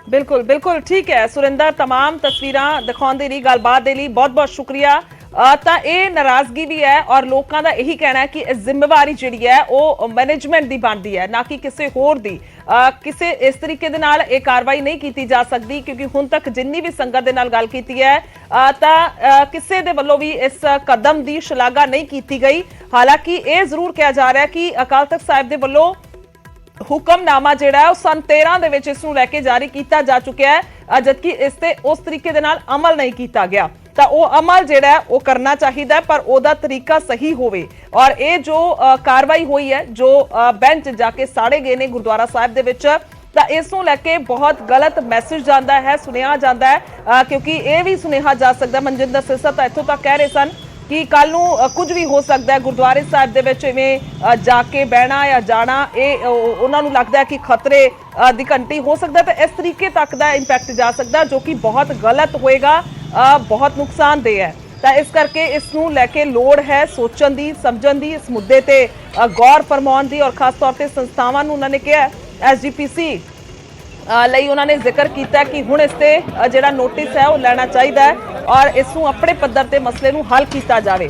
ਬਿਲਕੁਲ ਬਿਲकुल ਠੀਕ ਹੈ ਸੁਰਿੰਦਰ, तमाम ਤਸਵੀਰਾਂ ਦਿਖਾਉਣ ਦੇ ਲਈ, ਗੱਲਬਾਤ ਦੇ ਲਈ ਬਹੁਤ ਬਹੁਤ ਸ਼ੁਕਰੀਆ। ਤਾਂ ਇਹ ਨਾਰਾਜ਼ਗੀ ਵੀ ਹੈ ਔਰ ਲੋਕਾਂ ਦਾ ਇਹੀ ਕਹਿਣਾ ਹੈ ਕਿ ਇਹ ਜ਼ਿੰਮੇਵਾਰੀ ਜਿਹੜੀ ਹੈ ਉਹ ਮੈਨੇਜਮੈਂਟ ਦੀ ਬਣਦੀ ਹੈ, ਨਾ ਕਿ ਕਿਸੇ ਹੋਰ ਦੀ। ਕਿਸੇ ਇਸ ਤਰੀਕੇ ਦੇ ਨਾਲ ਇਹ ਕਾਰਵਾਈ ਨਹੀਂ ਕੀਤੀ ਜਾ ਸਕਦੀ, ਕਿਉਂਕਿ ਹੁਣ ਤੱਕ ਜਿੰਨੀ ਵੀ ਸੰਗਤ ਦੇ ਨਾਲ ਗੱਲ ਕੀਤੀ ਹੈ ਤਾਂ ਕਿਸੇ ਦੇ ਵੱਲੋਂ ਵੀ ਇਸ ਕਦਮ ਦੀ ਸ਼ਲਾਘਾ ਨਹੀਂ ਕੀਤੀ ਗਈ। ਹਾਲਾਂਕਿ ਇਹ ਜ਼ਰੂਰ ਕਿਹਾ ਜਾ ਰਿਹਾ ਕਿ ਅਕਾਲ ਤਖਤ ਸਾਹਿਬ ਦੇ ਵੱਲੋਂ ਹੁਕਮਨਾਮਾ ਜਿਹੜਾ ਉਹ ਸਨ 13 ਦੇ ਵਿੱਚ ਇਸ ਨੂੰ ਲੈ ਕੇ ਜਾਰੀ ਕੀਤਾ ਜਾ ਚੁੱਕਿਆ ਹੈ, ਜਦਕਿ ਇਸ ਤੇ ਉਸ ਤਰੀਕੇ ਦੇ ਨਾਲ ਅਮਲ ਨਹੀਂ ਕੀਤਾ ਗਿਆ। ਤਾਂ ਉਹ ਅਮਲ ਜਿਹੜਾ ਉਹ ਕਰਨਾ ਚਾਹੀਦਾ, ਪਰ ਉਹਦਾ ਤਰੀਕਾ ਸਹੀ ਹੋਵੇ। ਔਰ ਇਹ ਜੋ ਕਾਰਵਾਈ ਹੋਈ ਹੈ, ਜੋ ਬੈਂਚ ਜਾ ਕੇ ਸਾੜੇ ਗਏ ਨੇ ਗੁਰਦੁਆਰਾ ਸਾਹਿਬ ਦੇ ਵਿੱਚ, ਤਾਂ ਇਸ ਨੂੰ ਲੈ ਕੇ ਬਹੁਤ ਗਲਤ ਮੈਸੇਜ ਜਾਂਦਾ ਹੈ, ਸੁਣਿਆ ਜਾਂਦਾ ਹੈ, ਕਿਉਂਕਿ ਇਹ ਵੀ ਸੁਨੇਹਾ ਜਾ ਸਕਦਾ। ਮਨਜਿੰਦਰ ਸਿਰਸਾ ਤਾਂ ਇੱਥੋਂ ਤੱਕ ਕਹਿ ਰਹੇ ਸਨ ਕਿ ਕੱਲ ਨੂੰ ਕੁਝ ਵੀ ਹੋ ਸਕਦਾ ਹੈ ਗੁਰਦੁਆਰੇ ਸਾਹਿਬ ਦੇ ਵਿੱਚ, ਇਵੇਂ ਜਾ ਕੇ ਬਹਿਣਾ ਜਾਂ ਜਾਣਾ, ਇਹ ਉਹਨਾਂ ਨੂੰ ਲੱਗਦਾ ਹੈ ਕਿ ਖਤਰੇ ਦੀ ਘੰਟੀ ਹੋ ਸਕਦਾ, ਤਾਂ ਇਸ ਤਰੀਕੇ ਤੱਕ ਦਾ ਇੰਪੈਕਟ ਜਾ ਸਕਦਾ, ਜੋ ਕਿ ਬਹੁਤ ਗਲਤ ਹੋਏਗਾ, ਬਹੁਤ ਨੁਕਸਾਨਦੇਹ ਹੈ। ਤਾਂ ਇਸ ਕਰਕੇ ਇਸ ਨੂੰ ਲੈ ਕੇ ਲੋੜ ਹੈ ਸੋਚਣ ਦੀ, ਸਮਝਣ ਦੀ, ਇਸ ਮੁੱਦੇ ਤੇ ਗੌਰ ਫਰਮਾਉਣ ਦੀ। ਔਰ ਖਾਸ ਤੌਰ ਤੇ ਸੰਸਥਾਵਾਂ ਨੂੰ ਉਹਨਾਂ ਨੇ ਕਿਹਾ, SGPC ਲਈ ਉਹਨਾਂ ਨੇ ਜ਼ਿਕਰ ਕੀਤਾ ਕਿ ਹੁਣ ਇਸ ਤੇ ਜਿਹੜਾ ਨੋਟਿਸ ਹੈ ਉਹ ਲੈਣਾ ਚਾਹੀਦਾ ਹੈ ਔਰ ਇਸ ਨੂੰ ਆਪਣੇ ਪੱਧਰ ਤੇ ਮਸਲੇ ਨੂੰ ਹੱਲ ਕੀਤਾ ਜਾਵੇ,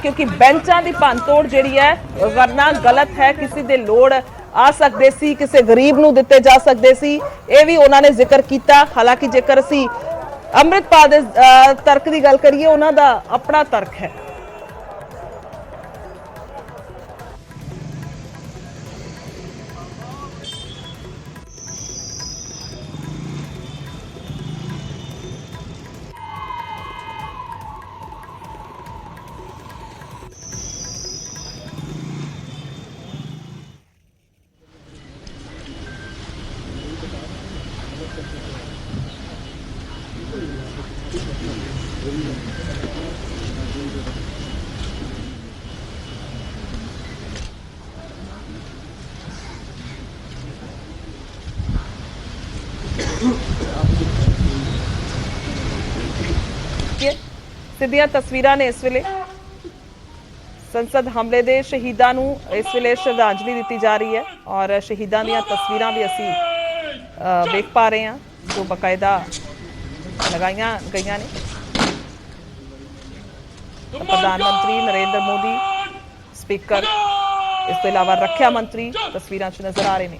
ਕਿਉਂਕਿ ਬੈਂਚਾਂ ਦੀ ਭੰਨਤੋੜ ਜਿਹੜੀ ਹੈ ਵਰਨਾ ਗਲਤ ਹੈ। ਕਿਸੇ ਦੇ ਲੋੜ ਆ ਸਕਦੇ ਸੀ, ਕਿਸੇ ਗਰੀਬ ਨੂੰ ਦਿੱਤੇ ਜਾ ਸਕਦੇ ਸੀ, ਇਹ ਵੀ ਉਹਨਾਂ ਨੇ ਜ਼ਿਕਰ ਕੀਤਾ। ਹਾਲਾਂਕਿ ਜੇਕਰ ਅਸੀਂ ਅੰਮ੍ਰਿਤਪਾਲ ਦੇ ਤਰਕ ਦੀ ਗੱਲ ਕਰੀਏ, ਉਹਨਾਂ ਦਾ ਆਪਣਾ ਤਰਕ ਹੈ। ਸਿੱਧੀਆਂ ਤਸਵੀਰਾਂ ਨੇ ਇਸ ਵੇਲੇ ਸੰਸਦ ਹਮਲੇ ਦੇ ਸ਼ਹੀਦਾਂ ਨੂੰ ਇਸ ਵੇਲੇ ਸ਼ਰਧਾਂਜਲੀ ਦਿੱਤੀ ਜਾ ਰਹੀ ਹੈ ਔਰ ਸ਼ਹੀਦਾਂ ਦੀਆਂ ਤਸਵੀਰਾਂ ਵੀ ਅਸੀਂ ਵੇਖ ਪਾ ਰਹੇ ਹਾਂ, ਜੋ ਬਕਾਇਦਾ ਲਗਾਈਆਂ ਗਈਆਂ ਨੇ। प्रधानमंत्री नरेंद्र मोदी, स्पीकर, इस तो इलावा रक्षा मंत्री तस्वीरां 'ਚ नजर आ रहे हैं।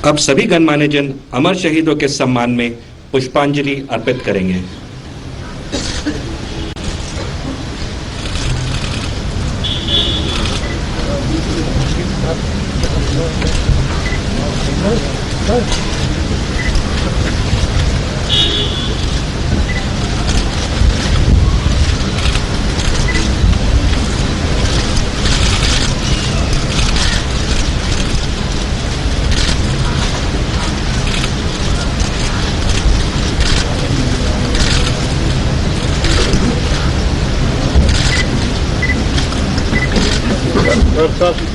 अब सभी गणमान्य जन अमर शहीदों के सम्मान में पुष्पांजलि अर्पित करेंगे। Sir.